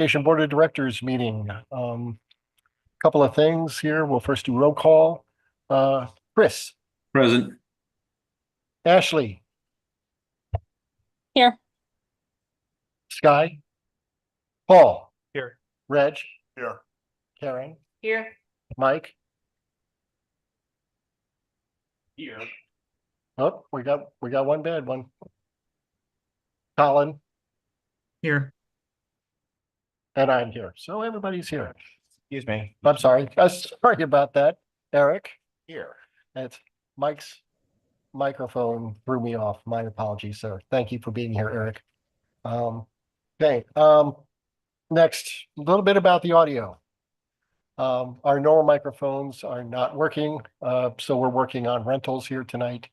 Association Board of Directors meeting. Couple of things here. We'll first do roll call. Chris, Present. Ashley, Here. Sky, Paul, Here. Reg, Here. Karen, Here. Mike. Here. Oh, we got one bad one. Colin, Here. and I'm here. So everybody's here. Excuse me. I'm sorry. Sorry about that. Eric, Here. it's Mike's microphone threw me off. My apologies, sir. Thank you for being here, Eric. Okay, next, a little bit about the audio. Our normal microphones are not working, so we're working on rentals here tonight.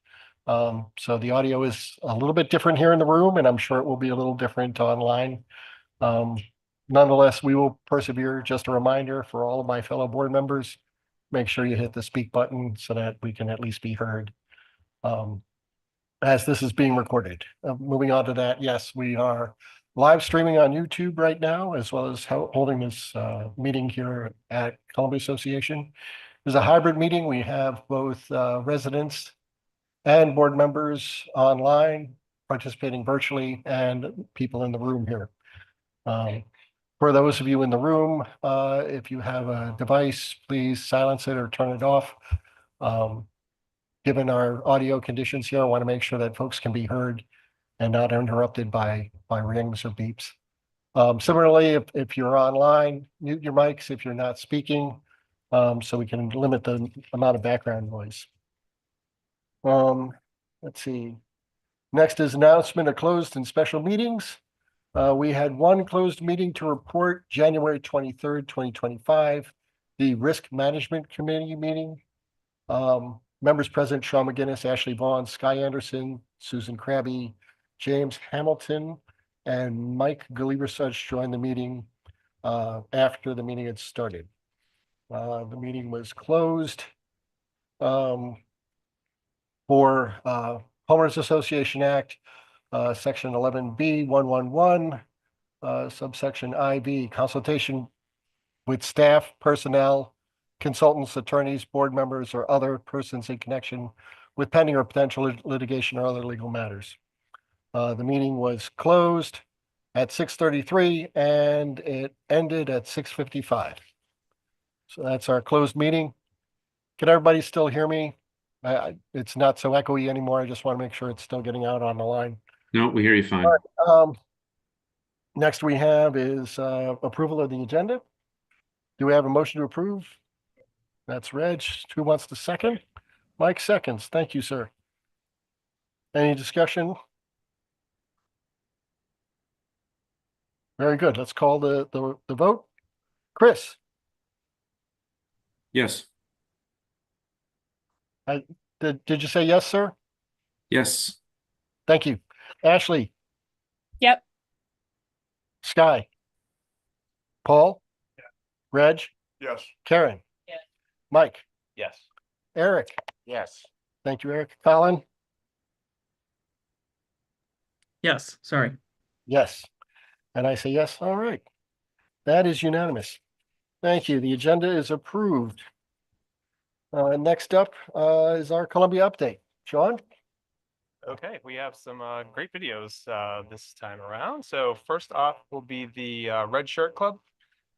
So the audio is a little bit different here in the room, and I'm sure it will be a little different online. Nonetheless, we will persevere. Just a reminder for all of my fellow board members, make sure you hit the speak button so that we can at least be heard. As this is being recorded. Moving on to that, yes, we are live streaming on YouTube right now, as well as holding this meeting here at Columbia Association. It's a hybrid meeting. We have both residents and board members online participating virtually and people in the room here. For those of you in the room, if you have a device, please silence it or turn it off. Given our audio conditions here, I want to make sure that folks can be heard and not interrupted by rings or beeps. Similarly, if you're online, mute your mics if you're not speaking, so we can limit the amount of background noise. Let's see. Next is announcement of closed and special meetings. We had one closed meeting to report, January 23rd, 2025, the Risk Management Committee meeting. Members present: Sean McGinnis, Ashley Vaughn, Sky Anderson, Susan Krabby, James Hamilton, and Mike Galibersuch joined the meeting after the meeting had started. The meeting was closed for Homeowners Association Act, Section 11B 111, subsection IV, consultation with staff, personnel, consultants, attorneys, board members, or other persons in connection with pending or potential litigation or other legal matters. The meeting was closed at 6:33 and it ended at 6:55. So that's our closed meeting. Can everybody still hear me? It's not so echoey anymore. I just want to make sure it's still getting out on the line. No, we hear you fine. All right, next we have is approval of the agenda. Do we have a motion to approve? That's Reg. Who wants to second? Mike seconds. Thank you, sir. Any discussion? Very good. Let's call the vote. Chris, Yes. did you say yes, sir? Yes. Thank you. Ashley, Yep. Sky, Paul, Yeah. Reg, Yes. Karen, Yes. Mike, Yes. Eric. Yes. Thank you, Eric. Colin? Yes, sorry. Yes. And I say yes. All right. That is unanimous. Thank you. The agenda is approved. Next up is our Columbia update. Sean? Okay, we have some great videos this time around. So first off will be the Red Shirt Club.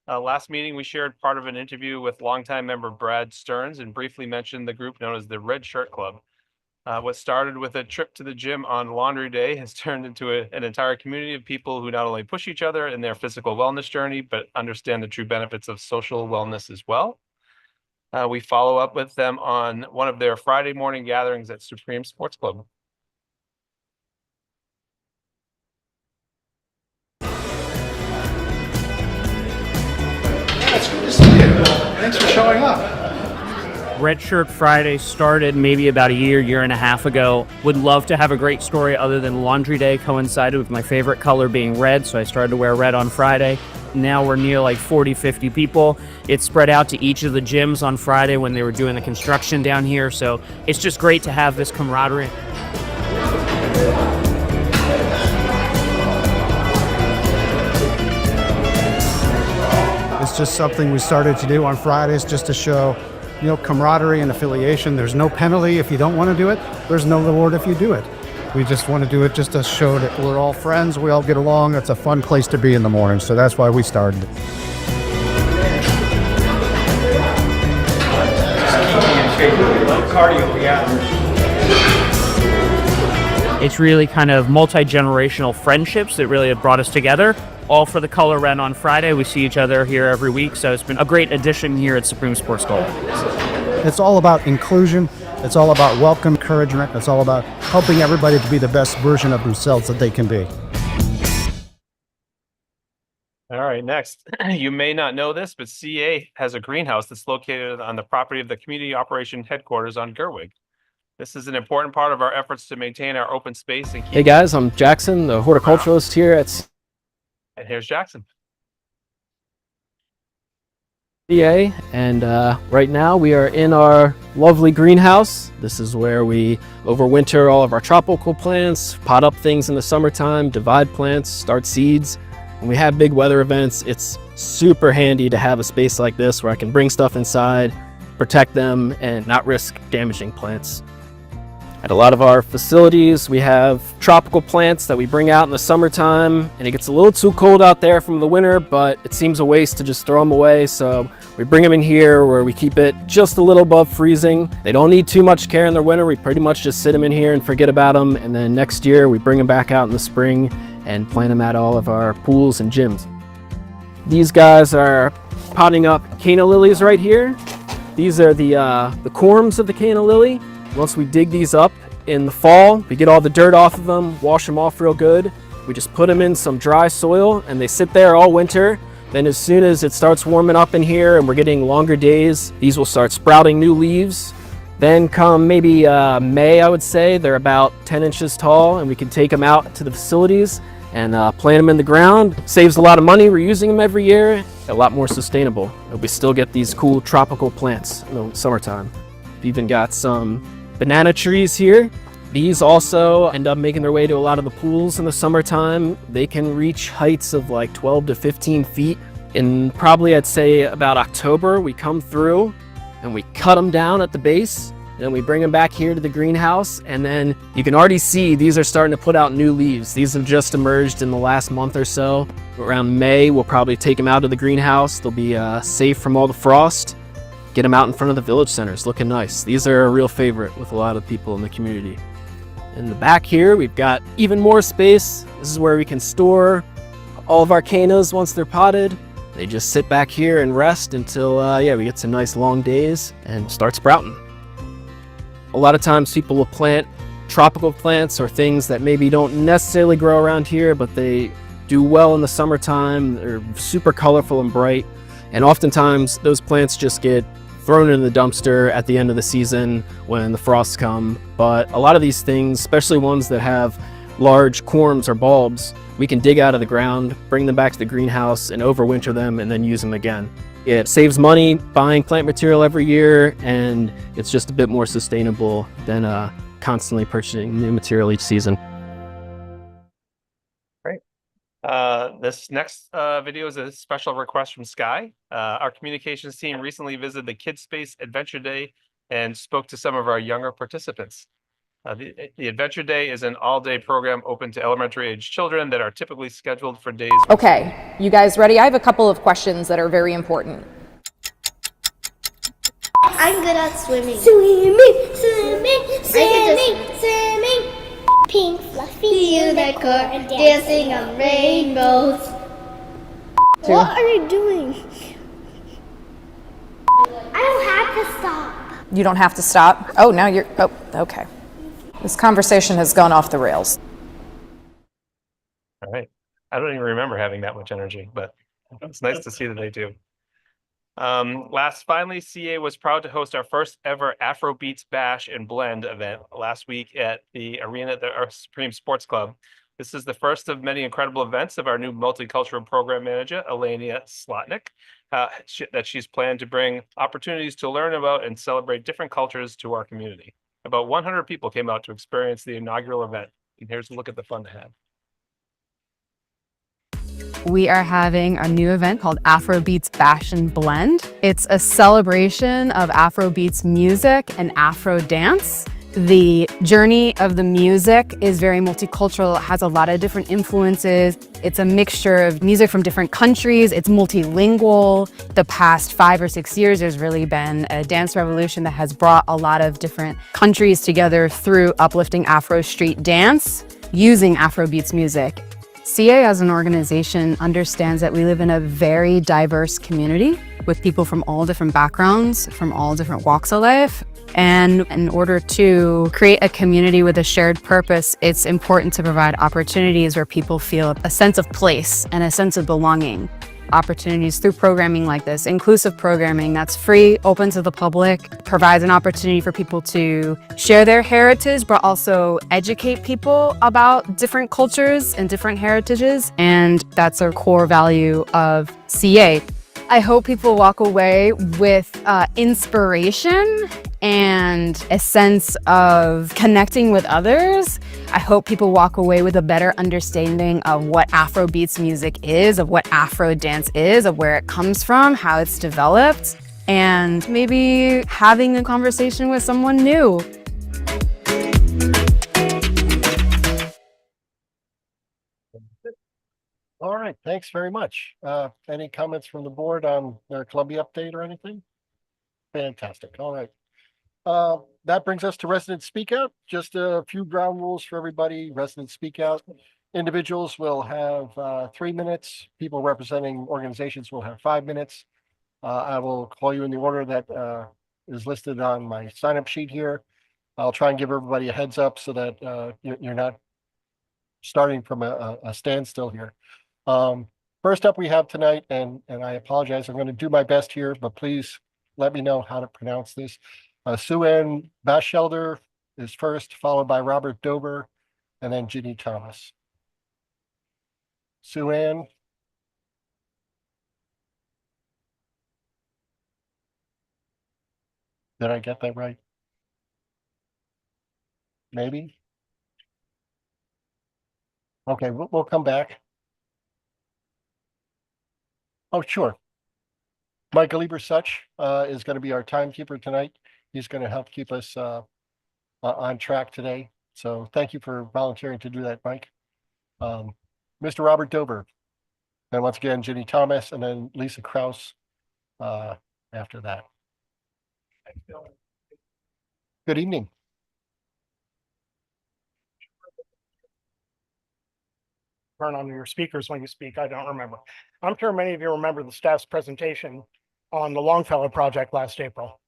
Last meeting, we shared part of an interview with longtime member Brad Stearns and briefly mentioned the group known as the Red Shirt Club. What started with a trip to the gym on Laundry Day has turned into an entire community of people who not only push each other in their physical wellness journey, but understand the true benefits of social wellness as well. We follow up with them on one of their Friday morning gatherings at Supreme Sports Club. It's good to see you. Thanks for showing up. Red Shirt Friday started maybe about a year and a half ago. Would love to have a great story other than Laundry Day coincided with my favorite color being red, so I started to wear red on Friday. Now we're near like 40, 50 people. It's spread out to each of the gyms on Friday when they were doing the construction down here, so it's just great to have this camaraderie. just something we started to do on Fridays just to show, camaraderie and affiliation. There's no penalty if you don't want to do it. There's no reward if you do it. We just want to do it just to show that we're all friends, we all get along. It's a fun place to be in the morning, so that's why we started it. It's really kind of multi-generational friendships that really have brought us together. All for the Color Red on Friday. We see each other here every week, so it's been a great addition here at Supreme Sports Golf. It's all about inclusion. It's all about welcome, encouragement. It's all about helping everybody to be the best version of themselves that they can be. All right, next. You may not know this, but CA has a greenhouse that's located on the property of the Community Operation Headquarters on Gerwig. This is an important part of our efforts to maintain our open space and keep. Hey guys, I'm Jackson, the horticulturalist here at And here's Jackson. CA, and right now we are in our lovely greenhouse. This is where we overwinter all of our tropical plants, pot up things in the summertime, divide plants, start seeds. When we have big weather events, it's super handy to have a space like this where I can bring stuff inside, protect them, and not risk damaging plants. At a lot of our facilities, we have tropical plants that we bring out in the summertime, and it gets a little too cold out there from the winter, but it seems a waste to just throw them away. So we bring them in here where we keep it just a little above freezing. They don't need too much care in the winter. We pretty much just sit them in here and forget about them. And then next year we bring them back out in the spring and plant them at all of our pools and gyms. These guys are potting up canna lilies right here. These are the corms of the canna lily. Once we dig these up in the fall, we get all the dirt off of them, wash them off real good. We just put them in some dry soil and they sit there all winter. Then as soon as it starts warming up in here and we're getting longer days, these will start sprouting new leaves. Then come maybe May, I would say, they're about 10 inches tall and we can take them out to the facilities and plant them in the ground. Saves a lot of money reusing them every year, a lot more sustainable. We still get these cool tropical plants in the summertime. We've even got some banana trees here. These also end up making their way to a lot of the pools in the summertime. They can reach heights of like 12 to 15 feet. In probably, I'd say about October, we come through and we cut them down at the base. Then we bring them back here to the greenhouse, and then you can already see these are starting to put out new leaves. These have just emerged in the last month or so. Around May, we'll probably take them out of the greenhouse. They'll be safe from all the frost. Get them out in front of the village centers, looking nice. These are a real favorite with a lot of people in the community. In the back here, we've got even more space. This is where we can store all of our cannas once they're potted. They just sit back here and rest until we get some nice long days and start sprouting. A lot of times people will plant tropical plants or things that maybe don't necessarily grow around here, but they do well in the summertime. They're super colorful and bright. And oftentimes those plants just get thrown in the dumpster at the end of the season when the frosts come. But a lot of these things, especially ones that have large corms or bulbs, we can dig out of the ground, bring them back to the greenhouse and overwinter them and then use them again. It saves money buying plant material every year, and it's just a bit more sustainable than constantly purchasing new material each season. This next video is a special request from Sky. Our communications team recently visited the Kids Space Adventure Day and spoke to some of our younger participants. The Adventure Day is an all-day program open to elementary-age children that are typically scheduled for days. Okay, you guys ready? I have a couple of questions that are very important. I'm good at swimming. Swimming. Pink fluffy unicorn dancing on rainbows. What are you doing? I don't have to stop. You don't have to stop. Oh, now you're, oh, okay. This conversation has gone off the rails. All right. I don't even remember having that much energy, but it's nice to see that they do. Finally, CA was proud to host our first ever Afrobeats Bash and Blend event last week at the arena at our Supreme Sports Club. This is the first of many incredible events of our new multicultural program manager, Elenia Slotnick, that she's planned to bring opportunities to learn about and celebrate different cultures to our community. About 100 people came out to experience the inaugural event, and here's a look at the fun they had. we are having a new event called Afrobeats Bash and Blend. It's a celebration of Afrobeats music and Afro dance. The journey of the music is very multicultural. It has a lot of different influences. It's a mixture of music from different countries. It's multilingual. The past 5 or 6 years, there's really been a dance revolution that has brought a lot of different countries together through uplifting Afro street dance using Afrobeats music. CA as an organization understands that we live in a very diverse community with people from all different backgrounds, from all different walks of life. And in order to create a community with a shared purpose, it's important to provide opportunities where people feel a sense of place and a sense of belonging. Opportunities through programming like this, inclusive programming that's free, open to the public, provides an opportunity for people to share their heritage, but also educate people about different cultures and different heritages. And that's a core value of CA. I hope people walk away with inspiration and a sense of connecting with others. I hope people walk away with a better understanding of what Afrobeats music is, of what Afro dance is, of where it comes from, how it's developed, and maybe having a conversation with someone new. All right, thanks very much. Any comments from the board on their Columbia update or anything? Fantastic, all right. That brings us to resident speak out. Just a few ground rules for everybody. Resident speak out. Individuals will have 3 minutes. People representing organizations will have 5 minutes. I will call you in the order that is listed on my sign-up sheet here. I'll try and give everybody a heads up so that you're not starting from a standstill here. First up we have tonight, and I apologize, I'm going to do my best here, but please let me know how to pronounce this. Sue-Ann Batchelder is first, followed by Robert Dover, and then Ginny Thomas. Sue-Ann. Did I get that right? Maybe? Okay, we'll come back. Oh, sure. Michael Ebersuch is going to be our timekeeper tonight. He's going to help keep us on track today. So thank you for volunteering to do that, Mike. Mr. Robert Dover. And once again, Ginny Thomas, and then Lisa Kraus after that. Good evening. Turn on your speakers when you speak. I don't remember. I'm sure many of you remember the staff's presentation on the Longfellow project last April.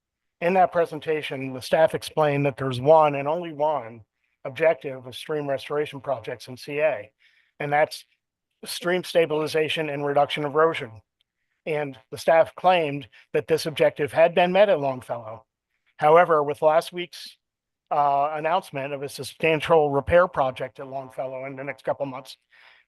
In that presentation, the staff explained that there's one and only one objective of stream restoration projects in CA, and that's stream stabilization and reduction of erosion. And the staff claimed that this objective had been met at Longfellow. However, with last week's announcement of a substantial repair project at Longfellow in the next couple months,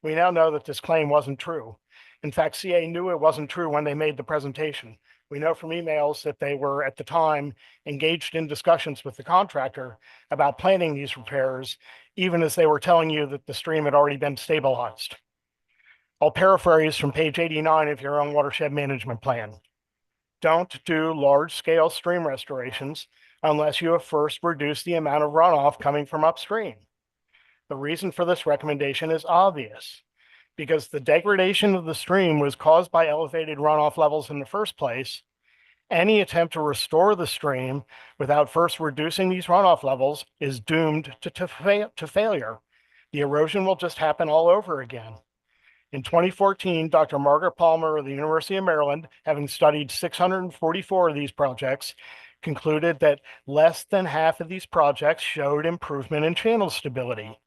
we now know that this claim wasn't true. In fact, CA knew it wasn't true when they made the presentation. We know from emails that they were at the time engaged in discussions with the contractor about planning these repairs, even as they were telling you that the stream had already been stabilized. I'll paraphrase from page 89 of your own watershed management plan. Don't do large-scale stream restorations unless you have first reduced the amount of runoff coming from upstream. The reason for this recommendation is obvious. Because the degradation of the stream was caused by elevated runoff levels in the first place, any attempt to restore the stream without first reducing these runoff levels is doomed to failure. The erosion will just happen all over again. In 2014, Dr. Margaret Palmer of the University of Maryland, having studied 644 of these projects, concluded that less than half of these projects showed improvement in channel stability.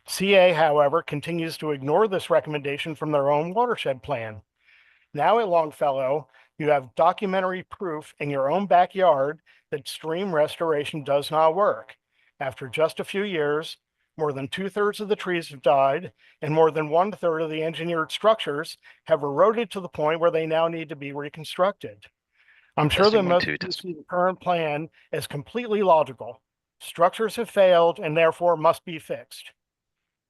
CA, however, continues to ignore this recommendation from their own watershed plan. Now at Longfellow, you have documentary proof in your own backyard that stream restoration does not work. After just a few years, more than 2/3 of the trees have died, and more than 1/3 of the engineered structures have eroded to the point where they now need to be reconstructed. I'm sure that most of you see the current plan as completely logical. Structures have failed and therefore must be fixed.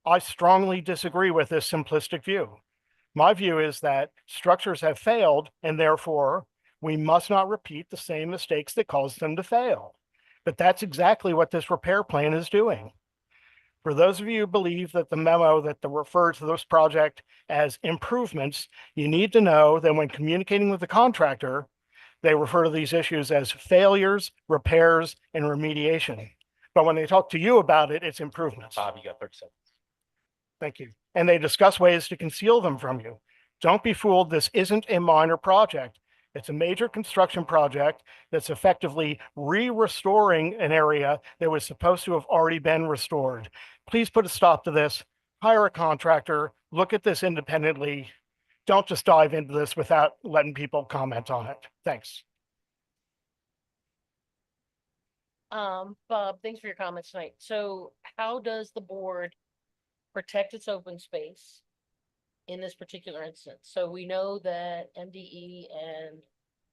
I strongly disagree with this simplistic view. My view is that structures have failed and therefore we must not repeat the same mistakes that caused them to fail. But that's exactly what this repair plan is doing. For those of you who believe that the memo that refers to this project as improvements, you need to know that when communicating with the contractor, they refer to these issues as failures, repairs, and remediation. But when they talk to you about it, it's improvements. Bob, you got 30 seconds. Thank you. And they discuss ways to conceal them from you. Don't be fooled. This isn't a minor project. It's a major construction project that's effectively restoring an area that was supposed to have already been restored. Please put a stop to this. Hire a contractor. Look at this independently. Don't just dive into this without letting people comment on it. Thanks. Bob, thanks for your comments tonight. So how does the board protect its open space in this particular instance? So we know that MDE and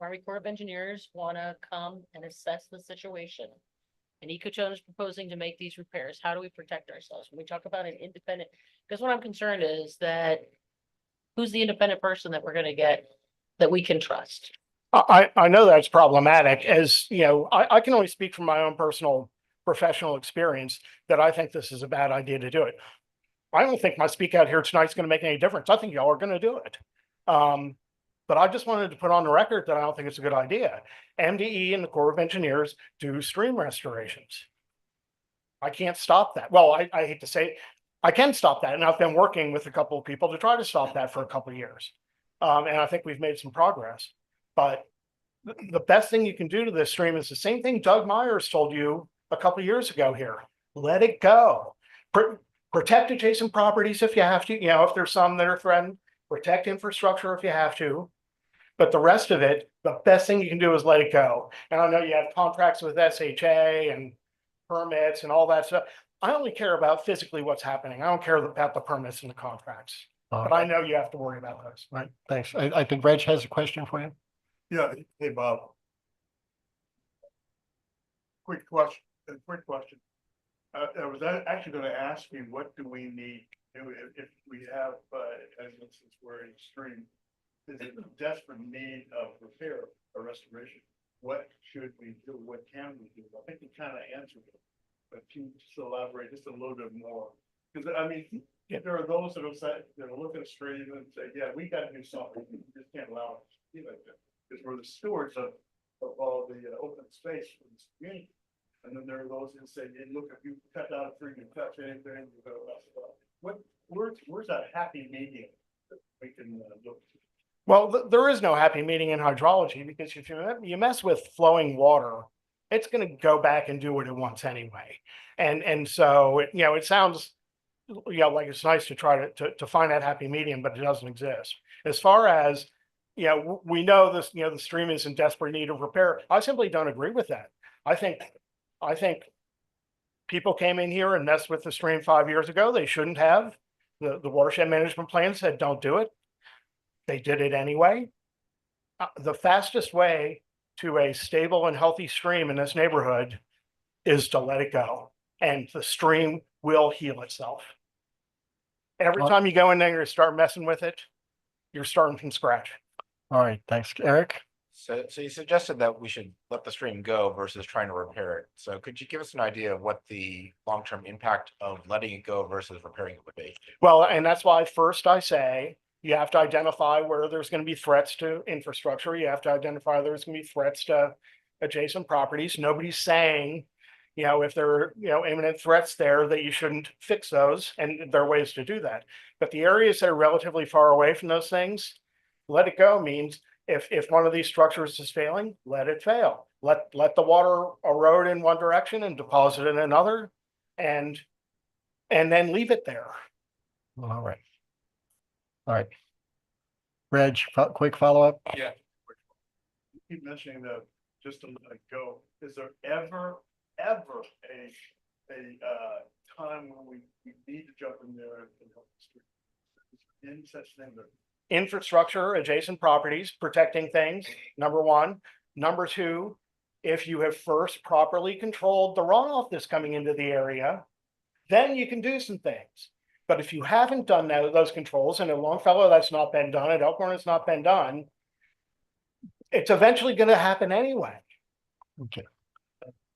Army Corps of Engineers want to come and assess the situation. And Ecotone is proposing to make these repairs. How do we protect ourselves? When we talk about an independent, because what I'm concerned is that who's the independent person that we're going to get that we can trust? I know that's problematic, as you know, I can only speak from my own personal professional experience that I think this is a bad idea to do it. I don't think my speak out here tonight is going to make any difference. I think y'all are going to do it. But I just wanted to put on the record that I don't think it's a good idea. MDE and the Corps of Engineers do stream restorations. I can't stop that. Well, I hate to say it, I can stop that. And I've been working with a couple of people to try to stop that for a couple of years. And I think we've made some progress. But the best thing you can do to this stream is the same thing Doug Myers told you a couple of years ago here. Let it go. Protect adjacent properties if you have to, you know, if there's some that are threatened, protect infrastructure if you have to. But the rest of it, the best thing you can do is let it go. And I know you have contracts with SHA and permits and all that stuff. I only care about physically what's happening. I don't care about the permits and the contracts. But I know you have to worry about those. Right, thanks. I think Reg has a question for you. Yeah, hey, Bob. Quick question. I was actually going to ask you, what do we need to do if we have, an instance where a stream is in desperate need of repair or restoration? What should we do? What can we do? I think you kind of answered it, but can you just elaborate just a little bit more? Because I mean, there are those that will say, they'll look at a stream and say, yeah, we got to do something. We just can't allow it to be like that. Because we're the stewards of all the open space for this community. And then there are those that say, hey, look, if you cut down a tree, you touch anything, you go, where's that happy medium that we can look to? Well, there is no happy medium in hydrology, because if you mess with flowing water, it's going to go back and do what it wants anyway. And so, you know, it sounds, you know, like it's nice to try to find that happy medium, but it doesn't exist. As far as, you know, we know this, you know, the stream is in desperate need of repair. I simply don't agree with that. I think people came in here and messed with the stream 5 years ago. They shouldn't have. The watershed management plan said, don't do it. They did it anyway. The fastest way to a stable and healthy stream in this neighborhood is to let it go, and the stream will heal itself. Every time you go in there and start messing with it, you're starting from scratch. All right, thanks. Eric? So you suggested that we should let the stream go versus trying to repair it. So could you give us an idea of what the long-term impact of letting it go versus repairing it would be? Well, and that's why first I say you have to identify where there's going to be threats to infrastructure. You have to identify there's going to be threats to adjacent properties. Nobody's saying, you know, if there are, you know, imminent threats there, that you shouldn't fix those, and there are ways to do that. But the areas that are relatively far away from those things, let it go means if one of these structures is failing, let it fail. Let the water erode in one direction and deposit in another, and then leave it there. All right. All right. Reg, quick follow-up? Yeah. You keep mentioning that just to let it go. Is there ever a time when we need to jump in there and help the street? Any such thing that Infrastructure, adjacent properties, protecting things, number one. Number two, if you have first properly controlled the runoff that's coming into the area, then you can do some things. But if you haven't done those controls, and at Longfellow, that's not been done, at Elkhorn, it's not been done, it's eventually gonna happen anyway. Okay.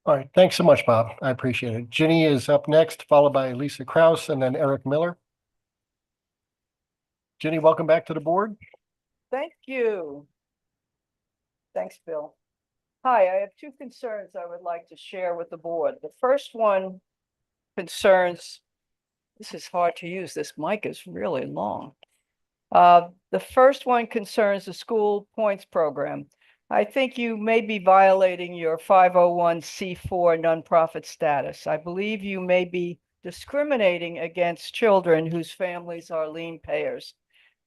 All right, thanks so much, Bob. I appreciate it. Ginny is up next, followed by Lisa Kraus and then Eric Miller. Ginny, welcome back to the board. Thank you. Thanks, Bill. Hi, I have two concerns I would like to share with the board. The first one concerns, this is hard to use, this mic is really long. The first one concerns the school points program. I think you may be violating your 501c4 nonprofit status. I believe you may be discriminating against children whose families are lien payers.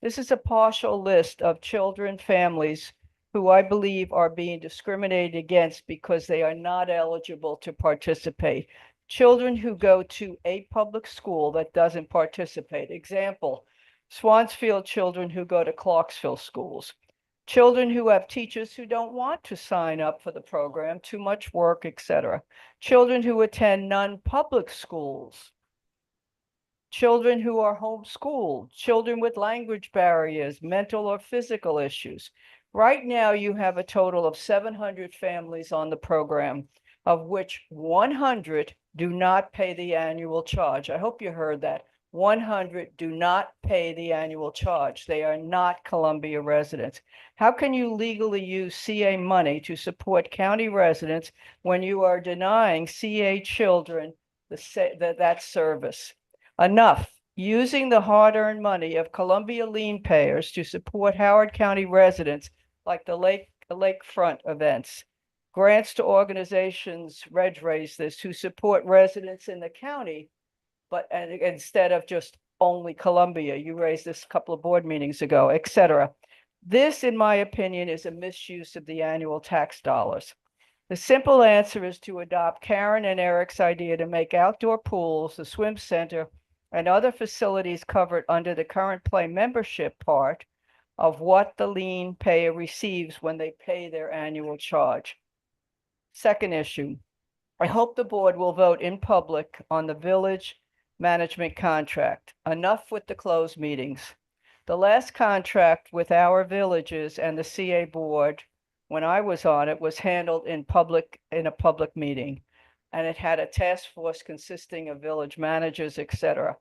This is a partial list of children, families who I believe are being discriminated against because they are not eligible to participate. Children who go to a public school that doesn't participate. Example, Swansfield children who go to Clarksville schools. Children who have teachers who don't want to sign up for the program, too much work, etc. Children who attend non-public schools. Children who are homeschooled, children with language barriers, mental or physical issues. Right now, you have a total of 700 families on the program, of which 100 do not pay the annual charge. I hope you heard that. 100 do not pay the annual charge. They are not Columbia residents. How can you legally use CA money to support county residents when you are denying CA children that service? Enough. Using the hard-earned money of Columbia lien payers to support Howard County residents like the lakefront events. Grants to organizations, Reg raised this, who support residents in the county, but instead of just only Columbia. You raised this a couple of board meetings ago, etc. This, in my opinion, is a misuse of the annual tax dollars. The simple answer is to adopt Karen and Eric's idea to make outdoor pools, the swim center, and other facilities covered under the current play membership part of what the lien payer receives when they pay their annual charge. Second issue, I hope the board will vote in public on the village management contract. Enough with the closed meetings. The last contract with our villages and the CA board, when I was on it, was handled in a public meeting. And it had a task force consisting of village managers, etc.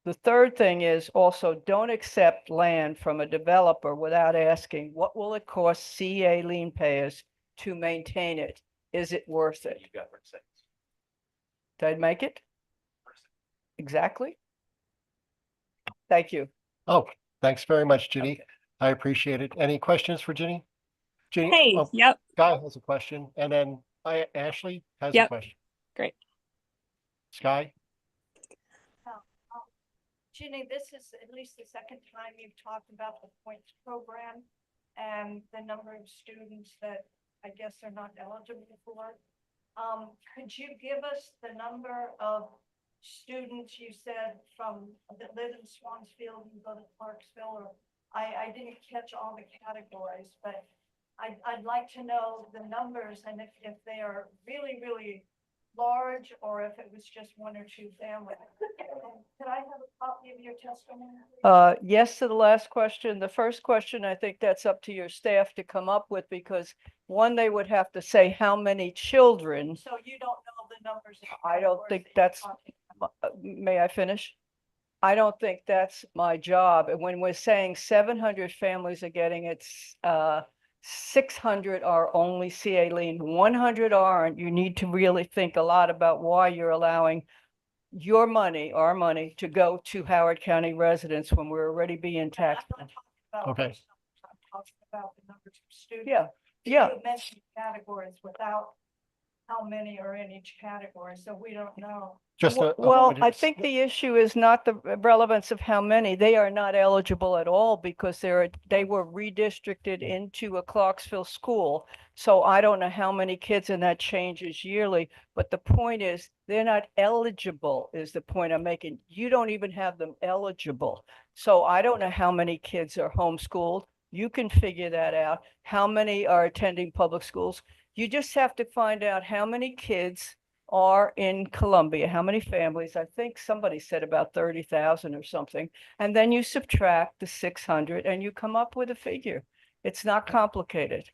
The third thing is also don't accept land from a developer without asking, what will it cost CA lien payers to maintain it? Is it worth it? Did I make it? Exactly. Thank you. Oh, thanks very much, Ginny. Okay. I appreciate it. Any questions for Ginny? Ginny? Hey, oh, yep. Sky has a question, and then Ashley has a question. Great. Sky? Ginny, this is at least the second time you've talked about the points program and the number of students that I guess are not eligible for. Could you give us the number of students you said that live in Swansfield and go to Clarksville? Or I didn't catch all the categories, but I'd like to know the numbers and if they are really, really large or if it was just one or two families. Could I have a copy of your testimony? Yes to the last question. The first question, I think that's up to your staff to come up with because one, they would have to say how many children. So you don't know the numbers. I don't think that's, may I finish? I don't think that's my job. And when we're saying 700 families are getting it, 600 are only CA lien, 100 aren't. You need to really think a lot about why you're allowing your money, our money, to go to Howard County residents when we're already being taxed. Okay. I'm talking about the numbers of students. Yeah. You mentioned categories without how many are in each category, so we don't know. Well, I think the issue is not the relevance of how many. They are not eligible at all because they were redistricted into a Clarksville school. So I don't know how many kids, and that changes yearly. But the point is, they're not eligible is the point I'm making. You don't even have them eligible. So I don't know how many kids are homeschooled. You can figure that out. How many are attending public schools? You just have to find out how many kids are in Columbia? How many families? I think somebody said about 30,000 or something. And then you subtract the 600 and you come up with a figure. It's not complicated.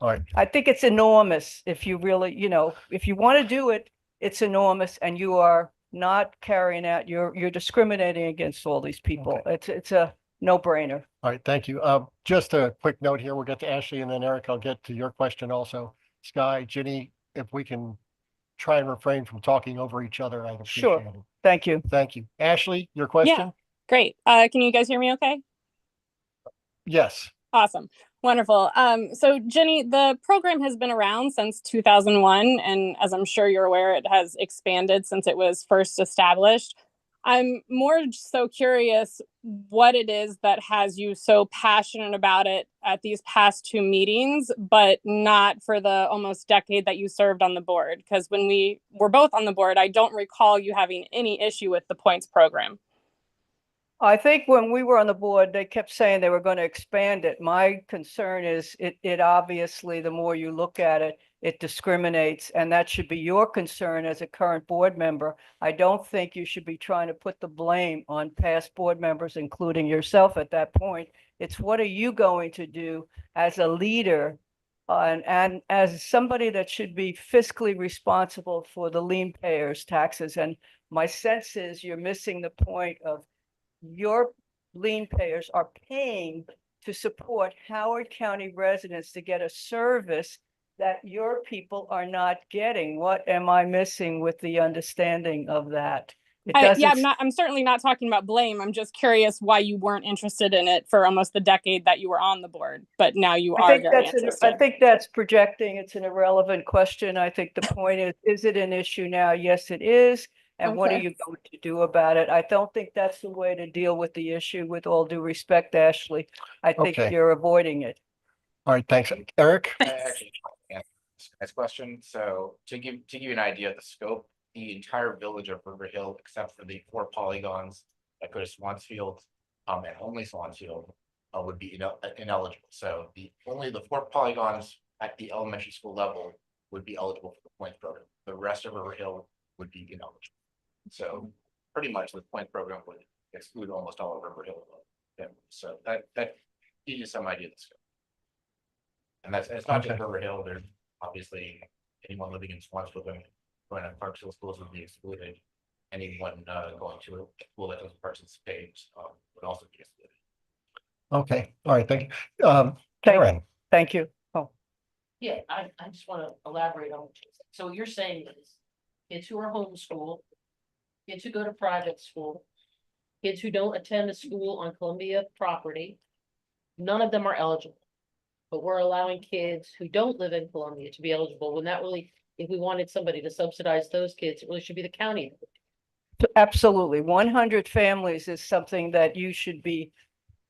All right, I think it's enormous if you really, if you want to do it, it's enormous and you are not carrying out, you're discriminating against all these people. It's a no-brainer. all right, thank you. Just a quick note here. We'll get to Ashley and then Eric. I'll get to your question also. Sky, Ginny, if we can try and refrain from talking over each other, I'd Sure. appreciate it. Thank you. Thank you. Ashley, your question? Great. Can you guys hear me okay? Yes. Awesome. Wonderful. So Jenny, the program has been around since 2001, and as I'm sure you're aware, it has expanded since it was first established. I'm more so curious what it is that has you so passionate about it at these past two meetings, but not for the almost decade that you served on the board. Because when we were both on the board, I don't recall you having any issue with the points program. I think when we were on the board, they kept saying they were going to expand it. My concern is it obviously, the more you look at it, it discriminates, and that should be your concern as a current board member. I don't think you should be trying to put the blame on past board members, including yourself at that point. It's what are you going to do as a leader and as somebody that should be fiscally responsible for the lien payers' taxes. And my sense is you're missing the point of your lien payers are paying to support Howard County residents to get a service that your people are not getting. What am I missing with the understanding of that? I'm certainly not talking about blame. I'm just curious why you weren't interested in it for almost the decade that you were on the board, but now you are very interested. I think that's projecting. It's an irrelevant question. I think the point is it an issue now? Yes, it is. And what are you going to do about it? I don't think that's the way to deal with the issue, with all due respect, Ashley. I think Okay. you're avoiding it. All right, thanks. Eric? Actually, next question. So to give you an idea of the scope, the entire village of River Hill, except for the 4 polygons that go to Swansfield, and only Swansfield, would be ineligible. So only the 4 polygons at the elementary school level would be eligible for the points program. The rest of River Hill would be ineligible. So pretty much the point program would exclude almost all of River Hill. Yeah, so that gives you some idea of the scope. And it's not just River Hill. There's obviously anyone living in Swansville going to Parksville schools would be excluded. Anyone going to a school that doesn't participate would also be excluded. Okay, all right, thank you. Karen? Thank you. Oh, Yeah, I just want to elaborate on what you said. So what you're saying is kids who are homeschooled, kids who go to private school, kids who don't attend a school on Columbia property, none of them are eligible. But we're allowing kids who don't live in Columbia to be eligible, when that really, if we wanted somebody to subsidize those kids, it really should be the county. absolutely. 100 families is something that you should be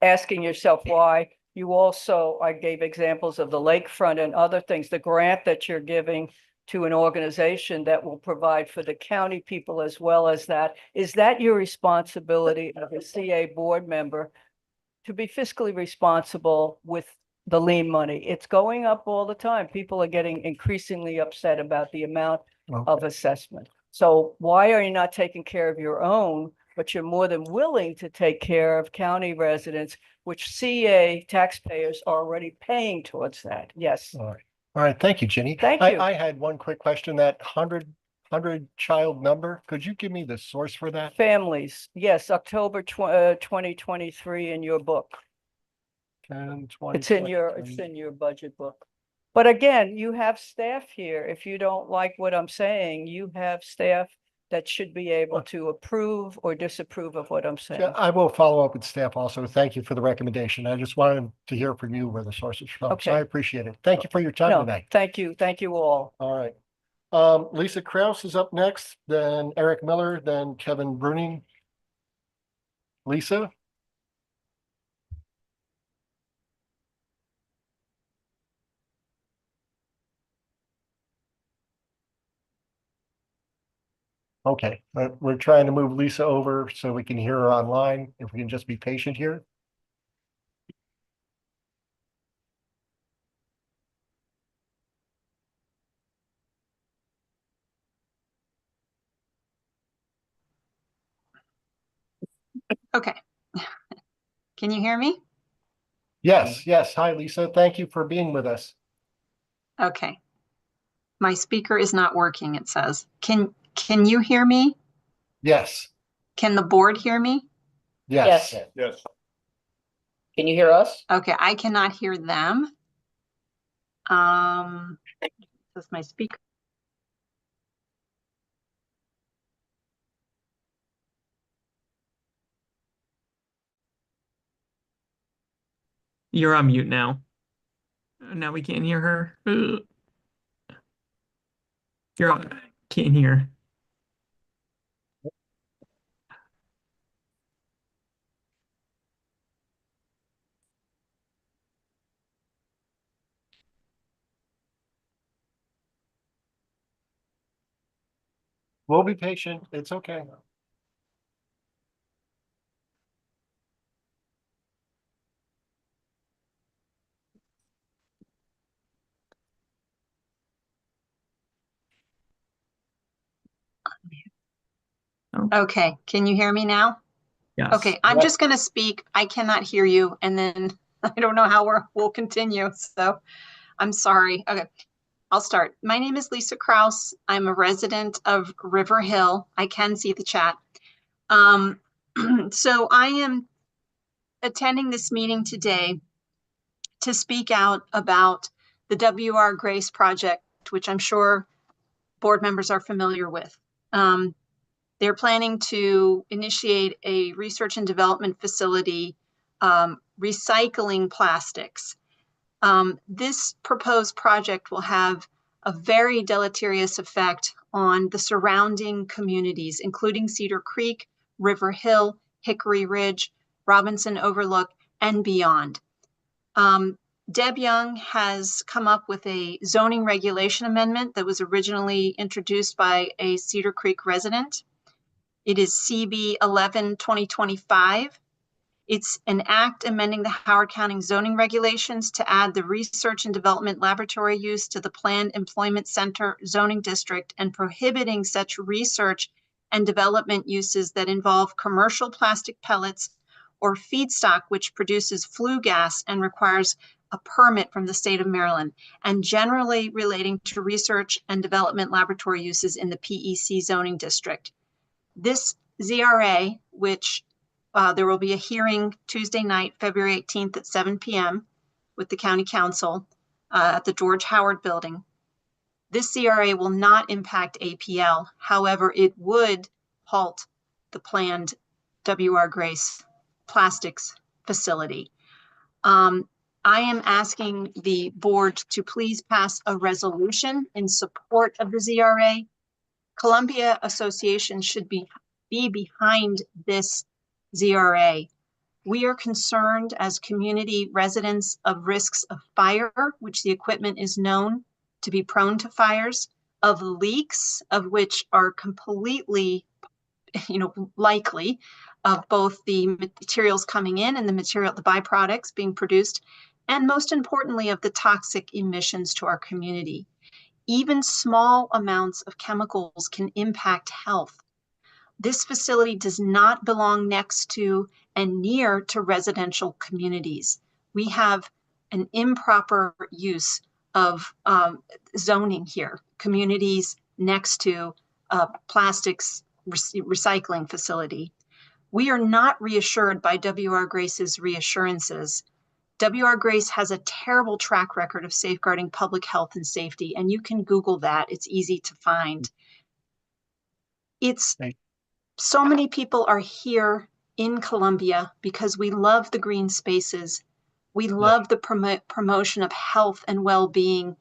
asking yourself why. You also, I gave examples of the lakefront and other things, the grant that you're giving to an organization that will provide for the county people as well as that. Is that your responsibility as a CA board member to be fiscally responsible with the lien money? It's going up all the time. People are getting increasingly upset about the amount of assessment. So why are you not taking care of your own, but you're more than willing to take care of county residents, which CA taxpayers are already paying towards that? Yes. All right, thank you, Ginny. Thank you. I had one quick question, that 100 child number, could you give me the source for that? Families, yes, October 2023 in your book. 10, 20, It's in your budget book. But again, you have staff here. If you don't like what I'm saying, you have staff that should be able to approve or disapprove of what I'm saying. Yeah, I will follow up with staff also. Thank you for the recommendation. I just wanted to hear from you where the source is from. So Okay. I appreciate it. Thank you for your time No, tonight. thank you. Thank you all. All right. Lisa Kraus is up next, then Eric Miller, then Kevin Bruning. Lisa? Okay, we're trying to move Lisa over so we can hear her online. If we can just be patient here. Okay. Can you hear me? Yes, yes. Hi, Lisa. Thank you for being with us. Okay. My speaker is not working, it says. Can you hear me? Yes, Can the board hear me? yes. Yes. Yes. Can you hear us? Okay, I cannot hear them. Does my speaker? You're on mute now. Now we can't hear her. You're on. Can't hear. We'll be patient. It's okay. Okay, can you hear me now? Yes. Okay, I'm just going to speak. I cannot hear you, and then I don't know how we'll continue. So I'm sorry. Okay, I'll start. My name is Lisa Kraus. I'm a resident of River Hill. I can see the chat. So I am attending this meeting today to speak out about the W.R. Grace project, which I'm sure board members are familiar with. They're planning to initiate a research and development facility recycling plastics. This proposed project will have a very deleterious effect on the surrounding communities, including Cedar Creek, River Hill, Hickory Ridge, Robinson Overlook, and beyond. Deb Young has come up with a zoning regulation amendment that was originally introduced by a Cedar Creek resident. It is CB 11-2025. It's an act amending the Howard County zoning regulations to add the research and development laboratory use to the planned employment center zoning district and prohibiting such research and development uses that involve commercial plastic pellets or feedstock which produces flue gas and requires a permit from the state of Maryland, and generally relating to research and development laboratory uses in the PEC zoning district. This ZRA, which there will be a hearing Tuesday night, February 18th at 7 p.m. with the county council at the George Howard building. This CRA will not impact APL. However, it would halt the planned W.R. Grace plastics facility. I am asking the board to please pass a resolution in support of the ZRA. Columbia Association should be behind this ZRA. We are concerned as community residents of risks of fire, which the equipment is known to be prone to fires, of leaks, of which are completely, likely, of both the materials coming in and the byproducts being produced, and most importantly, of the toxic emissions to our community. Even small amounts of chemicals can impact health. This facility does not belong next to and near to residential communities. We have an improper use of zoning here, communities next to a plastics recycling facility. We are not reassured by W.R. Grace's reassurances. W.R. Grace has a terrible track record of safeguarding public health and safety, and you can Google that. It's easy to find. So many people are here in Columbia because we love the green spaces. We love the promotion of health and well-being.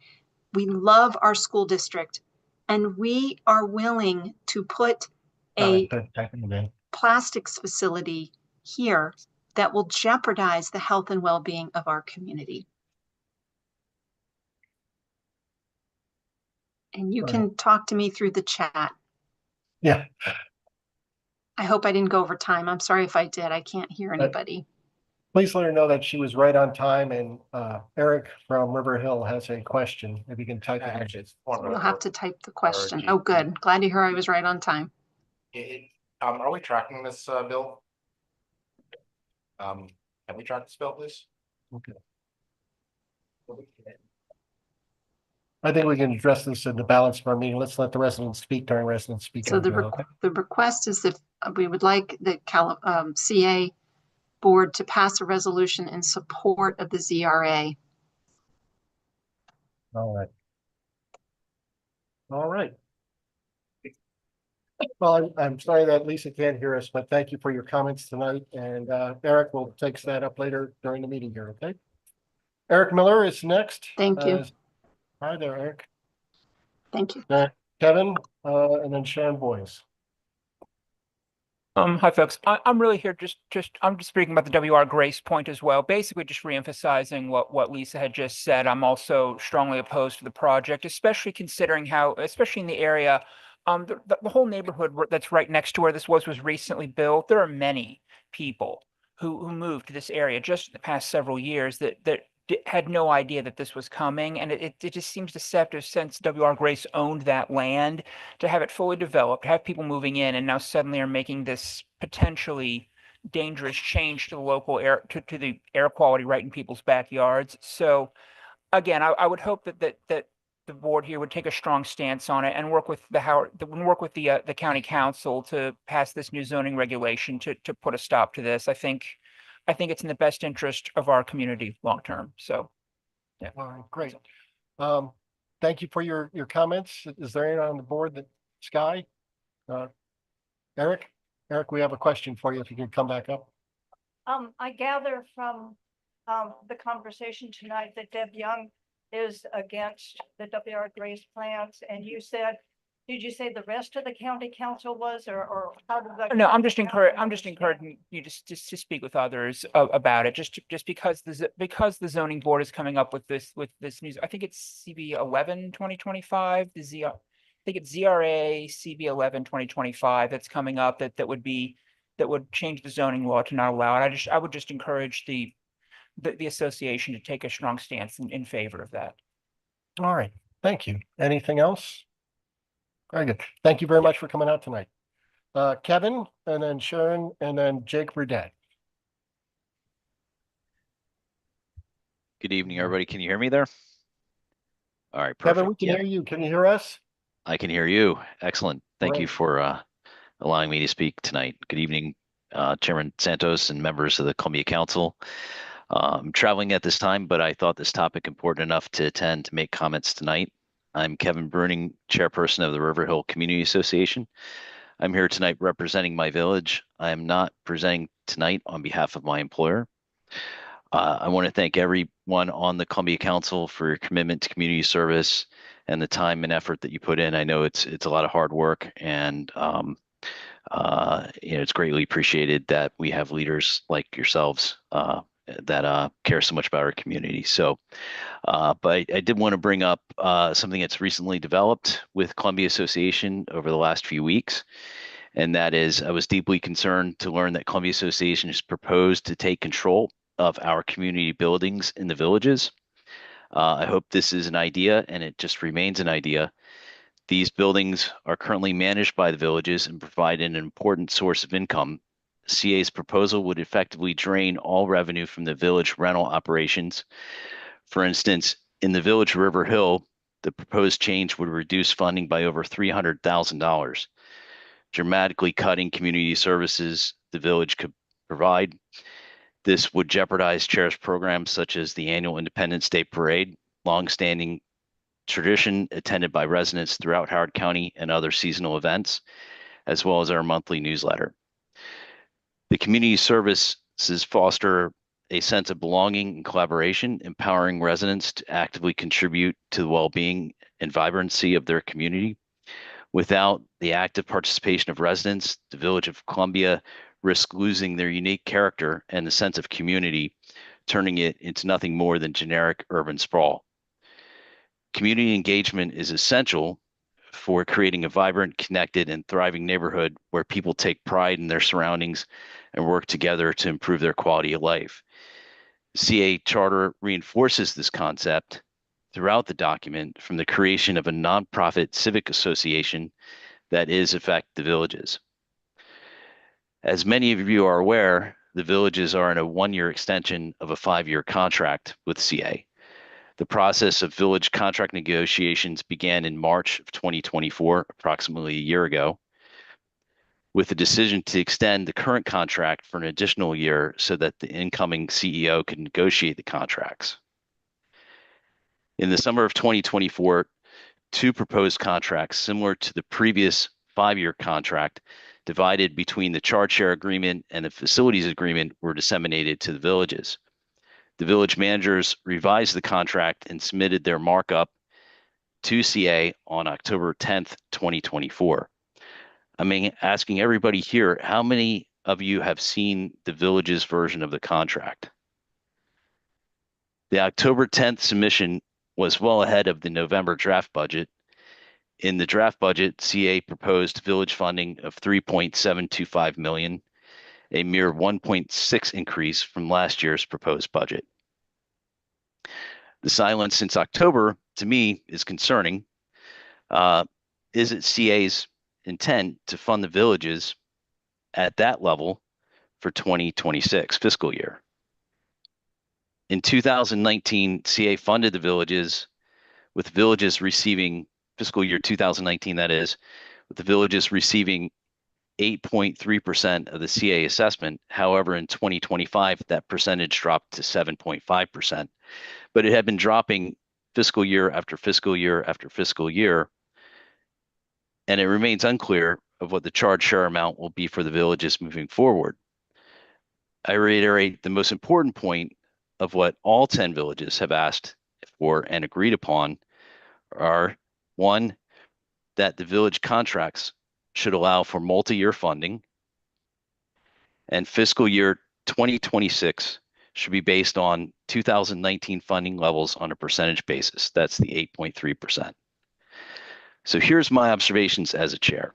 We love our school district, and we are willing to put a plastics facility here that will jeopardize the health and well-being of our community. And you can talk to me through the chat. Yeah. I hope I didn't go over time. I'm sorry if I did. I can't hear anybody. Please let her know that she was right on time, and Eric from River Hill has a question. If you can type it in. You'll have to type the question. Oh, good. Glad to hear I was right on time. Are we tracking this, Bill? Can we try to spell this? Okay. I think we can address this in the balance of our meeting. Let's let the residents speak during residents speak. So the request is that we would like the CA board to pass a resolution in support of the ZRA. All right. All right. Well, I'm sorry that Lisa can't hear us, but thank you for your comments tonight. And Eric will take that up later during the meeting here, okay? Eric Miller is next. Thank you. Hi there, Eric. Thank you. Kevin, and then Sharon Boyes. Hi folks. I'm really here I'm just speaking about the WR Grace point as well. Basically just reemphasizing what Lisa had just said. I'm also strongly opposed to the project, especially considering how, especially in the area, the whole neighborhood that's right next to where this was recently built. There are many people who moved to this area just in the past several years that had no idea that this was coming, and it just seems deceptive since WR Grace owned that land to have it fully developed, have people moving in, and now suddenly are making this potentially dangerous change to the local air to the air quality right in people's backyards. So again, I would hope that the board here would take a strong stance on it and work with the county council to pass this new zoning regulation to put a stop to this. I think it's in the best interest of our community long term. So, yeah. All right, great. Thank you for your comments. Is there anyone on the board that Sky? Eric, we have a question for you if you can come back up. I gather from the conversation tonight that Deb Young is against the WR Grace plans, and did you say the rest of the county council was, or how did that? No, I'm just encouraging you just to speak with others about it. Just because the zoning board is coming up with this news. I think it's CB 11 2025. I think it's ZRA CB 11 2025 that's coming up that would change the zoning law to not allow it. I would just encourage the association to take a strong stance in favor of that. All right, thank you. Anything else? Very good. Thank you very much for coming out tonight. Kevin, and then Sharon, and then Jake Burdett. Good evening, everybody. Can you hear me there? All right, perfect. Kevin, we can hear you. Can you hear us? I can hear you. Excellent. Thank you Great. for allowing me to speak tonight. Good evening, Chairman Santos and members of the Columbia Council. I'm traveling at this time, but I thought this topic important enough to attend to make comments tonight. I'm Kevin Bruning, chairperson of the River Hill Community Association. I'm here tonight representing my village. I am not presenting tonight on behalf of my employer. I want to thank everyone on the Columbia Council for your commitment to community service and the time and effort that you put in. I know it's a lot of hard work, and it's greatly appreciated that we have leaders like yourselves that care so much about our community. So, but I did want to bring up something that's recently developed with Columbia Association over the last few weeks. And that is, I was deeply concerned to learn that Columbia Association has proposed to take control of our community buildings in the villages. I hope this is an idea and it just remains an idea. These buildings are currently managed by the villages and provide an important source of income. CA's proposal would effectively drain all revenue from the village rental operations. For instance, in the village of River Hill, the proposed change would reduce funding by over $300,000, dramatically cutting community services the village could provide. This would jeopardize cherished programs such as the annual Independence Day Parade, longstanding tradition attended by residents throughout Howard County, and other seasonal events, as well as our monthly newsletter. The community services foster a sense of belonging and collaboration, empowering residents to actively contribute to the well-being and vibrancy of their community. Without the active participation of residents, the Village of Columbia risks losing their unique character and the sense of community, turning it into nothing more than generic urban sprawl. Community engagement is essential for creating a vibrant, connected, and thriving neighborhood where people take pride in their surroundings and work together to improve their quality of life. CA Charter reinforces this concept throughout the document, from the creation of a nonprofit civic association that is Affect the Villages. As many of you are aware, the villages are in a 1-year extension of a 5-year contract with CA. The process of village contract negotiations began in March of 2024, approximately a year ago, with the decision to extend the current contract for an additional year so that the incoming CEO could negotiate the contracts. In the summer of 2024, 2 proposed contracts similar to the previous 5-year contract, divided between the charge share agreement and the facilities agreement, were disseminated to the villages. The village managers revised the contract and submitted their markup to CA on October 10th, 2024. I'm asking everybody here, how many of you have seen the village's version of the contract? The October 10th submission was well ahead of the November draft budget. In the draft budget, CA proposed village funding of $3.725 million, a mere 1.6 increase from last year's proposed budget. The silence since October, to me, is concerning. Is it CA's intent to fund the villages at that level for 2026 fiscal year? In 2019, CA funded the villages, with villages receiving, fiscal year 2019 that is, with the villages receiving 8.3% of the CA assessment. However, in 2025, that percentage dropped to 7.5%, but it had been dropping fiscal year after fiscal year after fiscal year, and it remains unclear of what the charge share amount will be for the villages moving forward. I reiterate the most important point of what all 10 villages have asked for and agreed upon are, 1, that the village contracts should allow for multi-year funding, and fiscal year 2026 should be based on 2019 funding levels on a percentage basis. That's the 8.3%. So here's my observations as a chair.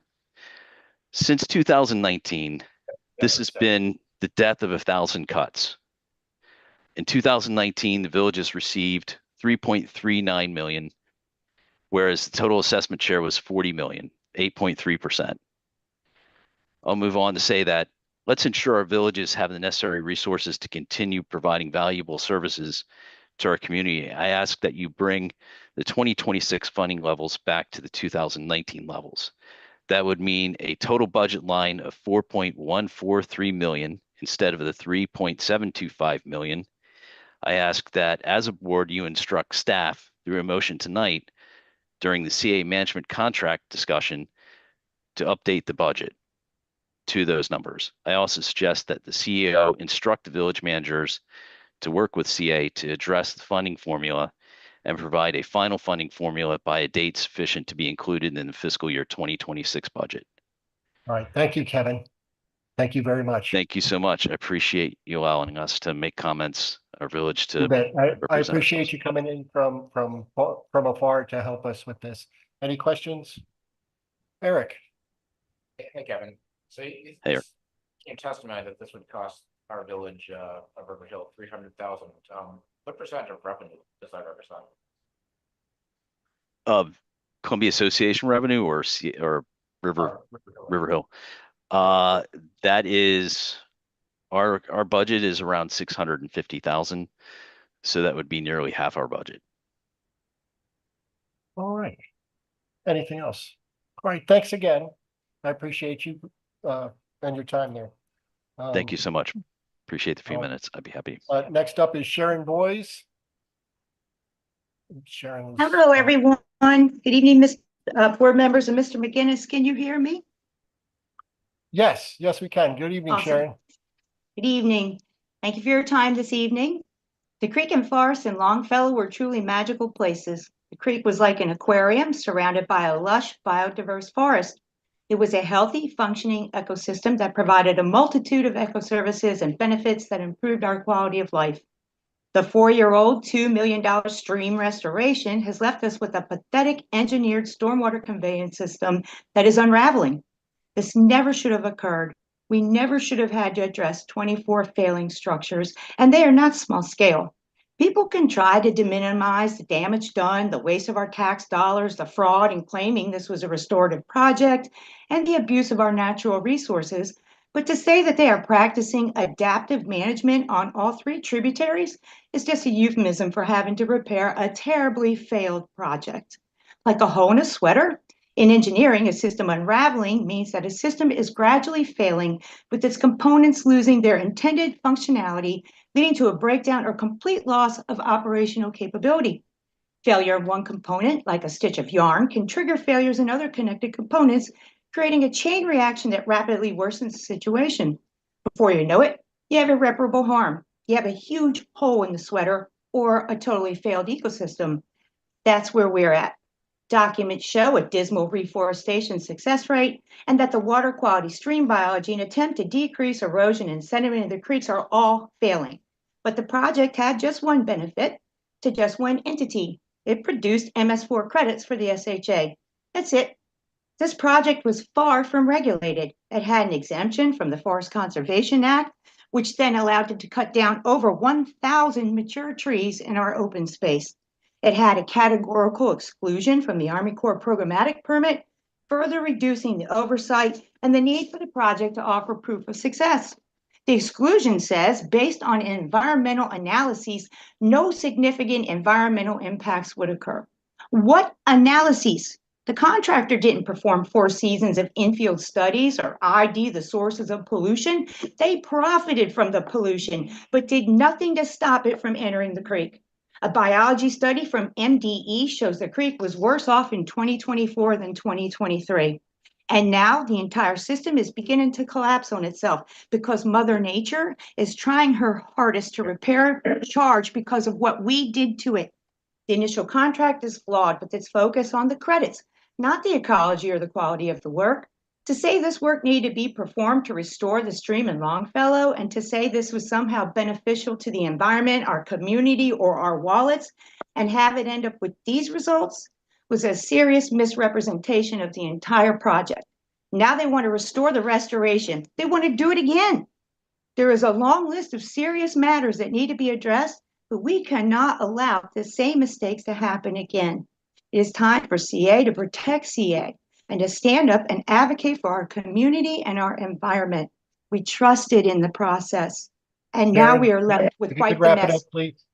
Since 2019, this has been the death of 1,000 cuts. In 2019, the villages received $3.39 million, whereas the total assessment share was $40 million, 8.3%. I'll move on to say that let's ensure our villages have the necessary resources to continue providing valuable services to our community. I ask that you bring the 2026 funding levels back to the 2019 levels. That would mean a total budget line of $4.143 million instead of the $3.725 million. I ask that as a board, you instruct staff through a motion tonight during the CA management contract discussion to update the budget to those numbers. I also suggest that the CEO instruct the village managers to work with CA to address the funding formula and provide a final funding formula by a date sufficient to be included in the fiscal year 2026 budget. All right. Thank you, Kevin. Thank you very much. Thank you so much. I appreciate you allowing us to make comments, our village to You bet. I represent appreciate ourselves. you coming in from afar to help us with this. Any questions? Eric? Hey, Kevin. So Hey. in testimony that this would cost our village of River Hill $300,000. What percent of revenue does that represent? Of Columbia Association revenue or River Hill? That is, our budget is around 650,000. So that would be nearly half our budget. All right. Anything else? All right. Thanks again. I appreciate you and your time there. Thank you so much. Appreciate the few all right. minutes. I'd be happy. Next up is Sharon Boyes. Sharon. Hello, everyone. Good evening, board members and Mr. McGinnis. Can you hear me? Yes, we can. Good evening, Awesome. Sharon. Good evening. Thank you for your time this evening. The creek and forest in Longfellow were truly magical places. The creek was like an aquarium surrounded by a lush, biodiverse forest. It was a healthy, functioning ecosystem that provided a multitude of ecoservices and benefits that improved our quality of life. The 4-year-old, $2 million stream restoration has left us with a pathetic engineered stormwater conveyance system that is unraveling. This never should have occurred. We never should have had to address 24 failing structures, and they are not small scale. People can try to minimize the damage done, the waste of our tax dollars, the fraud in claiming this was a restorative project, and the abuse of our natural resources. But to say that they are practicing adaptive management on all three tributaries is just a euphemism for having to repair a terribly failed project. Like a hole in a sweater, in engineering, a system unraveling means that a system is gradually failing with its components losing their intended functionality, leading to a breakdown or complete loss of operational capability. Failure of one component, like a stitch of yarn, can trigger failures in other connected components, creating a chain reaction that rapidly worsens the situation. Before you know it, you have irreparable harm. You have a huge hole in the sweater or a totally failed ecosystem. That's where we're at. Documents show a dismal reforestation success rate and that the water quality, stream biology, and attempt to decrease erosion and sediment in the creeks are all failing. But the project had just one benefit to just one entity. It produced MS4 credits for the SHA. That's it. This project was far from regulated. It had an exemption from the Forest Conservation Act, which then allowed it to cut down over 1,000 mature trees in our open space. It had a categorical exclusion from the Army Corps programmatic permit, further reducing the oversight and the need for the project to offer proof of success. The exclusion says, based on environmental analyses, no significant environmental impacts would occur. What analyses? The contractor didn't perform 4 seasons of infield studies or ID the sources of pollution. They profited from the pollution, but did nothing to stop it from entering the creek. A biology study from MDE shows the creek was worse off in 2024 than 2023. And now the entire system is beginning to collapse on itself because Mother Nature is trying her hardest to repair charge because of what we did to it. The initial contract is flawed with its focus on the credits, not the ecology or the quality of the work. To say this work needed to be performed to restore the stream in Longfellow and to say this was somehow beneficial to the environment, our community, or our wallets, and have it end up with these results was a serious misrepresentation of the entire project. Now they want to restore the restoration. They want to do it again. There is a long list of serious matters that need to be addressed, but we cannot allow the same mistakes to happen again. It is time for CA to protect CA and to stand up and advocate for our community and our environment. We trusted in the process, and now Karen, we are left if with you quite could the wrap it mess. up, please.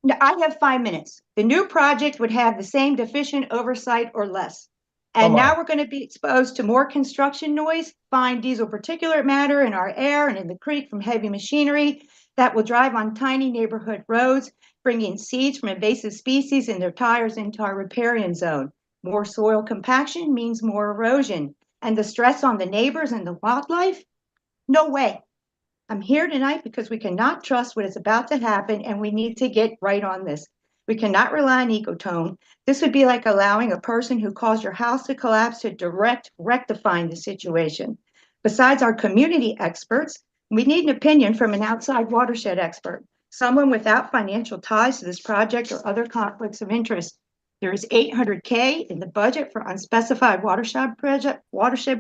No, I have 5 minutes. The new project would have the same deficient oversight or less. And Come now on. we're going to be exposed to more construction noise, fine diesel particulate matter in our air and in the creek from heavy machinery that will drive on tiny neighborhood roads, bringing seeds from invasive species in their tires into our riparian zone. More soil compaction means more erosion. And the stress on the neighbors and the wildlife? No way. I'm here tonight because we cannot trust what is about to happen and we need to get right on this. We cannot rely on ecotone. This would be like allowing a person who caused your house to collapse to rectifying the situation. Besides our community experts, we need an opinion from an outside watershed expert, someone without financial ties to this project or other conflicts of interest. There is $800K in the budget for unspecified watershed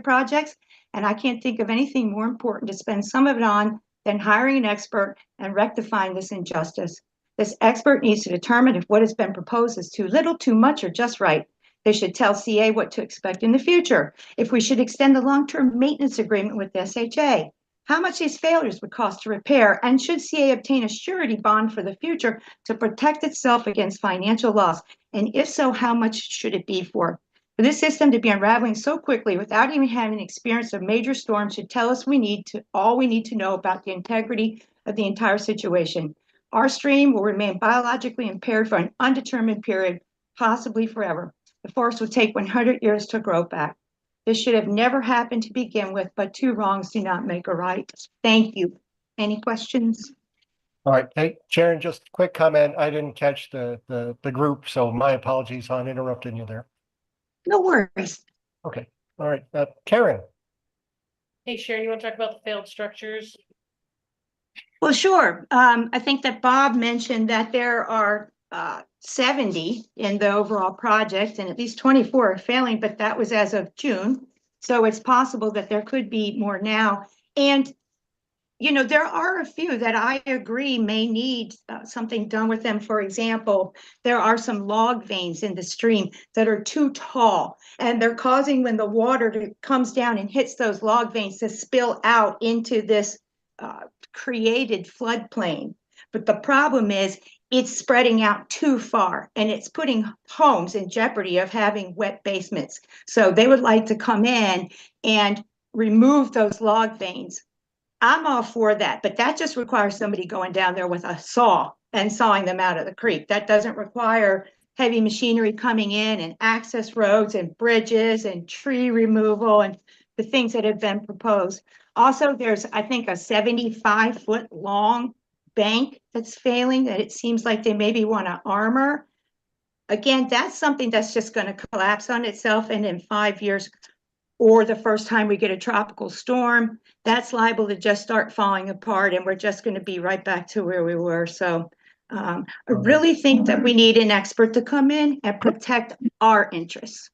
projects, and I can't think of anything more important to spend some of it on than hiring an expert and rectifying this injustice. This expert needs to determine if what has been proposed is too little, too much, or just right. They should tell CA what to expect in the future, if we should extend the long-term maintenance agreement with SHA, how much these failures would cost to repair, and should CA obtain a surety bond for the future to protect itself against financial loss, and if so, how much should it be for? For this system to be unraveling so quickly without even having experienced a major storm should tell us all we need to know about the integrity of the entire situation. Our stream will remain biologically impaired for an undetermined period, possibly forever. The forest will take 100 years to grow back. This should have never happened to begin with, but 2 wrongs do not make a right. Thank you. Any questions? All right, hey, Sharon, just a quick comment. I didn't catch the group, so my apologies on interrupting you there. No worries. Okay, all right, Karen. Hey, Sharon, you want to talk about the failed structures? Well, sure. I think that Bob mentioned that there are 70 in the overall project and at least 24 are failing, but that was as of June. So it's possible that there could be more now. And you know, there are a few that I agree may need something done with them. For example, there are some log veins in the stream that are too tall, and they're causing, when the water comes down and hits those log veins, to spill out into this created floodplain. But the problem is it's spreading out too far, and it's putting homes in jeopardy of having wet basements. So they would like to come in and remove those log veins. I'm all for that, but that just requires somebody going down there with a saw and sawing them out of the creek. That doesn't require heavy machinery coming in and access roads and bridges and tree removal and the things that have been proposed. Also, there's, I think, a 75-foot long bank that's failing that it seems like they maybe want to armor. Again, that's something that's just going to collapse on itself, and in 5 years, or the first time we get a tropical storm, that's liable to just start falling apart, and we're just going to be right back to where we were. So I really think that we need an expert to come in and protect our interests.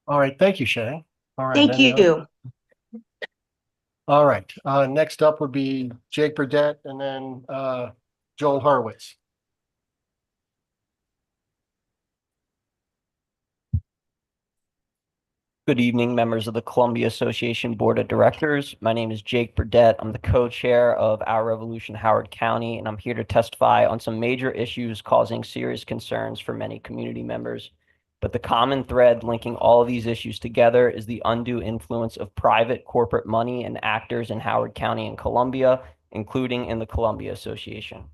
All right, thank you, Shay. All right. Thank any other- you. All right, next up would be Jake Burdette and then Joel Hurwitz. Good evening, members of the Columbia Association Board of Directors. My name is Jake Burdette. I'm the co-chair of Our Revolution Howard County, and I'm here to testify on some major issues causing serious concerns for many community members. But the common thread linking all of these issues together is the undue influence of private corporate money and actors in Howard County and Columbia, including in the Columbia Association.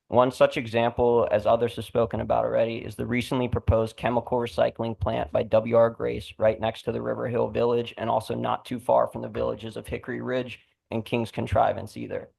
One such example, as others have spoken about already, is the recently proposed chemical recycling plant by W.R. Grace right next to the River Hill Village, and also not too far from the villages of Hickory Ridge and King's Contrivance either.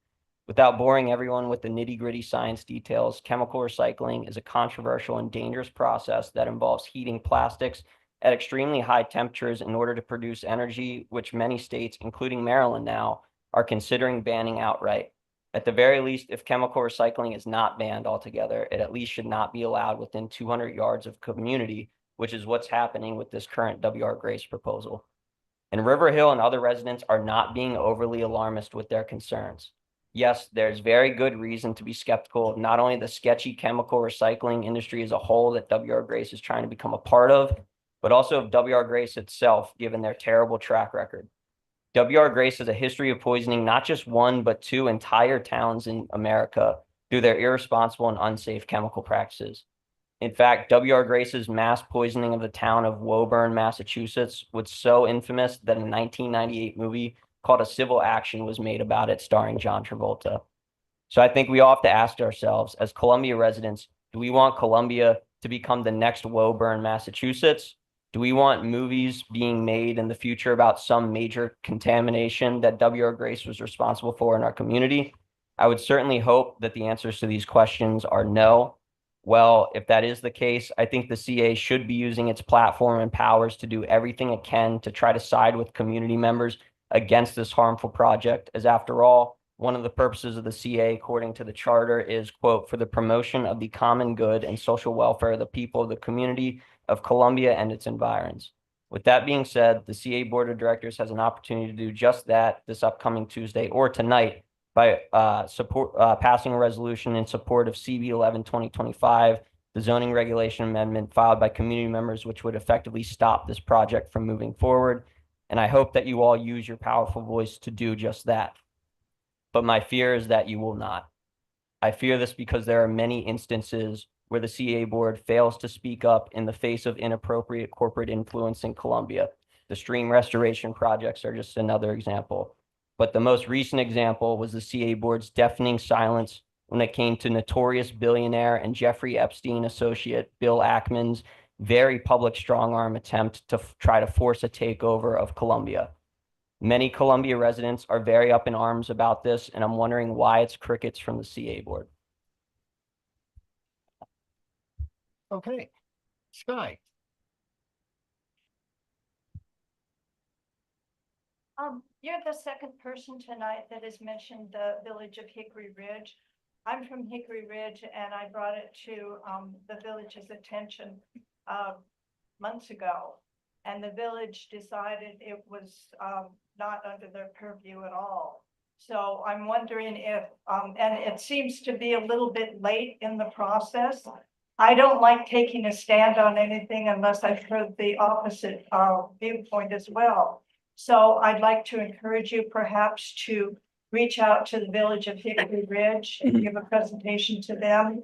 Without boring everyone with the nitty-gritty science details, chemical recycling is a controversial and dangerous process that involves heating plastics at extremely high temperatures in order to produce energy, which many states, including Maryland now, are considering banning outright. At the very least, if chemical recycling is not banned altogether, it at least should not be allowed within 200 yards of community, which is what's happening with this current W.R. Grace proposal. And River Hill and other residents are not being overly alarmist with their concerns. Yes, there's very good reason to be skeptical of not only the sketchy chemical recycling industry as a whole that W.R. Grace is trying to become a part of, but also of W.R. Grace itself, given their terrible track record. W.R. Grace has a history of poisoning not just one, but two entire towns in America through their irresponsible and unsafe chemical practices. In fact, W.R. Grace's mass poisoning of the town of Woburn, Massachusetts was so infamous that a 1998 movie called A Civil Action was made about it, starring John Travolta. So I think we all have to ask ourselves, as Columbia residents, do we want Columbia to become the next Woburn, Massachusetts? Do we want movies being made in the future about some major contamination that W.R. Grace was responsible for in our community? I would certainly hope that the answers to these questions are no. Well, if that is the case, I think the CA should be using its platform and powers to do everything it can to try to side with community members against this harmful project, as after all, one of the purposes of the CA, according to the charter, is, quote, for the promotion of the common good and social welfare of the people of the community of Columbia and its environs. With that being said, the CA Board of Directors has an opportunity to do just that this upcoming Tuesday or tonight by passing a resolution in support of CB 11-2025, the zoning regulation amendment filed by community members, which would effectively stop this project from moving forward. And I hope that you all use your powerful voice to do just that. But my fear is that you will not. I fear this because there are many instances where the CA board fails to speak up in the face of inappropriate corporate influence in Columbia. The stream restoration projects are just another example. But the most recent example was the CA board's deafening silence when it came to notorious billionaire and Jeffrey Epstein associate Bill Ackman's very public strong-arm attempt to try to force a takeover of Columbia. Many Columbia residents are very up in arms about this, and I'm wondering why it's crickets from the CA board. Okay, Sky. You're the second person tonight that has mentioned the village of Hickory Ridge. I'm from Hickory Ridge, and I brought it to the village's attention months ago. And the village decided it was not under their purview at all. So I'm wondering if, and it seems to be a little bit late in the process. I don't like taking a stand on anything unless I've heard the opposite viewpoint as well. So I'd like to encourage you perhaps to reach out to the Village of Hickory Ridge and give a presentation to them.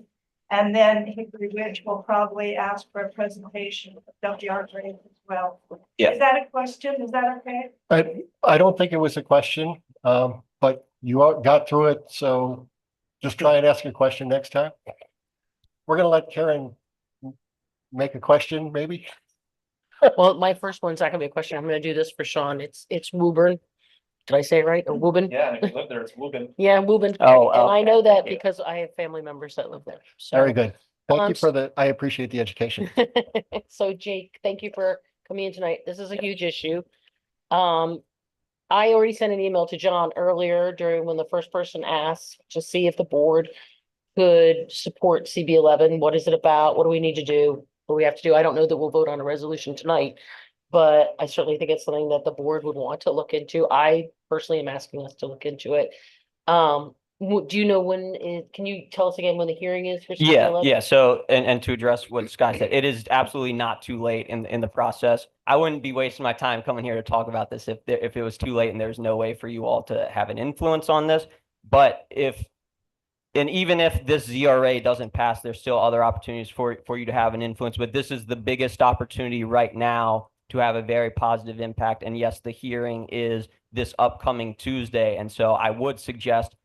And then Hickory Ridge will probably ask for a presentation of WR Grace as well. Yeah. Is that a question? Is that okay? I don't think it was a question, but you got through it, so just try and ask a question next time. We're gonna let Karen make a question, maybe. Well, my first one's not gonna be a question. I'm gonna do this for Sean. It's Woburn. Did I say it right? Or Woburn? Yeah, if you live there, it's Woburn. Yeah, Woburn. Oh, And I know that yeah. because I have family members that live there. So, Very good. Thank you s- for I appreciate the education. So Jake, thank you for coming in tonight. This is a huge issue. I already sent an email to John earlier during when the first person asked to see if the board could support CB11. What is it about? What do we need to do? What do we have to do? I don't know that we'll vote on a resolution tonight, but I certainly think it's something that the board would want to look into. I personally am asking us to look into it. Do you know can you tell us again when the hearing is for CB11? Yeah. So, and to address what Scott said, it is absolutely not too late in the process. I wouldn't be wasting my time coming here to talk about this if it was too late and there's no way for you all to have an influence on this. But even if this ZRA doesn't pass, there's still other opportunities for you to have an influence. But this is the biggest opportunity right now to have a very positive impact. And yes, the hearing is this upcoming Tuesday. And so I would suggest,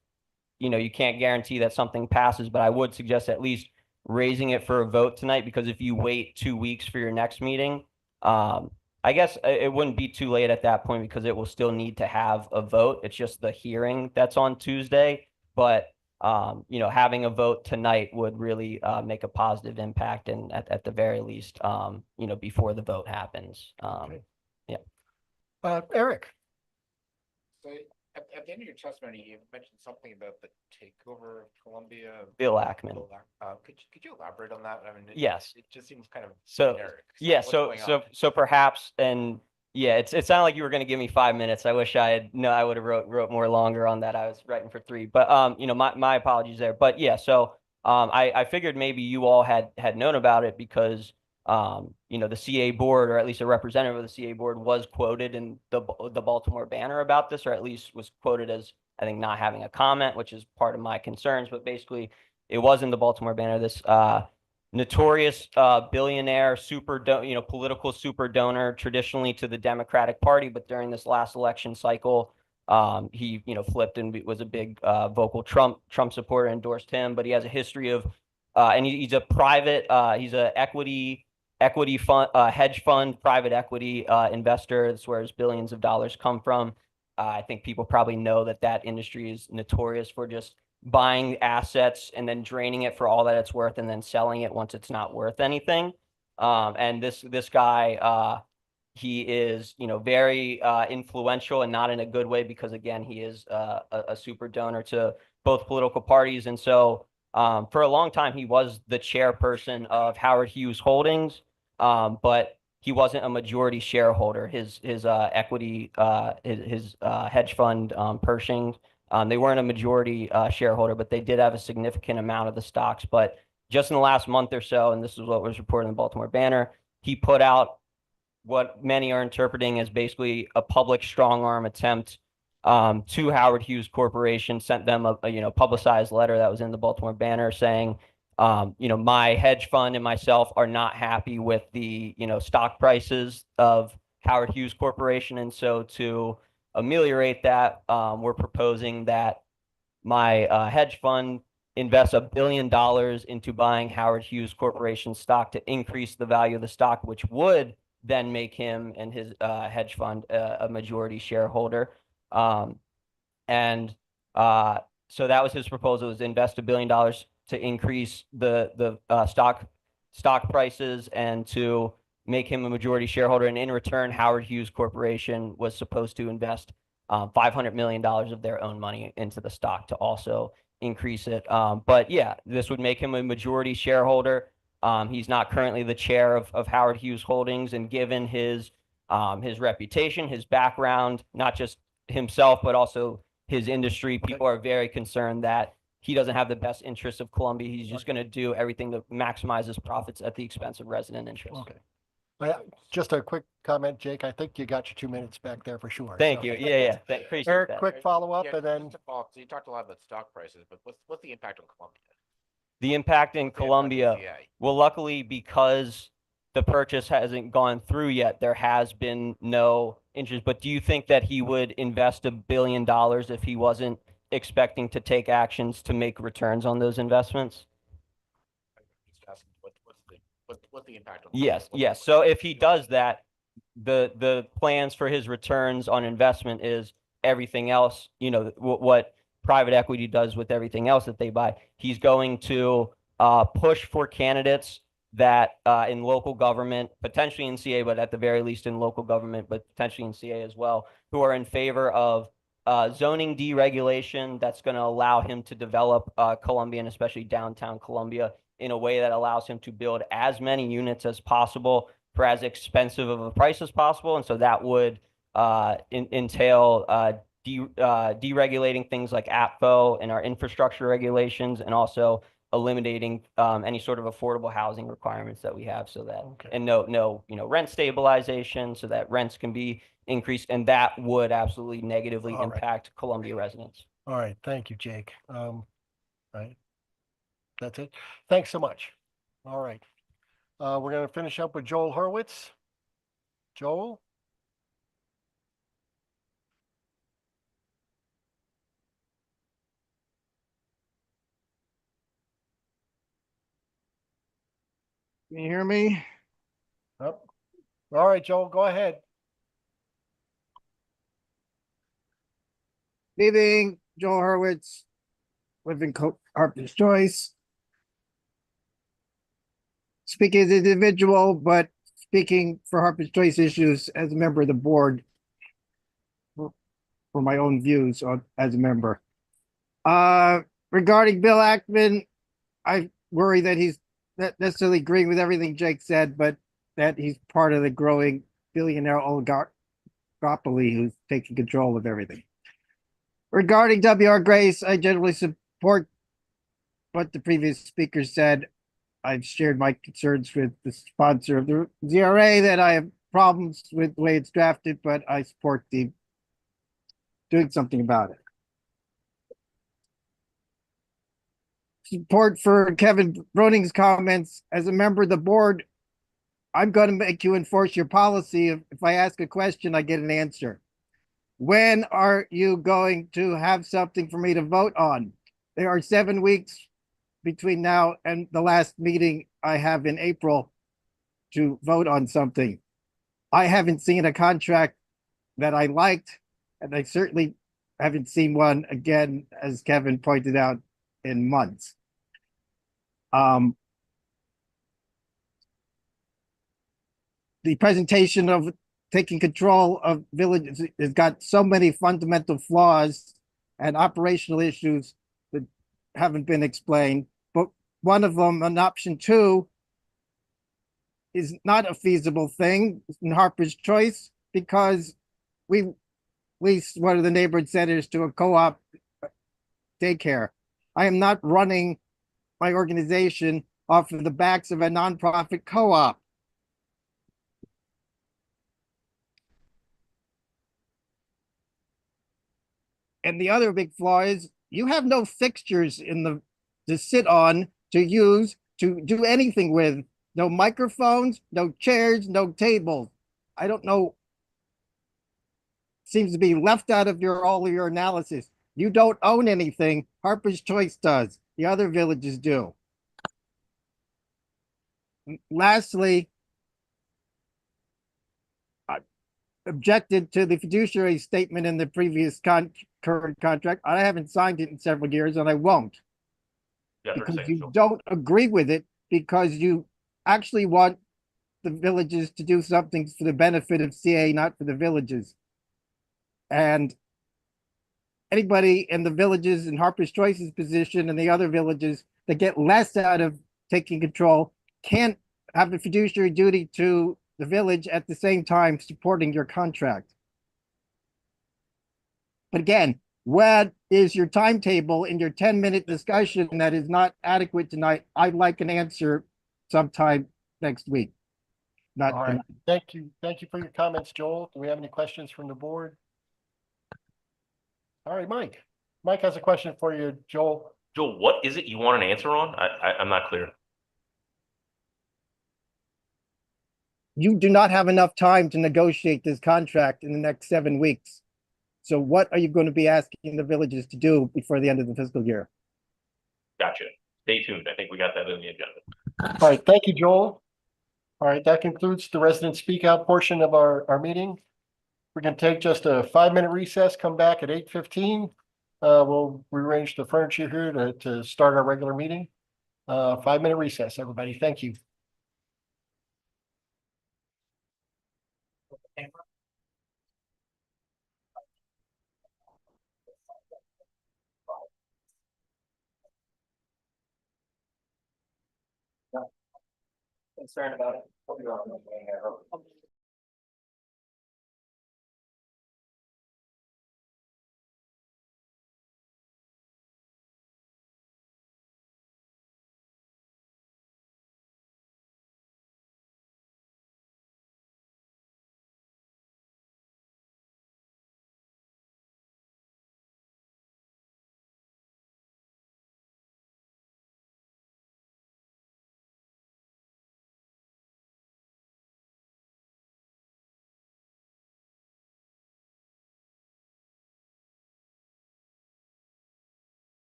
you can't guarantee that something passes, but I would suggest at least raising it for a vote tonight, because if you wait 2 weeks for your next meeting, I guess it wouldn't be too late at that point because it will still need to have a vote. It's just the hearing that's on Tuesday. But, having a vote tonight would really make a positive impact, and at the very least, before the vote happens. Eric. So at the end of your testimony, you mentioned something about the takeover of Columbia. Bill Ackman. Could you elaborate on that? I mean, Yes. It just seems kind of So, generic. yeah, What's so going on? perhaps, and yeah, it sounded like you were going to give me 5 minutes. I wish I would have wrote more longer on that. I was writing for 3, but my apologies there. But yeah, so I figured maybe you all had known about it because the CA board, or at least a representative of the CA board, was quoted in the Baltimore Banner about this, or at least was quoted as, I think, not having a comment, which is part of my concerns. But basically, it was in the Baltimore Banner. This notorious billionaire political super donor, traditionally to the Democratic Party, but during this last election cycle, he flipped and was a big vocal Trump supporter, endorsed him. But he has a history of and he's a private he's a equity fund, hedge fund, private equity investor. That's where his billions of dollars come from. I think people probably know that industry is notorious for just buying assets and then draining it for all that it's worth and then selling it once it's not worth anything. And this guy, he is, very influential, and not in a good way, because again, he is a super donor to both political parties. And so for a long time, he was the chairperson of Howard Hughes Holdings, but he wasn't a majority shareholder. His equity, his hedge fund, Pershing, they weren't a majority shareholder, but they did have a significant amount of the stocks. But just in the last month or so, and this is what was reported in the Baltimore Banner, he put out what many are interpreting as basically a public strong arm attempt to Howard Hughes Corporation, sent them a publicized letter that was in the Baltimore Banner saying, my hedge fund and myself are not happy with the stock prices of Howard Hughes Corporation, and so to ameliorate that, we're proposing that my hedge fund invest $1 billion into buying Howard Hughes Corporation stock to increase the value of the stock, which would then make him and his hedge fund a majority shareholder. So that was his proposal, was invest $1 billion to increase the stock prices and to make him a majority shareholder. And in return, Howard Hughes Corporation was supposed to invest $500 million of their own money into the stock to also increase it. But yeah, this would make him a majority shareholder. He's not currently the chair of Howard Hughes Holdings, and given his reputation, his background, not just himself, but also his industry. People are very concerned that he doesn't have the best interests of Columbia. He's just going to do everything to maximize his profits at the expense of resident interests. Okay. Just a quick comment, Jake. I think you got your 2 minutes back there for sure. Thank so. you. Yeah. Appreciate Eric, that. quick follow-up Yeah, and then, just to follow up, so you talked a lot about stock prices, but what's the impact on Columbia? The impact in Columbia, well, luckily, because the purchase hasn't gone through yet, there has been no interest. But do you think that he would invest $1 billion if he wasn't expecting to take actions to make returns on those investments? Just asking what's the impact on? Yes. So if he does that, the plans for his returns on investment is everything else, what private equity does with everything else that they buy. He's going to push for candidates that in local government, potentially in CA, but at the very least in local government, but potentially in CA as well, who are in favor of zoning deregulation that's going to allow him to develop Columbia, and especially downtown Columbia, in a way that allows him to build as many units as possible for as expensive of a price as possible. And so that would entail deregulating things like APFO and our infrastructure regulations, and also eliminating any sort of affordable housing requirements that we have, so that and no rent stabilization, so that rents can be increased, and that would absolutely negatively impact Columbia residents. all right, thank you, Jake. Right. That's it. Thanks so much. All right. We're going to finish up with Joel Hurwitz. Joel? Can you hear me? Yep. All right, Joel, go ahead. Good evening, Joel Hurwitz, live in Harper's Choice. Speaking as an individual, but speaking for Harper's Choice issues as a member of the board for my own views as a member. Regarding Bill Ackman, I worry that he's not necessarily agreeing with everything Jake said, but that he's part of the growing billionaire oligopoly who's taking control of everything. Regarding W.R. Grace, I generally support what the previous speaker said. I've shared my concerns with the sponsor of the ZRA that I have problems with the way it's drafted, but I support the doing something about it. Support for Kevin Broning's comments. As a member of the board, I'm going to make you enforce your policy. If I ask a question, I get an answer. When are you going to have something for me to vote on? There are 7 weeks between now and the last meeting I have in April to vote on something. I haven't seen a contract that I liked, and I certainly haven't seen one again, as Kevin pointed out, in months. The presentation of taking control of villages has got so many fundamental flaws and operational issues that haven't been explained. But one of them, an option 2, is not a feasible thing in Harper's Choice, because we leased one of the neighborhood centers to a co-op daycare. I am not running my organization off of the backs of a nonprofit co-op. And the other big flaw is you have no fixtures to sit on, to use, to do anything with. No microphones, no chairs, no tables. I don't know. Seems to be left out of all of your analysis. You don't own anything. Harper's Choice does. The other villages do. Lastly, I objected to the fiduciary statement in the previous current contract. I haven't signed it in several years, and I won't. Because you don't agree with it, because you actually want the villages to do something for the benefit of CA, not for the villages. And anybody in the villages in Harper's Choice's position and the other villages that get less out of taking control can't have a fiduciary duty to the village at the same time supporting your contract. But again, What is your timetable in your 10-minute discussion that is not adequate tonight? I'd like an answer sometime next week. Not All right, tonight. thank you. Thank you for your comments, Joel. Do we have any questions from the board? All right, Mike. Mike has a question for you, Joel. Joel, what is it you want an answer on? I'm not clear. You do not have enough time to negotiate this contract in the next 7 weeks. So what are you going to be asking the villages to do before the end of the fiscal year? Gotcha. Stay tuned. I think we got that in the agenda. All right, thank you, Joel. All right, that concludes the resident speak out portion of our meeting. We're gonna take just a 5-minute recess, come back at 8:15. We'll rearrange the furniture here to start our regular meeting. 5-minute recess, everybody. Thank you. Concerned about it.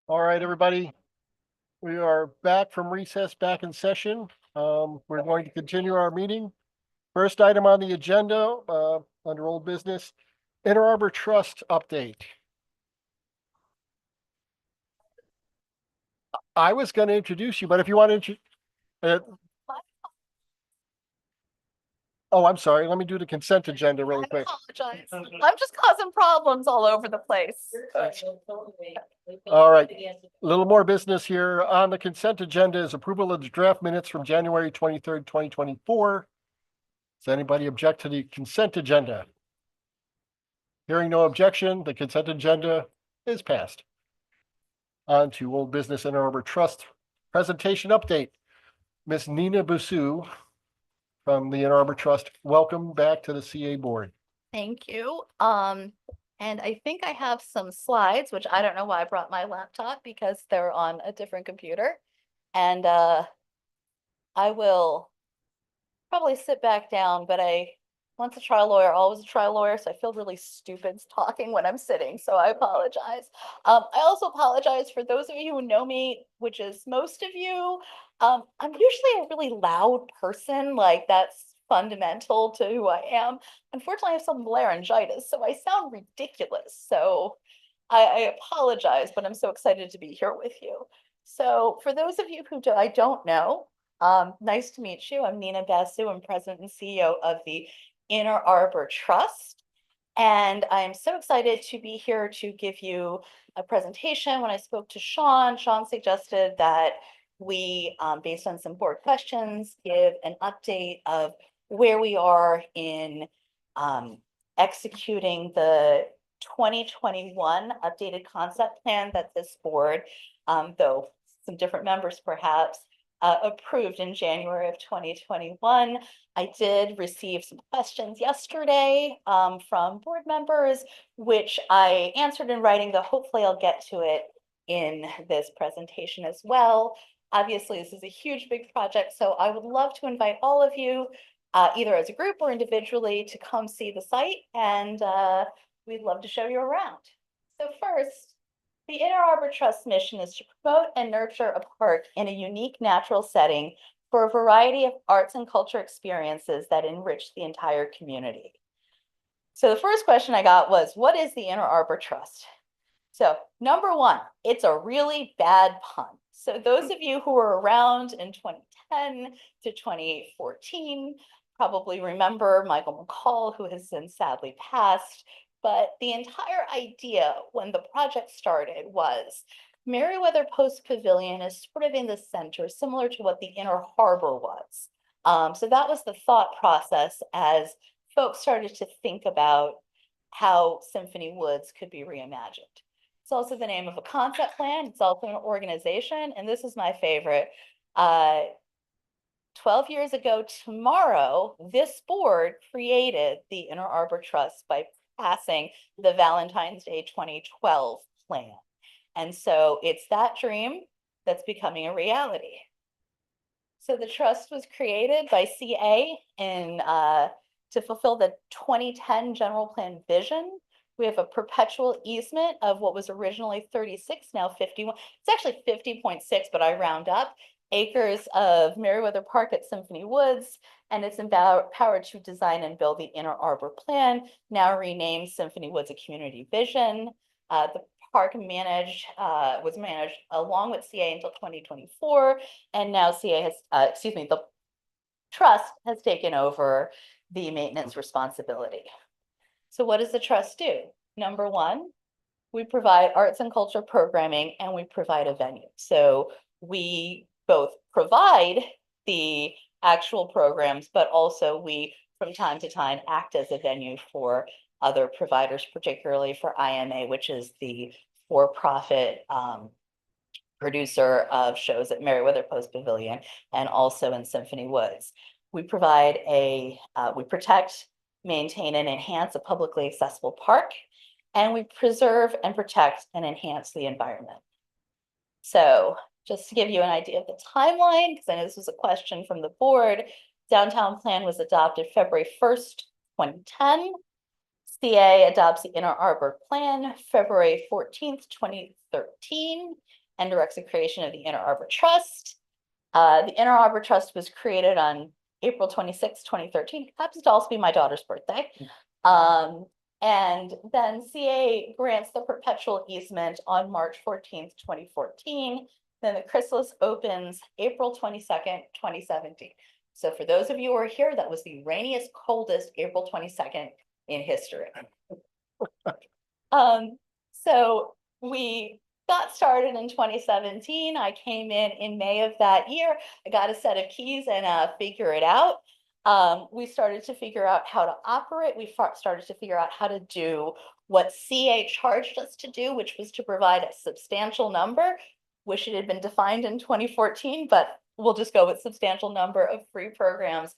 All right, everybody. We are back from recess, back in session. We're going to continue our meeting. First item on the agenda, under old business, Inter Arbor Trust update. I was going to introduce you, but if you want to, oh, I'm sorry. Let me do the consent agenda really quick. Apologize. I'm just causing problems all over the place. All right, a little more business here. On the consent agenda is approval of the draft minutes from January 23rd, 2024. Does anybody object to the consent agenda? Hearing no objection, the consent agenda is passed. On to old business Inter Arbor Trust presentation update. Miss Nina Busu from the Inter Arbor Trust, welcome back to the CA board. Thank you. And I think I have some slides, which I don't know why I brought my laptop because they're on a different computer. And I will probably sit back down, but once a trial lawyer, always a trial lawyer, so I feel really stupid talking when I'm sitting, so I apologize. I also apologize for those of you who know me, which is most of you. I'm usually a really loud person, like that's fundamental to who I am. Unfortunately, I have some laryngitis, so I sound ridiculous. So I apologize, but I'm so excited to be here with you. So for those of you who I don't know, nice to meet you. I'm Nina Basu. I'm president and CEO of the Inter Arbor Trust. And I'm so excited to be here to give you a presentation. When I spoke to Sean suggested that we, based on some board questions, give an update of where we are in executing the 2021 updated concept plan that this board, though some different members perhaps, approved in January of 2021. I did receive some questions yesterday from board members, which I answered in writing, though hopefully I'll get to it in this presentation as well. Obviously, this is a huge, big project, so I would love to invite all of you, either as a group or individually, to come see the site, and we'd love to show you around. So first, the Inter Arbor Trust mission is to promote and nurture a park in a unique natural setting for a variety of arts and culture experiences that enrich the entire community. So the first question I got was, what is the Inter Arbor Trust? So number one, it's a really bad pun. So those of you who were around in 2010 to 2014 probably remember Michael McCall, who has since sadly passed. But the entire idea when the project started was Meriwether Post Pavilion is sort of in the center, similar to what the Inner Harbor was. So that was the thought process as folks started to think about how Symphony Woods could be reimagined. It's also the name of a concept plan. It's also an organization. And this is my favorite. 12 years ago tomorrow, this board created the Inter Arbor Trust by passing the Valentine's Day 2012 plan. And so it's that dream that's becoming a reality. So the trust was created by CA to fulfill the 2010 general plan vision. We have a perpetual easement of what was originally 36, now 51. It's actually 50.6, but I round up acres of Meriwether Park at Symphony Woods, and it's empowered to design and build the Inter Arbor Plan, now renamed Symphony Woods a Community Vision. The park was managed along with CA until 2024, and now CA has, the trust has taken over the maintenance responsibility. So what does the trust do? Number one, we provide arts and culture programming, and we provide a venue. So we both provide the actual programs, but also we, from time to time, act as a venue for other providers, particularly for IMA, which is the for-profit producer of shows at Meriwether Post Pavilion and also in Symphony Woods. We provide we protect, maintain, and enhance a publicly accessible park, and we preserve and protect and enhance the environment. So just to give you an idea of the timeline, because I know this was a question from the board, Downtown Plan was adopted February 1st, 2010. CA adopts the Inter Arbor Plan February 14th, 2013. and directs the creation of the Inner Arbor Trust. The Inner Arbor Trust was created on April 26, 2013. Happens to also be my daughter's birthday. And then CA grants the perpetual easement on March 14th, 2014. Then the chrysalis opens April 22nd, 2017. So for those of you who are here, that was the rainiest, coldest April 22nd in history. So we got started in 2017. I came in May of that year. I got a set of keys and figure it out. We started to figure out how to operate. We started to figure out how to do what CA charged us to do, which was to provide a substantial number. Wish it had been defined in 2014, but we'll just go with substantial number of free programs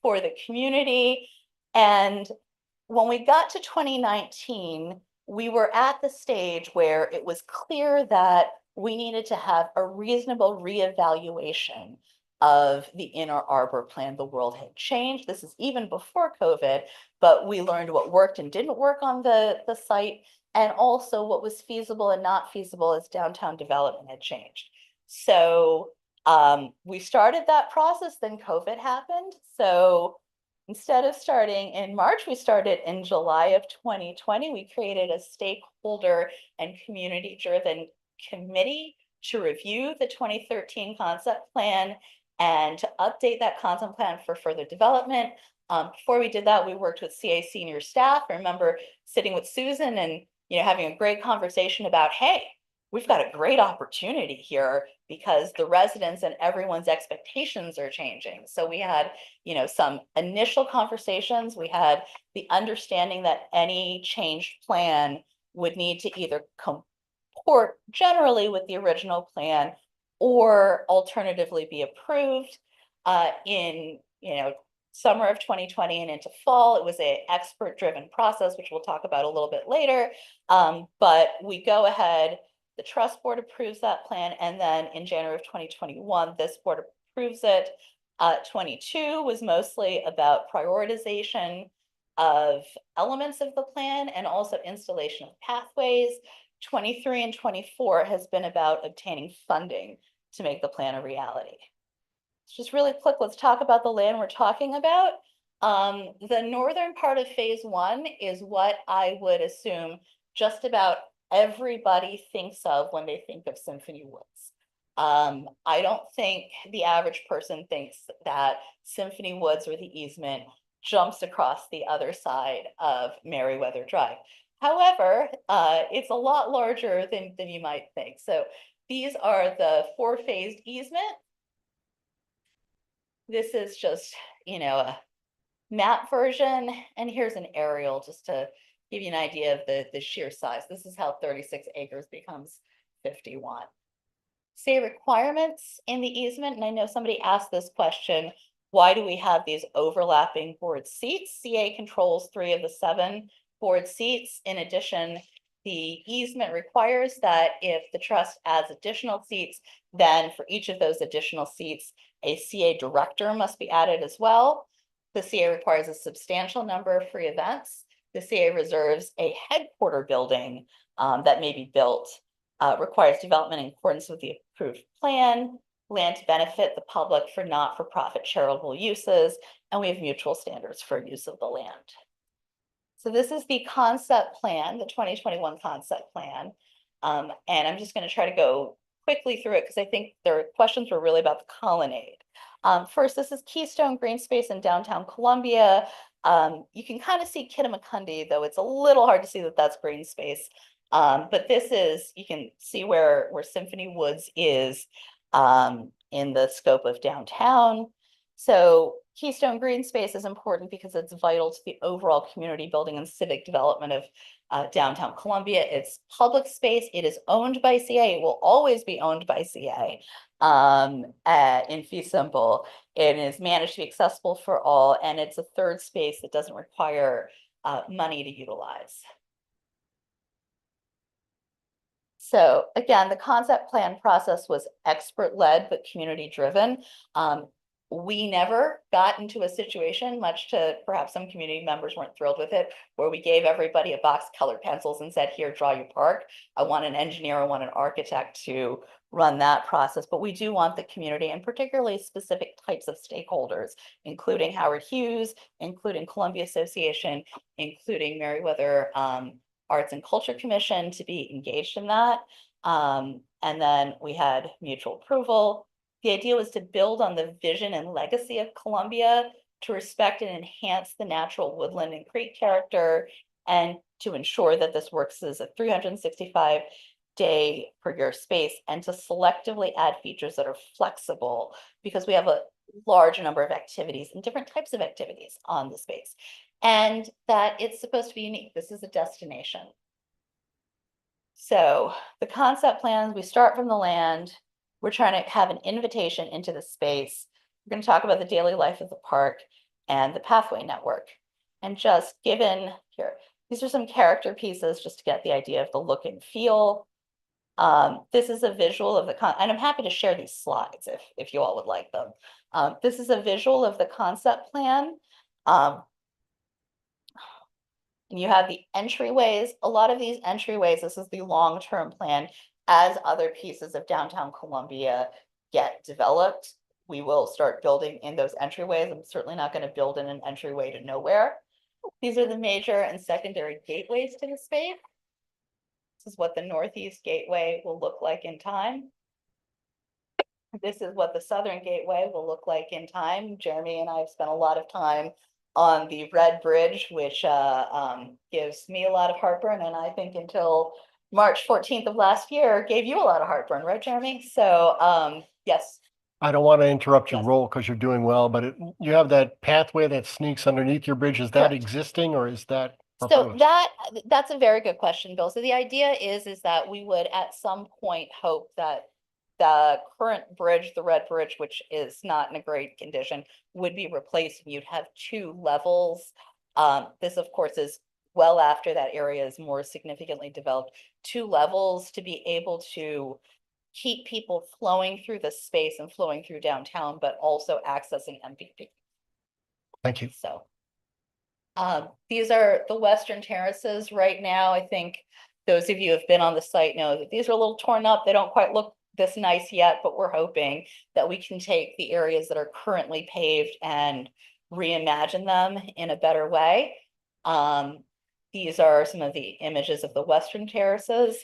for the community. And when we got to 2019, we were at the stage where it was clear that we needed to have a reasonable reevaluation of the Inner Arbor plan. The world had changed. This is even before COVID, but we learned what worked and didn't work on the site, and also what was feasible and not feasible as downtown development had changed. So we started that process, then COVID happened. So instead of starting in March, we started in July of 2020. We created a stakeholder and community-driven committee to review the 2013 concept plan and to update that concept plan for further development. Before we did that, we worked with CA senior staff. I remember sitting with Susan and having a great conversation about, hey, we've got a great opportunity here because the residents and everyone's expectations are changing. So we had, some initial conversations. We had the understanding that any changed plan would need to either comport generally with the original plan or alternatively be approved in, summer of 2020 and into fall. It was an expert-driven process, which we'll talk about a little bit later. But we go ahead, the trust board approves that plan, and then in January of 2021, this board approves it. 22 was mostly about prioritization of elements of the plan and also installation of pathways. 23 and 24 has been about obtaining funding to make the plan a reality. Just really quick, let's talk about the land we're talking about. The northern part of phase 1 is what I would assume just about everybody thinks of when they think of Symphony Woods. I don't think the average person thinks that Symphony Woods or the easement jumps across the other side of Meriwether Drive. However, it's a lot larger than you might think. So these are the 4-phased easement. This is just, a map version, and here's an aerial just to give you an idea of the sheer size. This is how 36 acres becomes 51. Say requirements in the easement, and I know somebody asked this question, why do we have these overlapping board seats? CA controls 3 of the 7 board seats. In addition, the easement requires that if the trust adds additional seats, then for each of those additional seats, a CA director must be added as well. The CA requires a substantial number of free events. The CA reserves a headquarter building that may be built, requires development in accordance with the approved plan, land to benefit the public for not-for-profit charitable uses, and we have mutual standards for use of the land. So this is the concept plan, the 2021 concept plan. And I'm just going to try to go quickly through it because I think their questions were really about the colonnade. First, this is Keystone Green Space in downtown Columbia. You can kind of see Kittamakundi, though it's a little hard to see that that's green space. But this is, you can see where Symphony Woods is in the scope of downtown. So Keystone Green Space is important because it's vital to the overall community building and civic development of downtown Columbia. It's public space. It is owned by CA. It will always be owned by CA in fee simple. It is managed to be accessible for all, and it's a third space that doesn't require money to utilize. So again, the concept plan process was expert-led but community-driven. We never got into a situation, much to perhaps some community members weren't thrilled with it, where we gave everybody a box of colored pencils and said, here, draw your park. I want an engineer, I want an architect to run that process, but we do want the community and particularly specific types of stakeholders, including Howard Hughes, including Columbia Association, including Meriwether Arts and Culture Commission to be engaged in that. And then we had mutual approval. The idea was to build on the vision and legacy of Columbia, to respect and enhance the natural woodland and creek character, and to ensure that this works as a 365-day per year space, and to selectively add features that are flexible, because we have a large number of activities and different types of activities on the space, and that it's supposed to be unique. This is a destination. So the concept plans, we start from the land. We're trying to have an invitation into the space. We're going to talk about the daily life of the park and the pathway network. And just given here, these are some character pieces just to get the idea of the look and feel. This is a visual of the and I'm happy to share these slides if you all would like them. This is a visual of the concept plan. And you have the entryways. A lot of these entryways, this is the long-term plan. As other pieces of downtown Columbia get developed, we will start building in those entryways. I'm certainly not going to build in an entryway to nowhere. These are the major and secondary gateways to the space. This is what the Northeast Gateway will look like in time. This is what the Southern Gateway will look like in time. Jeremy and I have spent a lot of time on the Red Bridge, which gives me a lot of heartburn, and I think until March 14th of last year gave you a lot of heartburn, right, Jeremy? So, yes. I don't want to interrupt your role because you're doing well, but you have that pathway that sneaks underneath your bridge. Is that Correct. existing or is that So proposed? that's a very good question, Bill. So the idea is that we would at some point hope that the current bridge, the Red Bridge, which is not in a great condition, would be replaced. You'd have 2 levels. This, of course, is well after that area is more significantly developed. 2 levels to be able to keep people flowing through the space and flowing through downtown, but also accessing MPP. Thank you. So these are the western terraces right now. I think those of you who have been on the site know that these are a little torn up. They don't quite look this nice yet, but we're hoping that we can take the areas that are currently paved and reimagine them in a better way. These are some of the images of the western terraces.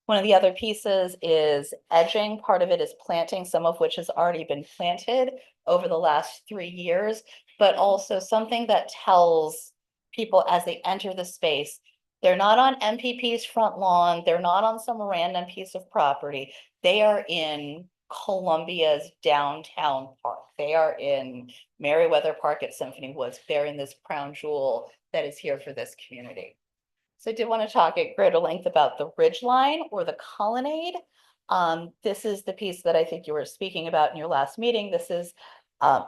One of the other pieces is edging. Part of it is planting, some of which has already been planted over the last 3 years, but also something that tells people as they enter the space, they're not on MPP's front lawn, they're not on some random piece of property. They are in Columbia's downtown park. They are in Meriwether Park at Symphony Woods. They're in this crown jewel that is here for this community. So I did want to talk at greater length about the ridge line or the colonnade. This is the piece that I think you were speaking about in your last meeting. This is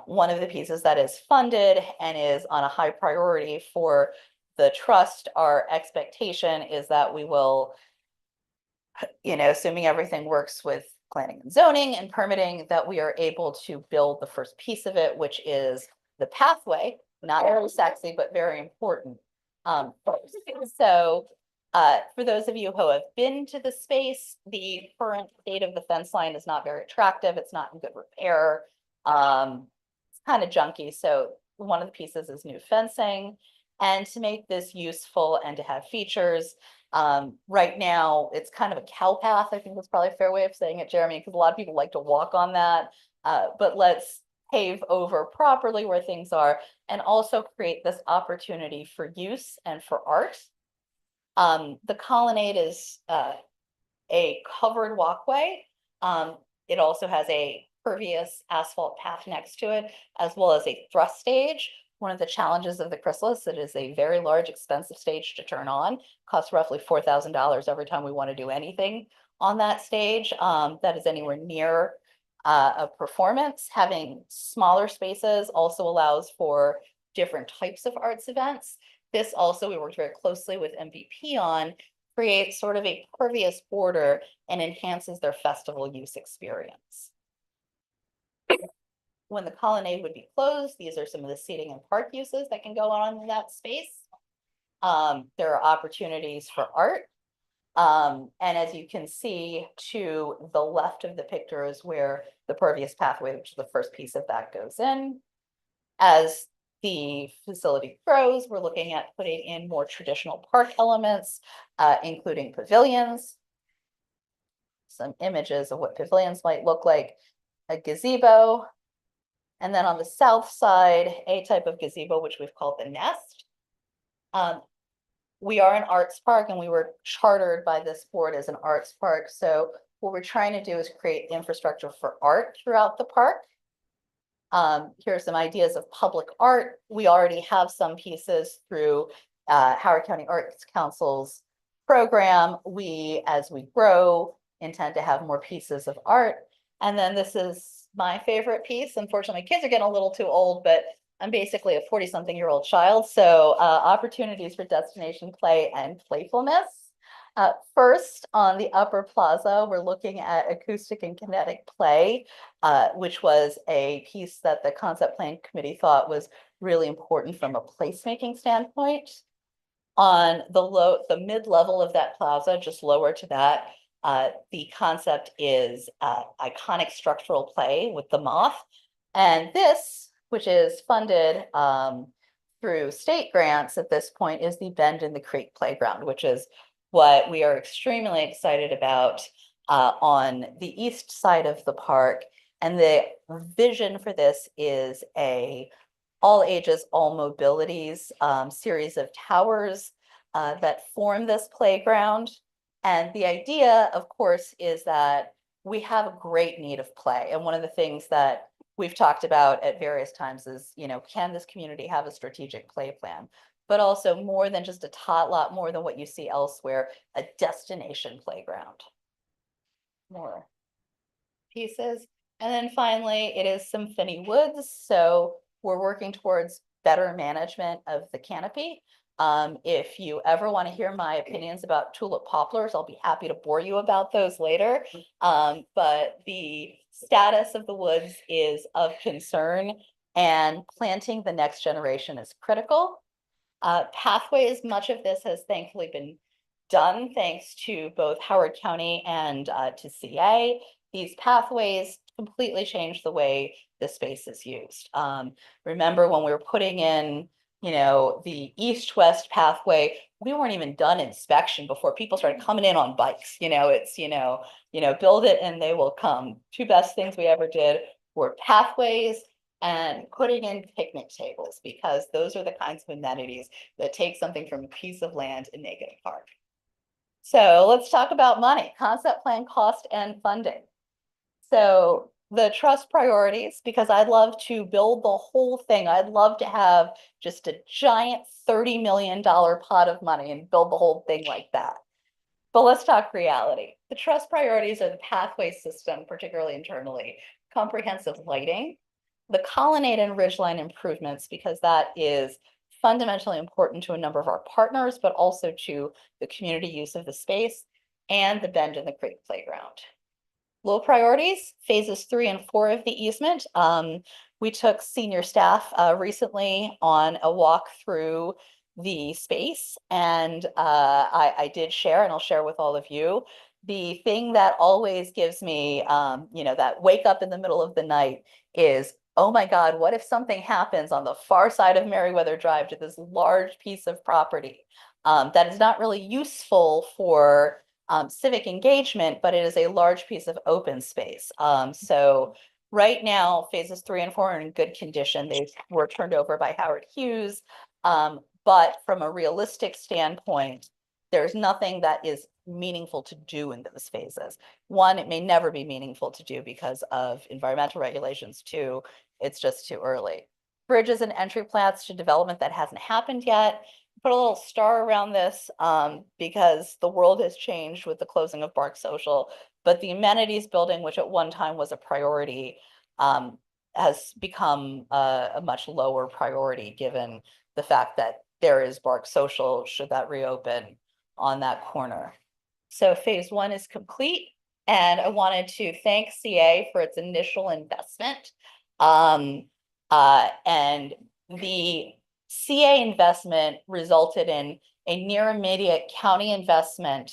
one of the pieces that is funded and is on a high priority for the trust. Our expectation is that we will, assuming everything works with planning and zoning and permitting, that we are able to build the first piece of it, which is the pathway, not very sexy, but very important. So for those of you who have been to the space, the current state of the fence line is not very attractive. It's not in good repair. It's kind of junky. So one of the pieces is new fencing. And to make this useful and to have features, right now it's kind of a cow path. I think that's probably a fair way of saying it, Jeremy, because a lot of people like to walk on that. But let's pave over properly where things are and also create this opportunity for use and for art. The colonnade is a covered walkway. It also has a pervious asphalt path next to it, as well as a thrust stage. One of the challenges of the Chrysalis, it is a very large, expensive stage to turn on. Costs roughly $4,000 every time we want to do anything on that stage. That is anywhere near a performance. Having smaller spaces also allows for different types of arts events. This also, we worked very closely with MVP on, creates sort of a pervious border and enhances their festival use experience. when the colonnade would be closed, these are some of the seating and park uses that can go on in that space. There are opportunities for art. And as you can see to the left of the picture is where the pervious pathway, which is the first piece of that, goes in. As the facility grows, we're looking at putting in more traditional park elements, including pavilions. Some images of what pavilions might look like, a gazebo. And then on the south side, a type of gazebo, which we've called the nest. We are an arts park and we were chartered by this board as an arts park. So what we're trying to do is create infrastructure for art throughout the park. Here are some ideas of public art. We already have some pieces through Howard County Arts Council's program. We, as we grow, intend to have more pieces of art. And then this is my favorite piece. Unfortunately, my kids are getting a little too old, but I'm basically a 40-something-year-old child. So opportunities for destination play and playfulness. First, on the upper plaza, we're looking at acoustic and kinetic play, which was a piece that the concept plan committee thought was really important from a placemaking standpoint. On the mid-level of that plaza, just lower to that, the concept is iconic structural play with the moth. And this, which is funded through state grants at this point, is the Bend in the Creek Playground, which is what we are extremely excited about on the east side of the park. And the vision for this is a all ages, all mobilities series of towers that form this playground. And the idea, of course, is that we have a great need of play. And one of the things that we've talked about at various times is, can this community have a strategic play plan? But also more than just a tot lot, more than what you see elsewhere, a destination playground. More pieces. And then finally, it is Symphony Woods. So we're working towards better management of the canopy. If you ever want to hear my opinions about tulip poplars, I'll be happy to bore you about those later. But the status of the woods is of concern, and planting the next generation is critical. Pathways, much of this has thankfully been done thanks to both Howard County and to CA. These pathways completely change the way the space is used. Remember when we were putting in the east-west pathway, we weren't even done inspection before people started coming in on bikes. It's, build it and they will come. Two best things we ever did were pathways and putting in picnic tables, because those are the kinds of amenities that take something from a piece of land and make it a park. So let's talk about money, concept plan, cost, and funding. So the trust priorities, because I'd love to build the whole thing. I'd love to have just a giant $30 million pot of money and build the whole thing like that. But let's talk reality. The trust priorities are the pathway system, particularly internally, comprehensive lighting, the colonnade and ridgeline improvements, because that is fundamentally important to a number of our partners, but also to the community use of the space, and the Bend in the Creek Playground. Low priorities, phases 3 and 4 of the easement. We took senior staff recently on a walk through the space, and I did share, and I'll share with all of you, the thing that always gives me, that wake up in the middle of the night is, oh my God, what if something happens on the far side of Meriwether Drive to this large piece of property that is not really useful for civic engagement, but it is a large piece of open space. So right now, phases 3 and 4 are in good condition. They were turned over by Howard Hughes. But from a realistic standpoint, there's nothing that is meaningful to do in those phases. One, it may never be meaningful to do because of environmental regulations. Two, it's just too early. Bridges and entry plats to development that hasn't happened yet. Put a little star around this because the world has changed with the closing of Bark Social, but the amenities building, which at one time was a priority, has become a much lower priority given the fact that there is Bark Social, should that reopen on that corner. So phase 1 is complete, and I wanted to thank CA for its initial investment. And the CA investment resulted in a near immediate county investment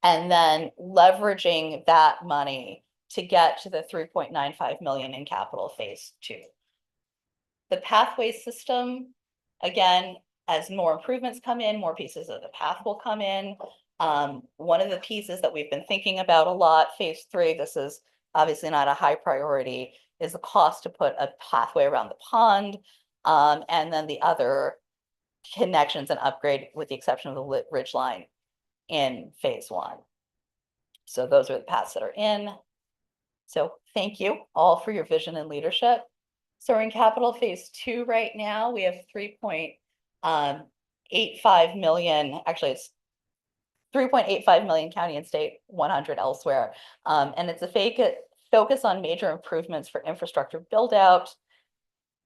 and then leveraging that money to get to the 3.95 million in capital phase 2. The pathway system, again, as more improvements come in, more pieces of the path will come in. One of the pieces that we've been thinking about a lot, phase 3, this is obviously not a high priority, is the cost to put a pathway around the pond. And then the other connections and upgrade, with the exception of the ridge line in phase 1. So those are the paths that are in. So thank you all for your vision and leadership. So we're in capital phase 2 right now. We have 3.85 million, actually it's 3.85 million county and state, 100 elsewhere. And it's a focus on major improvements for infrastructure build out,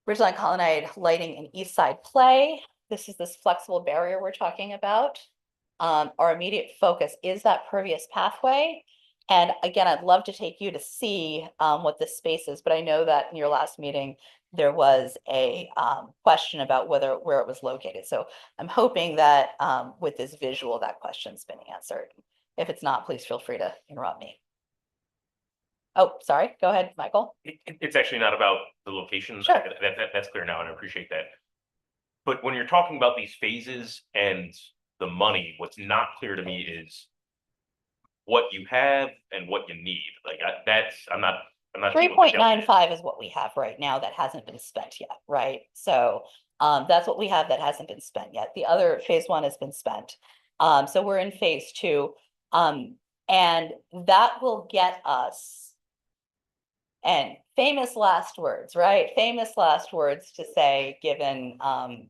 Ridgeline Colonnade lighting and East Side play. This is this flexible barrier we're talking about. Our immediate focus is that pervious pathway. And again, I'd love to take you to see what this space is, but I know that in your last meeting, there was a question about where it was located. So I'm hoping that with this visual, that question's been answered. If it's not, please feel free to interrupt me. Oh, sorry, go ahead, Michael. It's actually not about the location. Sure. That's clear now, and I appreciate that. But when you're talking about these phases and the money, what's not clear to me is what you have and what you need. Like I'm not. 3.95 is what we have right now that hasn't been spent yet, right? So that's what we have that hasn't been spent yet. The other phase 1 has been spent. So we're in phase 2. And that will get us, and famous last words, right? Famous last words to say, given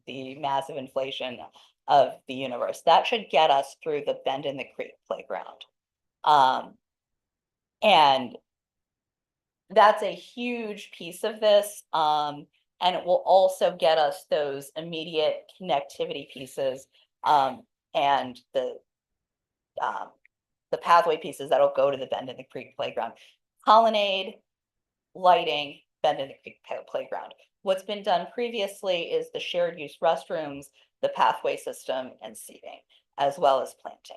the massive inflation of the universe, that should get us through the Bend in the Creek playground. And that's a huge piece of this. And it will also get us those immediate connectivity pieces and the pathway pieces that'll go to the Bend in the Creek playground. Colonnade, lighting, Bend in the Creek playground. What's been done previously is the shared use restrooms, the pathway system, and seating, as well as planting.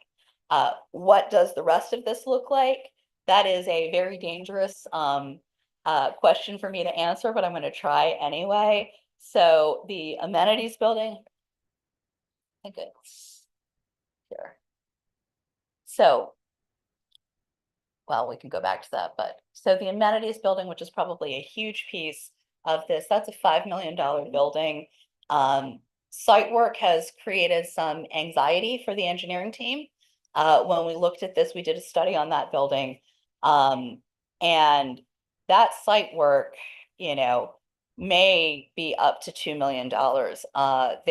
What does the rest of this look like? That is a very dangerous question for me to answer, but I'm going to try anyway. So the amenities building, I think it's here. So, well, we can go back to that, but so the amenities building, which is probably a huge piece of this, that's a $5 million building. Site work has created some anxiety for the engineering team. When we looked at this, we did a study on that building. And that site work, you know, may be up to $2 million. That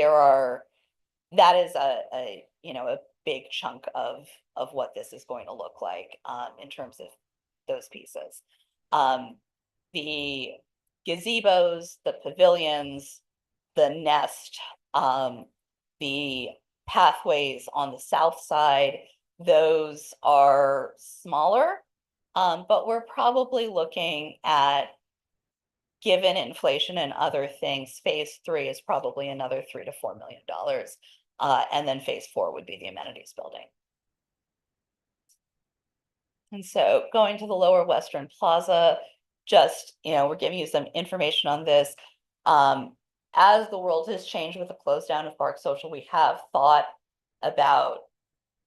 is a big chunk of what this is going to look like in terms of those pieces. The gazebos, the pavilions, the nest, the pathways on the south side, those are smaller, but we're probably looking at, given inflation and other things, phase 3 is probably another $3 to $4 million. And then phase 4 would be the amenities building. And so going to the Lower Western Plaza, just, we're giving you some information on this. As the world has changed with the close down of Park Social, we have thought about,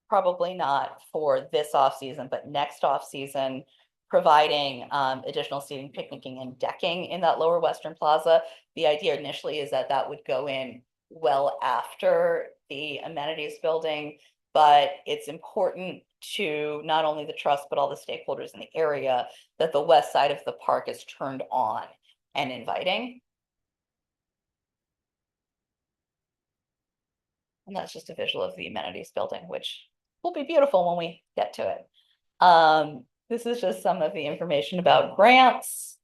probably not for this off season, but next off season, providing additional seating, picnicking, and decking in that Lower Western Plaza. The idea initially is that that would go in well after the amenities building, but it's important to not only the trust, but all the stakeholders in the area that the west side of the park is turned on and inviting. And that's just a visual of the amenities building, which will be beautiful when we get to it. This is just some of the information about grants.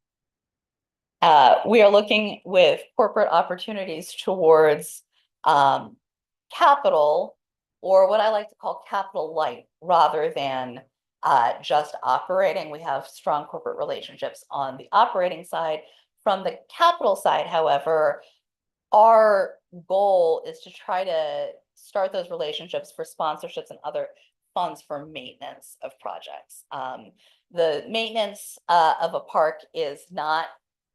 We are looking with corporate opportunities towards capital, or what I like to call capital light, rather than just operating. We have strong corporate relationships on the operating side From the capital side, however, our goal is to try to start those relationships for sponsorships and other funds for maintenance of projects. The maintenance of a park is not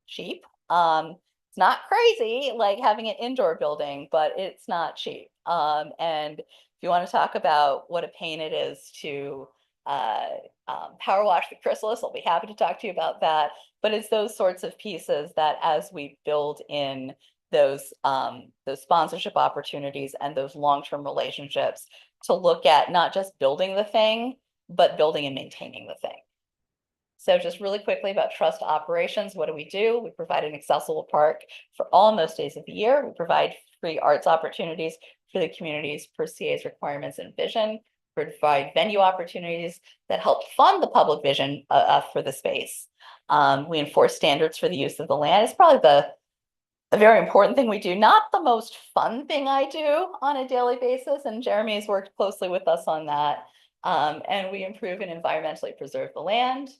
cheap. It's not crazy like having an indoor building, but it's not cheap. And if you want to talk about what a pain it is to power wash the chrysalis, I'll be happy to talk to you about that. But it's those sorts of pieces that as we build in those sponsorship opportunities and those long-term relationships to look at not just building the thing, but building and maintaining the thing. So just really quickly about trust operations, what do? We provide an accessible park for all most days of the year. We provide free arts opportunities for the communities per CA's requirements and vision. We provide venue opportunities that help fund the public vision for the space. We enforce standards for the use of the land. It's probably a very important thing we do, not the most fun thing I do on a daily basis, and Jeremy's worked closely with us on that. And we improve and environmentally preserve the land.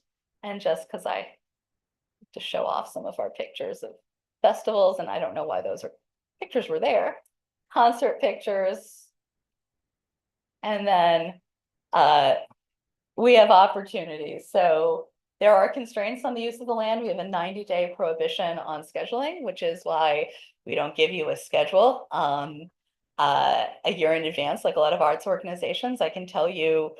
And just because I like to show off some of our pictures of festivals, and I don't know why those pictures were there, concert pictures. And then we have opportunities. So there are constraints on the use of the land. We have a 90-day prohibition on scheduling, which is why we don't give you a schedule a year in advance, like a lot of arts organizations. I can tell you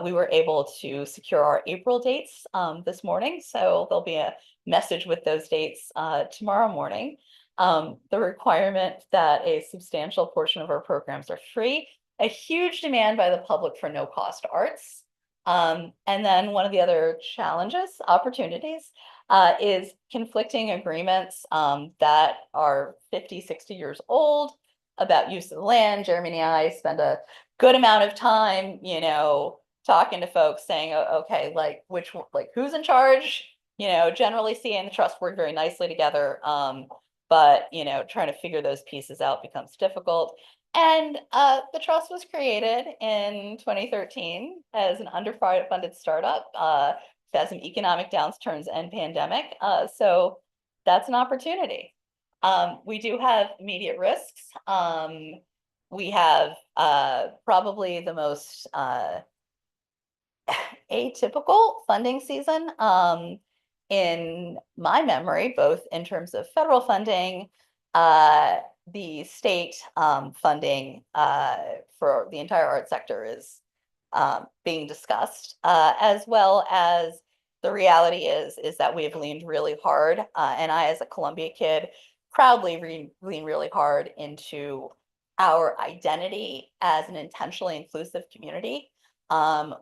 we were able to secure our April dates this morning. So there'll be a message with those dates tomorrow morning. The requirement that a substantial portion of our programs are free, a huge demand by the public for no-cost arts. And then one of the other opportunities, is conflicting agreements that are 50, 60 years old about use of the land. Jeremy and I spend a good amount of time, talking to folks saying, okay, like who's in charge? Generally CA and the trust work very nicely together. But trying to figure those pieces out becomes difficult. And the trust was created in 2013 as an underfunded startup, had some economic downturns and pandemic. So that's an opportunity. We do have immediate risks. We have probably the most atypical funding season in my memory, both in terms of federal funding, the state funding for the entire art sector is being discussed, as well as the reality is that we have leaned really hard, and I, as a Columbia kid, proudly lean really hard into our identity as an intentionally inclusive community,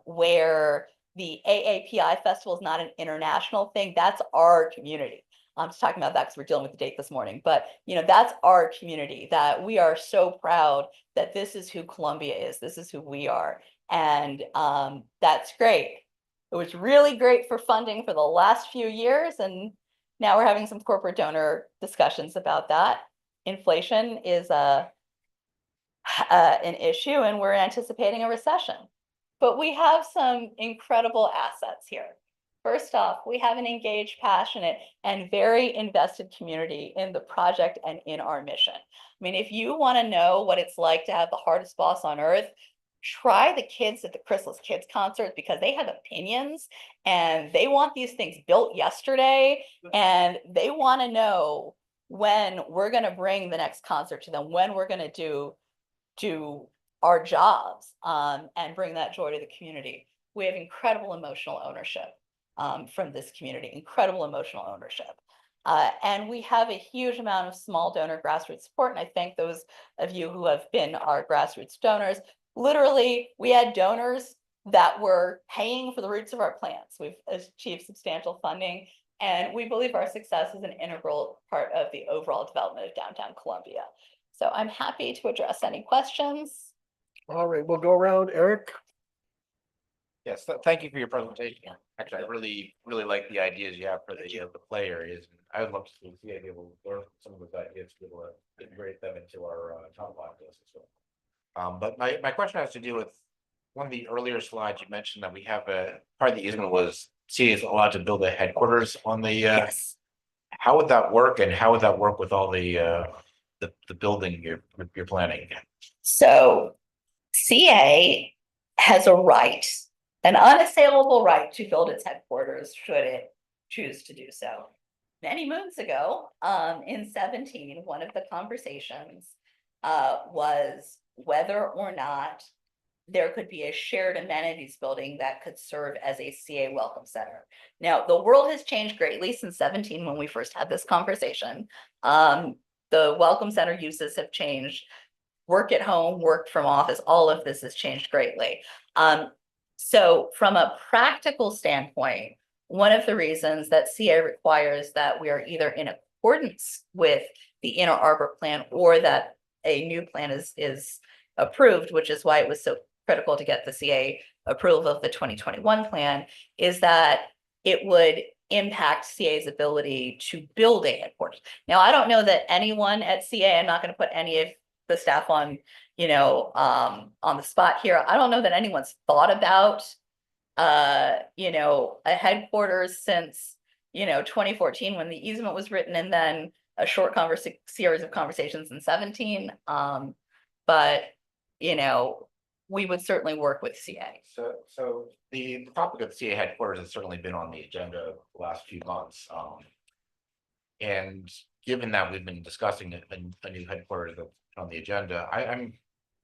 where the AAPI Festival is not an international thing. That's our community. I'm just talking about that because we're dealing with the date this morning, but that's our community, that we are so proud that this is who Columbia is. This is who we are. And that's great. It was really great for funding for the last few years. And now we're having some corporate donor discussions about that. Inflation is an issue, and we're anticipating a recession. But we have some incredible assets here. First off, we have an engaged, passionate, and very invested community in the project and in our mission. I mean, if you want to know what it's like to have the hardest boss on earth, try the kids at the Chrysalis Kids concert, because they have opinions and they want these things built yesterday, and they want to know when we're going to bring the next concert to them, when we're going to do our jobs and bring that joy to the community. We have incredible emotional ownership from this community, incredible emotional ownership. And we have a huge amount of small donor grassroots support. And I thank those of you who have been our grassroots donors. Literally, we had donors that were paying for the roots of our plants. We've achieved substantial funding, and we believe our success is an integral part of the overall development of downtown Columbia. So I'm happy to address any questions. All right, we'll go around. Eric? Yes, thank you for your presentation. Actually, I really like the ideas you have for the play areas. I would love to see the idea to learn some of those ideas to be able to integrate them into our town podcast as well. But my question has to do with one of the earlier slides. You mentioned that we have part of the easement was CA is allowed to build a headquarters on the. Yes. how would that work and how would that work with all the building you're planning? So CA has a right, an unassailable right to build its headquarters should it choose to do so. Many moons ago, in 17, one of the conversations was whether or not there could be a shared amenities building that could serve as a CA welcome center. Now, the world has changed greatly since 17 when we first had this conversation. The welcome center uses have changed. Work at home, work from office, all of this has changed greatly. So from a practical standpoint, one of the reasons that CA requires that we are either in accordance with the Inner Arbor plan or that a new plan is approved, which is why it was so critical to get the CA approval of the 2021 plan, is that it would impact CA's ability to build a headquarters. Now, I don't know that anyone at CA, I'm not going to put any of the staff on, on the spot here. I don't know that anyone's thought about, a headquarters since, 2014 when the easement was written, and then a short series of conversations in 17. But, we would certainly work with CA. So the topic of the CA headquarters has certainly been on the agenda the last few months. And given that we've been discussing a new headquarters on the agenda, I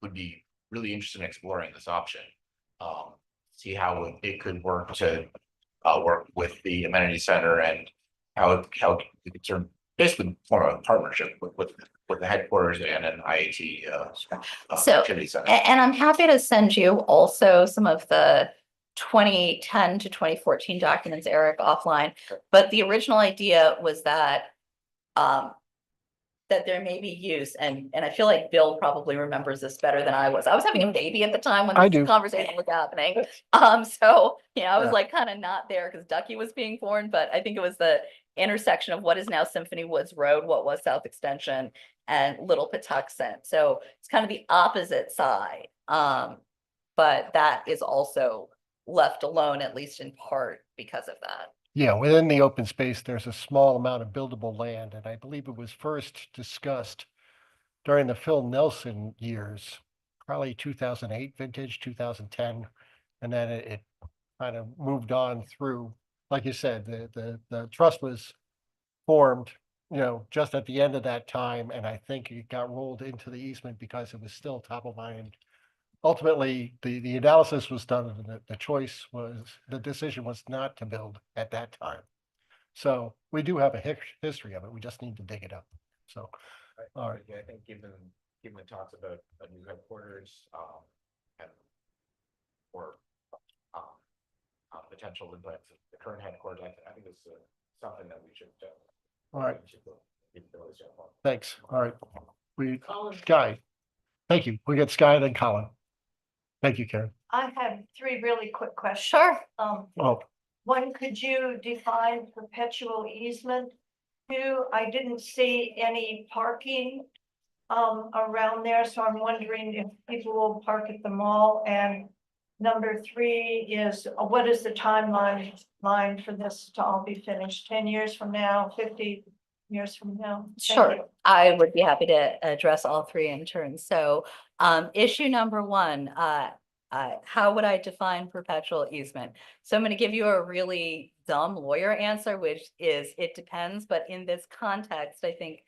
would be really interested in exploring this option. See how it could work to work with the amenity center and how we could basically form a partnership with the headquarters and an IAT activity center. And I'm happy to send you also some of the 2010 to 2014 documents, Eric, offline. But the original idea was that that there may be use, and I feel like Bill probably remembers this better than I was. I was having a baby at the time when this conversation was happening. So I was like kind of not there because Ducky was being born, but I think it was the intersection of what is now Symphony Woods Road, what was South Extension, and Little Patuxent. So it's kind of the opposite side. But that is also left alone, at least in part because of that. Yeah, within the open space, there's a small amount of buildable land, and I believe it was first discussed during the Phil Nelson years, probably 2008 vintage, 2010, and then it kind of moved on through. Like you said, the trust was formed, just at the end of that time, and I think it got rolled into the easement because it was still top of mind. Ultimately, the analysis was done, and the decision was not to build at that time. So we do have a history of it. We just need to dig it up. So, all right. I think given the talks about a new headquarters, or potential impacts of the current headquarters, I think it's something that we should. All right. Thanks. All right. Sky. Thank you. We got Sky, then Colin. Thank you, Karen. I have 3 really quick questions. Sure. One, could you define perpetual easement? 2, I didn't see any parking around there, so I'm wondering if people will park at the mall. And number 3 is, what is the timeline for this to all be finished? 10 years from now, 50 years from now? Sure, I would be happy to address all 3 in turn. So issue number 1, how would I define perpetual easement? So I'm going to give you a really dumb lawyer answer, which is it depends. But in this context, I think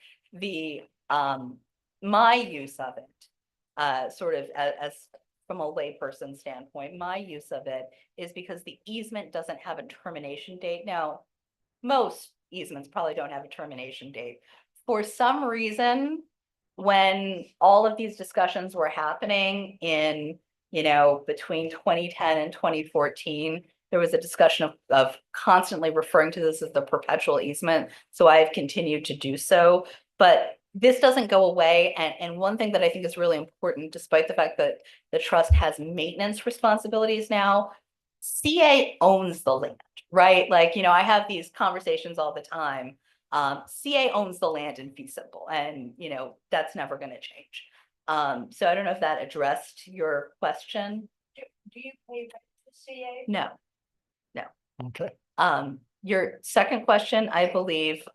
my use of it, sort of as from a layperson standpoint, my use of it is because the easement doesn't have a termination date. Now, most easements probably don't have a termination date. For some reason, when all of these discussions were happening in, between 2010 and 2014, there was a discussion of constantly referring to this as the perpetual easement. So I've continued to do so, but this doesn't go away. And one thing that I think is really important, despite the fact that the trust has maintenance responsibilities now, CA owns the land, right? Like, I have these conversations all the time. CA owns the land in fee simple, and that's never going to change. So I don't know if that addressed your question. Do you pay rent to CA? No. Okay. Your second question, I believe,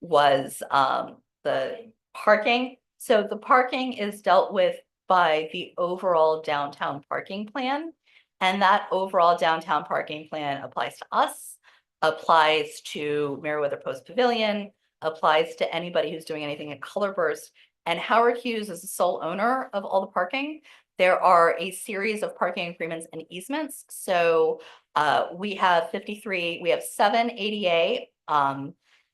was the parking. So the parking is dealt with by the overall downtown parking plan. And that overall downtown parking plan applies to us, applies to Meriwether Post Pavilion, applies to anybody who's doing anything at Colorburst. And Howard Hughes is the sole owner of all the parking. There are a series of parking agreements and easements. So we have 7 ADA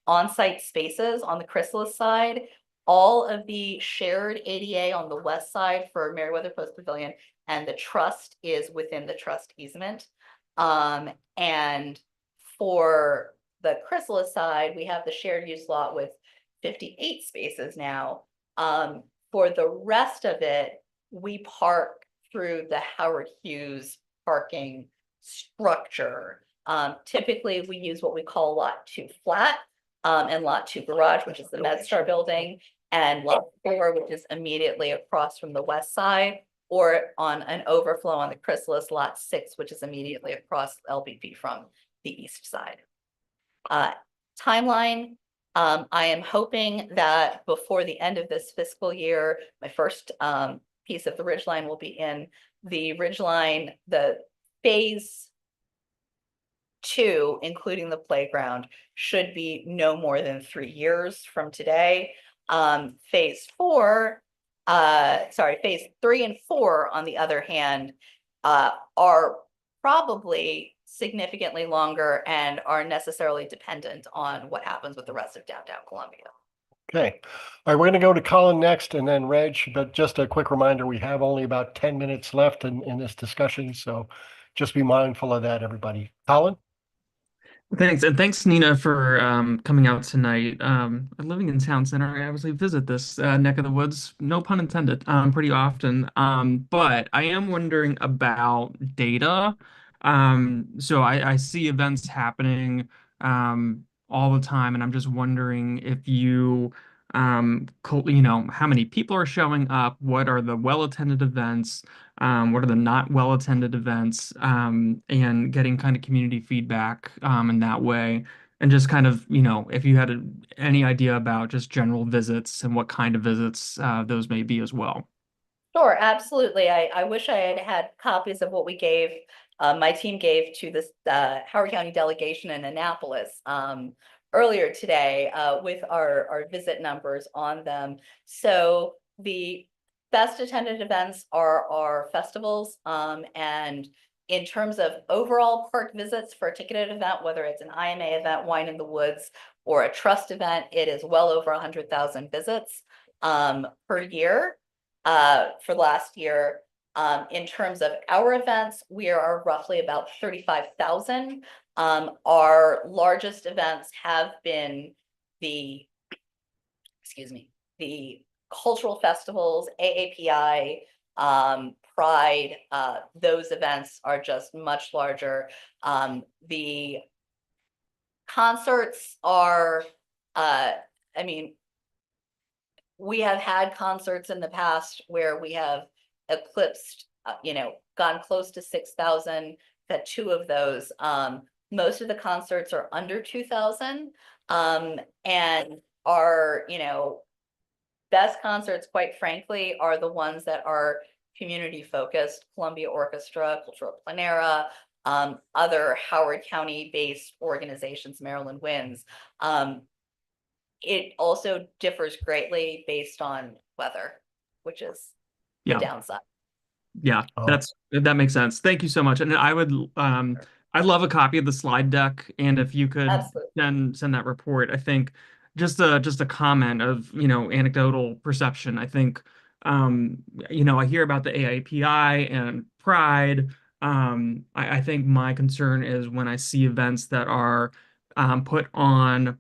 on-site spaces on the Chrysalis side. All of the shared ADA on the west side for Meriwether Post Pavilion, and the trust is within the trust easement. And for the Chrysalis side, we have the shared use lot with 58 spaces now. For the rest of it, we park through the Howard Hughes parking structure. Typically, we use what we call lot 2 flat, and lot 2 garage, which is the MedStar building, and lot 4, which is immediately across from the west side, or on an overflow on the Chrysalis lot 6, which is immediately across LBP from the east side. Timeline. I am hoping that before the end of this fiscal year, my first piece of the Ridgeline will be in. The Ridgeline, the phase 2, including the playground, should be no more than 3 years from today. Phase 3 and 4, on the other hand, are probably significantly longer and are necessarily dependent on what happens with the rest of downtown Columbia. Okay. All right, we're going to go to Colin next and then Reg, but just a quick reminder, we have only about 10 minutes left in this discussion, so just be mindful of that, everybody. Colin? Thanks, and thanks, Nina, for coming out tonight. I'm living in town center. I obviously visit this neck of the woods, no pun intended, pretty often. But I am wondering about data. So I see events happening all the time, and I'm just wondering if you how many people are showing up, what are the well-attended events, what are the not well-attended events, and getting kind of community feedback in that way. And just kind of, if you had any idea about just general visits and what kind of visits those may be as well. Sure, absolutely. I wish I had had copies of what we gave, my team gave to this Howard County delegation in Annapolis earlier today with our visit numbers on them. So the best attended events are our festivals, and in terms of overall park visits for a ticketed event, whether it's an IMA event, Wine in the Woods, or a trust event, it is well over 100,000 visits per year for last year. In terms of our events, we are roughly about 35,000. Our largest events have been the cultural festivals, AAPI, Pride. Those events are just much larger. The concerts are, we have had concerts in the past where we have eclipsed, gone close to 6,000, that 2 of those. Most of the concerts are under 2,000, and our, best concerts, quite frankly, are the ones that are community focused. Columbia Orchestra, Cultural Planera, other Howard County based organizations, Maryland Winds. It also differs greatly based on weather, which is the downside. Yeah, that makes sense. Thank you so much. And I'd love a copy of the slide deck, and if you could then send that report. I think just a comment of anecdotal perception. I think I hear about the AIPI and Pride. I think my concern is when I see events that are put on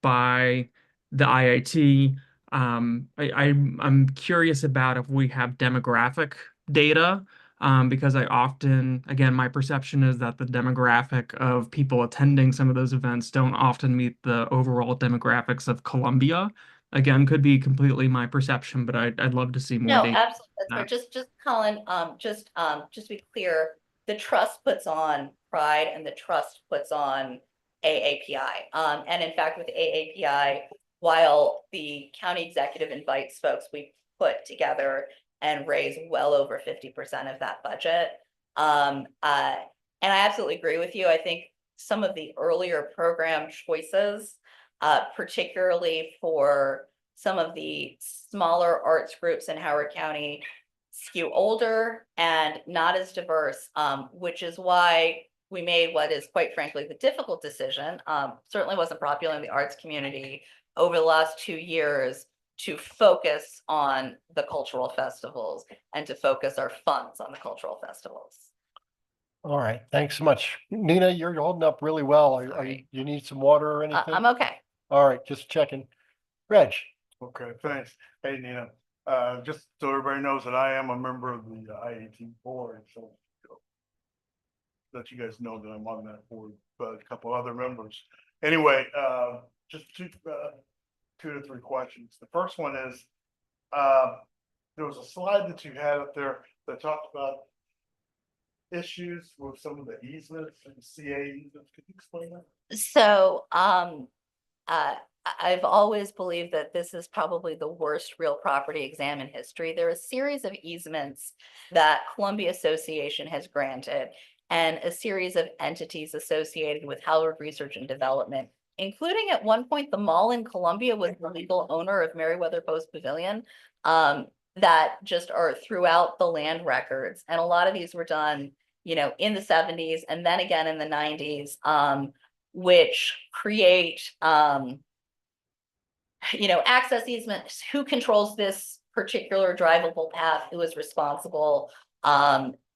by the IIT. I'm curious about if we have demographic data, because I often, again, my perception is that the demographic of people attending some of those events don't often meet the overall demographics of Columbia. Again, could be completely my perception, but I'd love to see more No, data. absolutely. Just Colin, just to be clear, the trust puts on pride and the trust puts on AAPI. And in fact, with AAPI, while the county executive invites folks, we put together and raise well over 50% of that budget. And I absolutely agree with you. I think some of the earlier program choices, particularly for some of the smaller arts groups in Howard County, skew older and not as diverse, which is why we made what is quite frankly the difficult decision, certainly wasn't popular in the arts community over the last 2 years, to focus on the cultural festivals and to focus our funds on the cultural festivals. All right, thanks so much. Nina, you're holding up really well. You need some water or anything? I'm okay. All right, just checking. Reg? Okay, thanks. Hey, Nina, just so everybody knows that I am a member of the IAT board, so let you guys know that I'm on that board, but a couple other members. Anyway, just two to three questions. The first one is, there was a slide that you had up there that talked about issues with some of the easements and CA easements. Could you explain that? So, I've always believed that this is probably the worst real property exam in history. There are a series of easements that Columbia Association has granted and a series of entities associated with Howard Research and Development, including at one point, the mall in Columbia was the legal owner of Meriwether Post Pavilion, that just are throughout the land records. And a lot of these were done, you know, in the 70s and then again in the 90s, which create, you know, access easements, who controls this particular drivable path, who is responsible.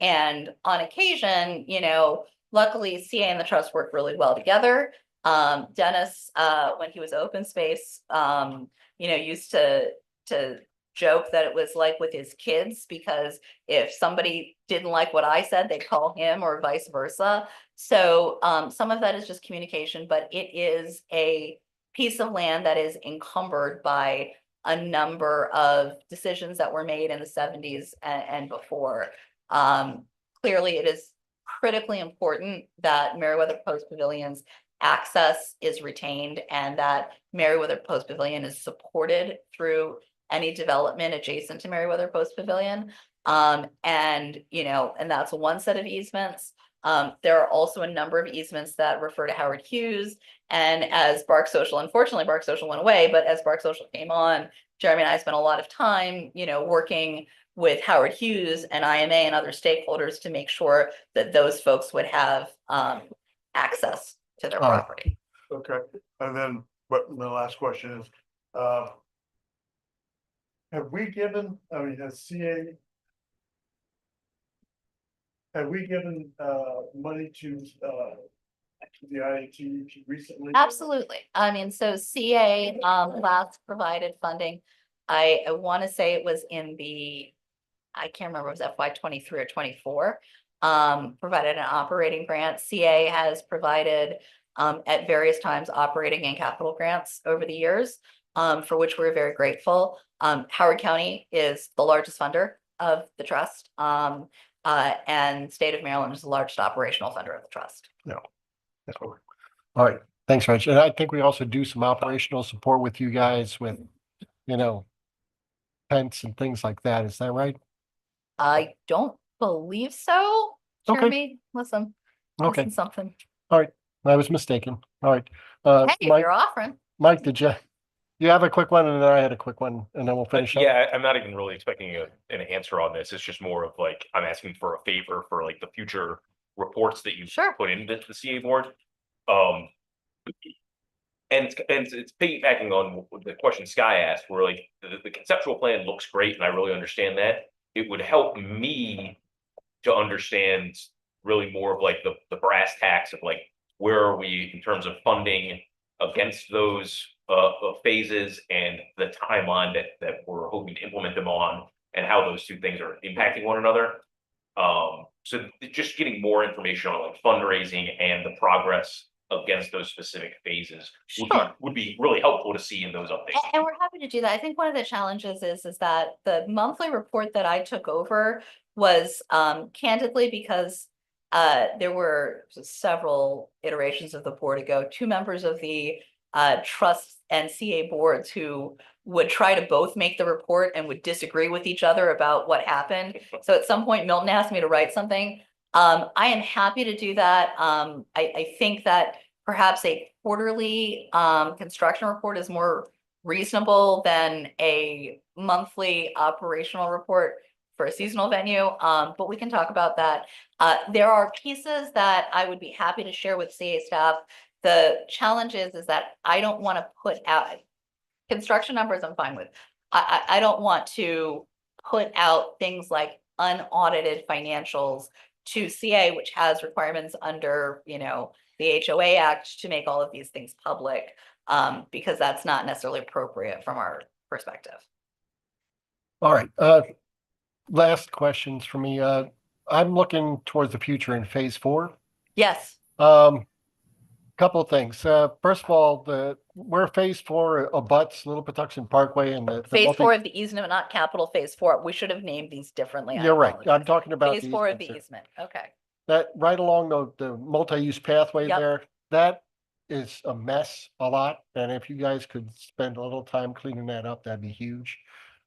And on occasion, you know, luckily CA and the trust work really well together. Dennis, when he was open space, you know, used to joke that it was like with his kids, because if somebody didn't like what I said, they'd call him or vice versa. So some of that is just communication, but it is a piece of land that is encumbered by a number of decisions that were made in the 70s and before. Clearly, it is critically important that Meriwether Post Pavilion's access is retained and that Meriwether Post Pavilion is supported through any development adjacent to Meriwether Post Pavilion. And, you know, and that's one set of easements. There are also a number of easements that refer to Howard Hughes. And as Bark Social, unfortunately, Bark Social went away, but as Bark Social came on, Jeremy and I spent a lot of time, you know, working with Howard Hughes and IMA and other stakeholders to make sure that those folks would have access to their property. Okay, and then, but the last question is, have we given, I mean, has CA, have we given money to the IAT recently? Absolutely. I mean, so CA last provided funding. I want to say it was in the, I can't remember, it was FY 23 or 24, provided an operating grant. CA has provided at various times operating and capital grants over the years, for which we're very grateful. Howard County is the largest funder of the trust, and state of Maryland is the largest operational funder of the trust. No. All right, thanks, Reg. And I think we also do some operational support with you guys with, you know, tents and things like that. Is that right? I don't believe so. Okay. Jeremy, listen. Okay. Listen something. All right, I was mistaken. All right. Hey, if Mike, you're offering. Mike, did you have a quick one, and then I had a quick one, and then we'll finish up? Yeah, I'm not even really expecting an answer on this. It's just more of like, I'm asking for a favor for like the future reports that you put into the CA board. And it's piggybacking on the question Sky asked, where like the conceptual plan looks great, and I really understand that. It would help me to understand really more of like the brass tacks of like, where are we in terms of funding against those phases and the timeline that we're hoping to implement them on, and how those two things are impacting one another. So just getting more information on like fundraising and the progress against those specific phases would be really helpful to see in those updates. And we're happy to do that. I think one of the challenges is that the monthly report that I took over was candidly, because there were several iterations of the board ago, 2 members of the trust and CA boards who would try to both make the report and would disagree with each other about what happened. So at some point, Milton asked me to write something. I am happy to do that. I think that perhaps a quarterly construction report is more reasonable than a monthly operational report for a seasonal venue, but we can talk about that. There are pieces that I would be happy to share with CA staff. The challenge is that I don't want to put out construction numbers. I'm fine with. I don't want to put out things like unaudited financials to CA, which has requirements under, you know, the HOA Act to make all of these things public, because that's not necessarily appropriate from our perspective. All right, last questions for me. I'm looking towards the future in phase 4. Yes. Couple of things. First of all, where phase 4 abuts Little Patuxent Parkway and the Phase 4 of the easement, not capital phase 4. We should have named these differently. I You're right. apologize. I'm talking about Phase the 4 of the easements easement. Okay. that right along the multi-use pathway Yep. there, that is a mess a lot. And if you guys could spend a little time cleaning that up, that'd be huge.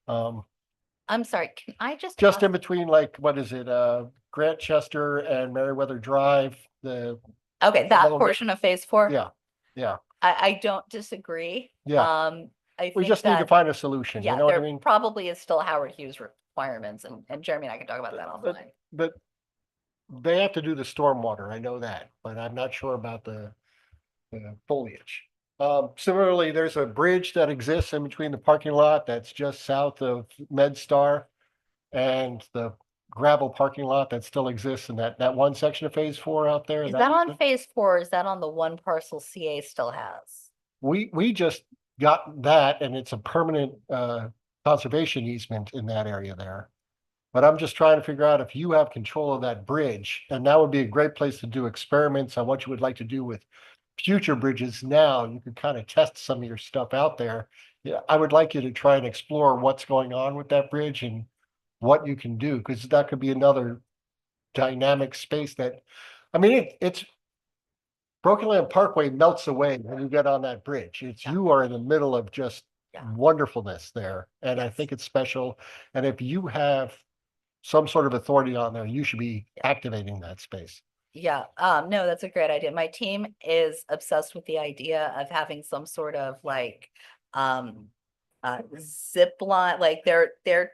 I'm sorry, can I just Just ask- in between, like, what is it, Grant Chester and Meriwether Drive, Okay, that little bit- portion of phase 4? Yeah. I don't disagree. Yeah. I We think just need to that- find a solution, you Yeah, know what I there mean? probably is still Howard Hughes requirements, and Jeremy and I can talk about that offline. But they have to do the stormwater, I know that, but I'm not sure about the foliage. Similarly, there's a bridge that exists in between the parking lot that's just south of MedStar and the gravel parking lot that still exists in that one section of phase 4 out there. Is that on phase 4, or is that on the one parcel CA still has? We just got that, and it's a permanent conservation easement in that area there. But I'm just trying to figure out if you have control of that bridge, and that would be a great place to do experiments on what you would like to do with future bridges now. You could kind of test some of your stuff out there. Yeah, I would like you to try and explore what's going on with that bridge and what you can do, because that could be another dynamic space that, I mean, it's Broken Land Parkway melts away when you get on that bridge. You are in the middle of just wonderfulness there. And I think it's special. And if you have some sort of authority on there, you should be activating that space. Yeah, no, that's a great idea. My team is obsessed with the idea of having some sort of like zip line, like their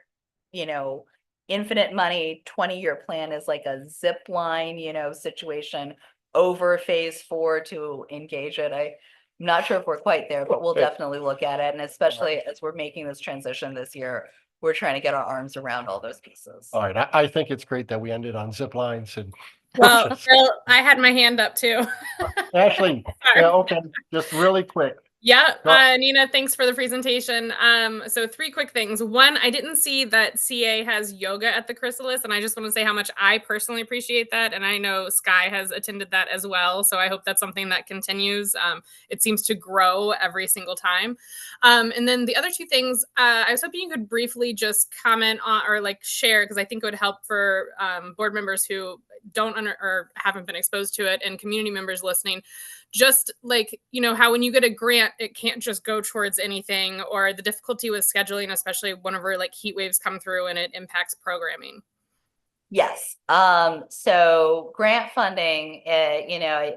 you know, infinite money 20-year plan is like a zip line, you know, situation over phase 4 to engage it. I'm not sure if we're quite there, but we'll definitely look at it. And especially as we're making this transition this year, we're trying to get our arms around all those pieces. All right, I think it's great that we ended on zip lines and Well, Phil, I had my hand up too. Ashley, yeah, okay, just really quick. Yeah, Go. Nina, thanks for the presentation. So 3 quick things. One, I didn't see that CA has yoga at the Chrysalis, and I just want to say how much I personally appreciate that. And I know Sky has attended that as well. So I hope that's something that continues. It seems to grow every single time. And then the other 2 things, I was hoping you could briefly just comment on or like share, because I think it would help for board members who don't or haven't been exposed to it and community members listening. Just like, you know, how when you get a grant, it can't just go towards anything, or the difficulty with scheduling, especially whenever like heat waves come through and it impacts programming. Yes. So grant funding, you know,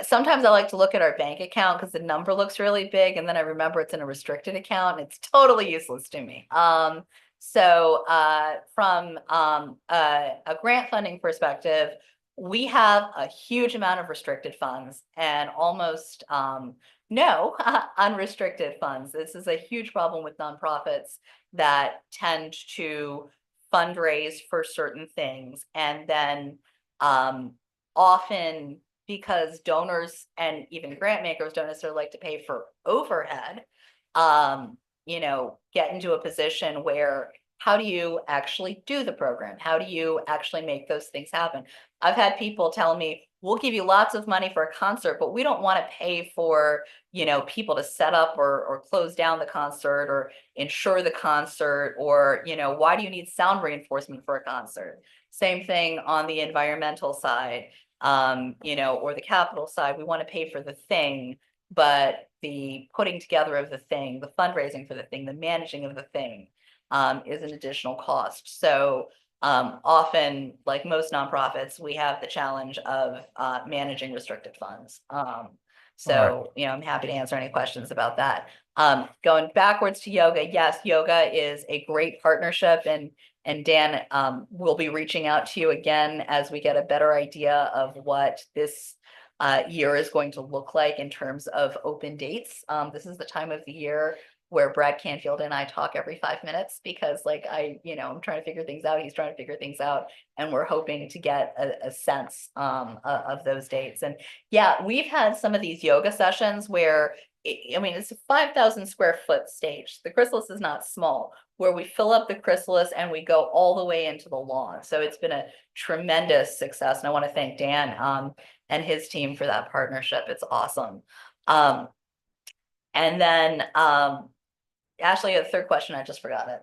sometimes I like to look at our bank account because the number looks really big, and then I remember it's in a restricted account. And it's totally useless to me. So from a grant funding perspective, we have a huge amount of restricted funds and almost no unrestricted funds. This is a huge problem with nonprofits that tend to fundraise for certain things, and then often because donors and even grant makers don't necessarily like to pay for overhead, you know, get into a position where how do you actually do the program? How do you actually make those things happen? I've had people tell me, we'll give you lots of money for a concert, but we don't want to pay for, you know, people to set up or close down the concert or insure the concert, or, you know, why do you need sound reinforcement for a concert? Same thing on the environmental side, you know, or the capital side. We want to pay for the thing, but the putting together of the thing, the fundraising for the thing, the managing of the thing, is an additional cost. So often, like most nonprofits, we have the challenge of managing restricted funds. So, you know, I'm happy to answer any questions about that. Going backwards to yoga, yes, yoga is a great partnership, and Dan will be reaching out to you again as we get a better idea of what this year is going to look like in terms of open dates. This is the time of the year where Brad Canfield and I talk every 5 minutes because like I'm trying to figure things out. He's trying to figure things out, and we're hoping to get a sense of those dates. And yeah, we've had some of these yoga sessions where it's a 5,000 square foot stage. The chrysalis is not small, where we fill up the chrysalis and we go all the way into the lawn. So it's been a tremendous success. And I want to thank Dan and his team for that partnership. It's awesome. And then Ashley, the third question, I just forgot it.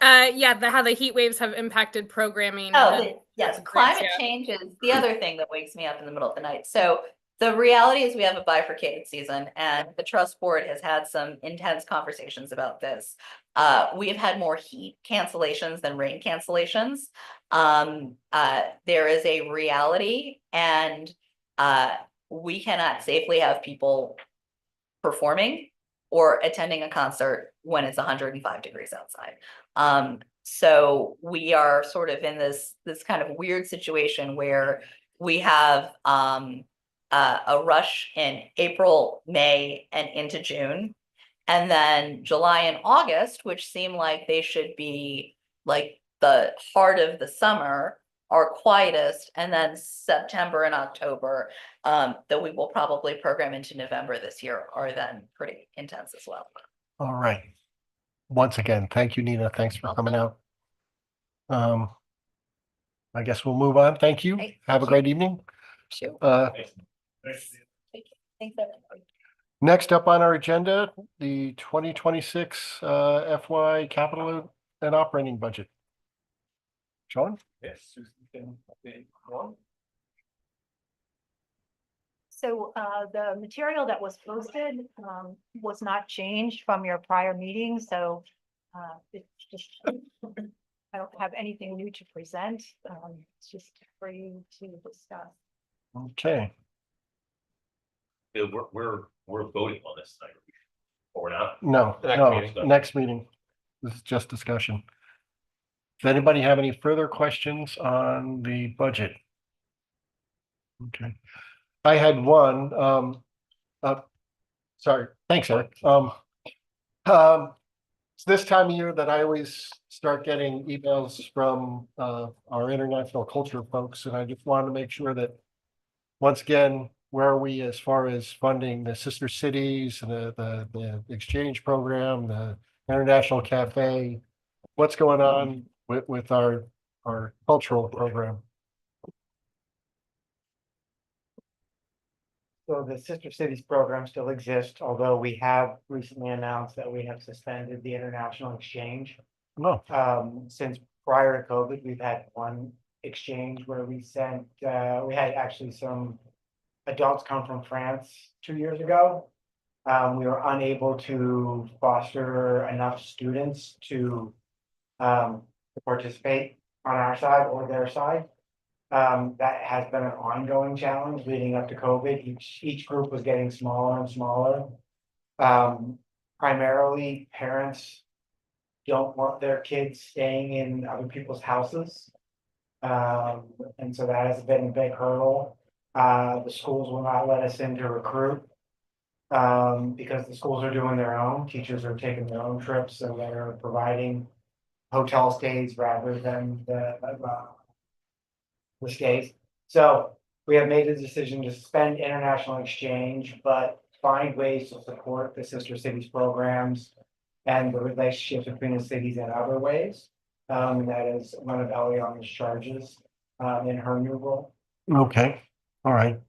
How the heat waves have impacted programming. Yes, climate change is the other thing that wakes me up in the middle of the night. So the reality is we have a bifurcated season, and the trust board has had some intense conversations about this. We have had more heat cancellations than rain cancellations. There is a reality, and we cannot safely have people performing or attending a concert when it's 105 degrees outside. So we are sort of in this kind of weird situation where we have a rush in April, May, and into June. And then July and August, which seem like they should be like the heart of the summer, are quietest. And then September and October, that we will probably program into November this year, are then pretty intense as well. All right. Once again, thank you, Nina. Thanks for coming out. I guess we'll move on. Thank you. Have a great evening. Sure. Thanks, everybody. Next up on our agenda, the 2026 FY capital and operating budget. Sean? Yes. Susan can update one. So the material that was posted was not changed from your prior meeting, so it's just, I don't have anything new to present. It's just for you to discuss. Okay. We're voting on this tonight, or we're not? No, The next no, meeting. next meeting. This is just discussion. Does anybody have any further questions on the budget? Okay. I had one, sorry, thanks, Eric. It's this time of year that I always start getting emails from our international culture folks, and I just wanted to make sure that, once again, where are we as far as funding the sister cities, the exchange program, the international cafe? What's going on with our cultural program? So the Sister Cities program still exists, although we have recently announced that we have suspended the international exchange. No. Since prior to COVID, we've had one exchange where we sent, we had actually some adults come from France 2 years ago. We were unable to foster enough students to participate on our side or their side. That has been an ongoing challenge leading up to COVID. Each group was getting smaller and smaller. Primarily, parents don't want their kids staying in other people's houses. And so that has been a big hurdle. The schools will not let us in to recruit because the schools are doing their own. Teachers are taking their own trips, and they're providing hotel stays rather than the stays. So we have made a decision to suspend international exchange, but find ways to support the Sister Cities programs and the relationship between the cities in other ways. That is one of Eliana's charges in her new role. Okay, all right.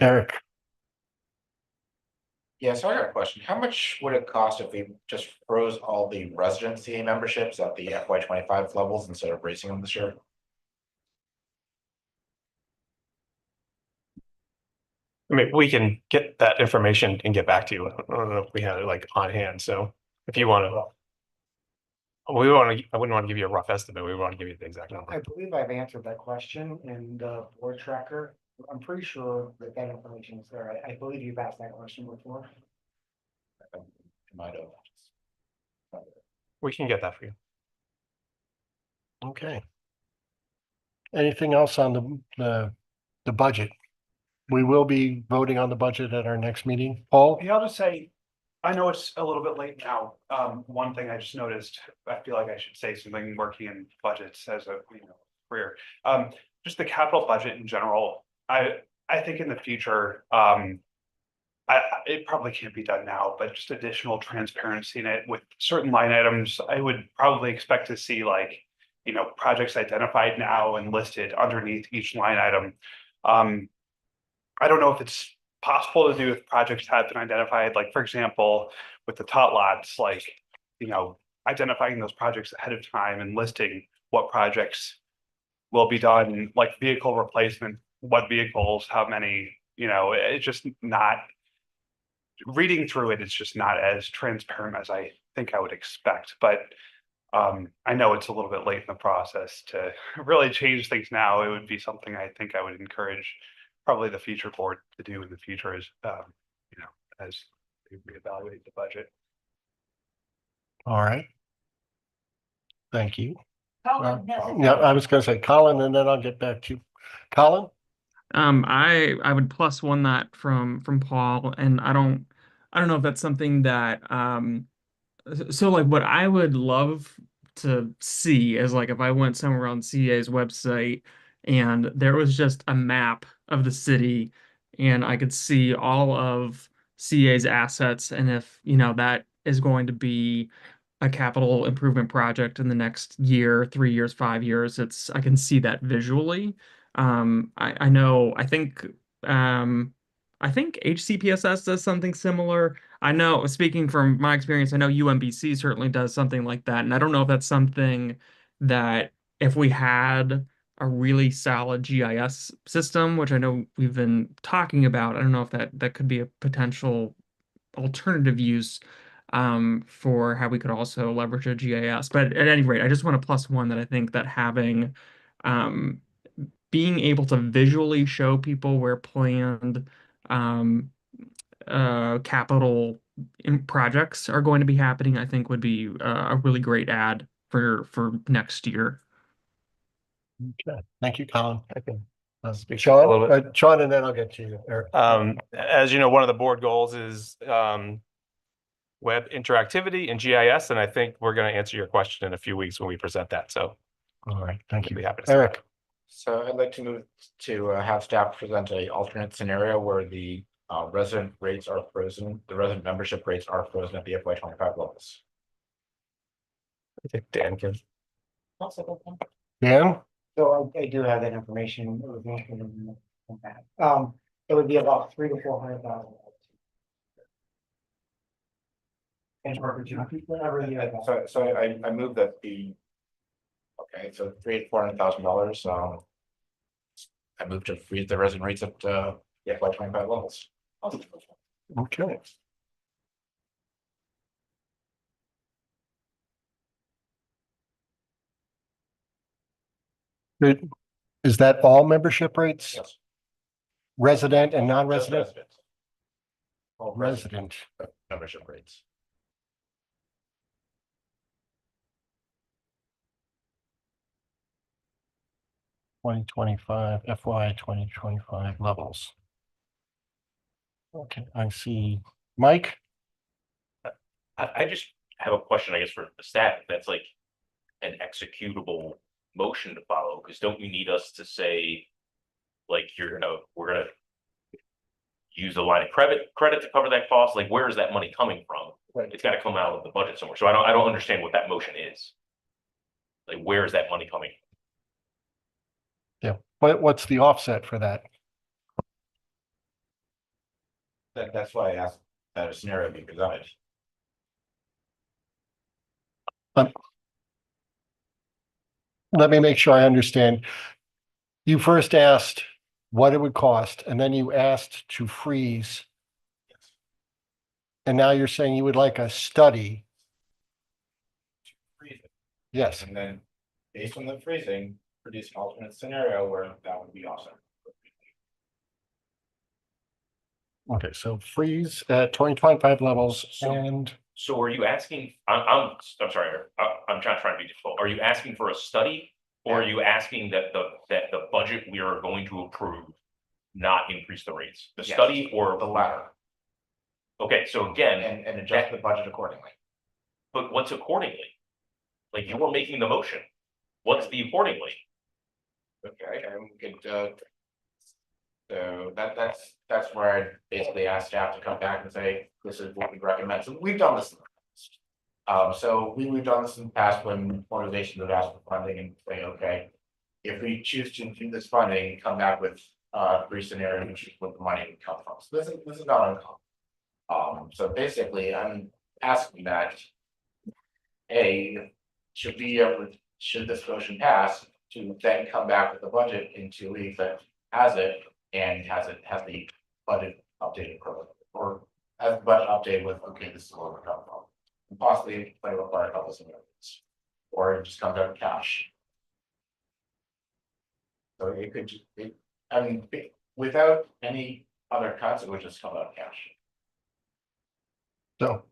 Eric. Yeah, so I got a question. How much would it cost if we just froze all the resident CA memberships at the FY25 levels instead of raising them this year? I mean, we can get that information and get back to you. I don't know if we have it like on hand, so if you want to. I wouldn't want to give you a rough estimate. We want to give you the exact number. I believe I've answered that question in the board tracker. I'm pretty sure that that information is there. I believe you've asked that question before. Might have. We can get that for you. Okay. Anything else on the budget? We will be voting on the budget at our next meeting. Paul? Yeah, I'll just say, I know it's a little bit late now. One thing I just noticed, I feel like I should say something working in budgets as a career. Just the capital budget in general. I think in the future, it probably can't be done now, but just additional transparency in it with certain line items. I would probably expect to see like, projects identified now and listed underneath each line item. I don't know if it's possible to do if projects have been identified, like for example, with the tot lots, like, identifying those projects ahead of time and listing what projects will be done, like vehicle replacement, what vehicles, how many, it's just not, reading through it, it's just not as transparent as I think I would expect, but I know it's a little bit late in the process to really change things now. It would be something I think I would encourage probably the future board to do in the future is, as they reevaluate the budget. All right. Thank you. Colin has- Yeah, I was gonna say Colin, and then I'll get back to you. Colin? I would plus one that from Paul, and I don't know if that's something that so like what I would love to see is like if I went somewhere on CA's website and there was just a map of the city and I could see all of CA's assets, and if that is going to be a capital improvement project in the next year, 3 years, 5 years, I can see that visually. I know, I think HCPSS does something similar. I know, speaking from my experience, I know UMBC certainly does something like that. And I don't know if that's something that if we had a really solid GIS system, which I know we've been talking about, I don't know if that could be a potential alternative use for how we could also leverage a GIS. But at any rate, I just want to plus one that I think that having being able to visually show people where planned capital projects are going to be happening, I think would be a really great add for next year. Okay, thank you, Colin. I can speak a Sean, little bit. Sean, and then I'll get to you, Eric. As you know, one of the board goals is web interactivity and GIS, and I think we're going to answer your question in a few weeks when we present that. So, all right, thank you, be happy to Eric. So I'd like to move to have staff present a alternate scenario where the resident rates are frozen, the resident membership rates are frozen at the FY25 levels. I think Dan can. Dan? So I do have that information. It would be about $300,000 to $400,000. So I moved that the. Okay, so $300,000 to $400,000. I moved to freeze the resident rates at the FY25 levels. Okay. Is that all membership rates? Yes. Resident and non-resident? All Resident. membership rates. FY 2025 levels. Okay, I see. Mike? I just have a question, I guess, for the staff. If that's like an executable motion to follow, because don't you need us to say, like, we're gonna use the line of credit to cover that cost? Like, where is that money coming from? Right. It's got to come out of the budget somewhere. So I don't understand what that motion is. Like, where is that money coming? Yeah, what's the offset for that? That's why I asked that a scenario be presented. Let me make sure I understand. You first asked what it would cost, and then you asked to freeze. And now you're saying you would like a study. Freeze it. Yes. And then based on the freezing, produce an alternate scenario where that would be awesome. Okay, so freeze at 2025 levels and So are you asking, I'm sorry, I'm trying to be difficult. Are you asking for a study? Or are you asking that the budget we are going to approve not increase the rates? The Yes. study or The latter. Okay, so again, And adjust the budget accordingly. but what's accordingly? Like you were making the motion. What's the accordingly? Okay, and we could, so that's where I basically asked staff to come back and say, this is what we recommend. So we've done this in the past. So we've done this in the past when organizations have asked for funding and say, okay, if we choose to do this funding, come back with three scenarios, which is what the money would come from. So this is not uncommon. So basically, I'm asking that, A, should this motion pass, to then come back with the budget in 2 weeks that has it and has the budget updated or has the budget updated with, okay, this is where we're coming from. And possibly play with a couple of scenarios, or it just comes out of cash. So it could, I mean, without any other cuts, it would just come out of cash. so.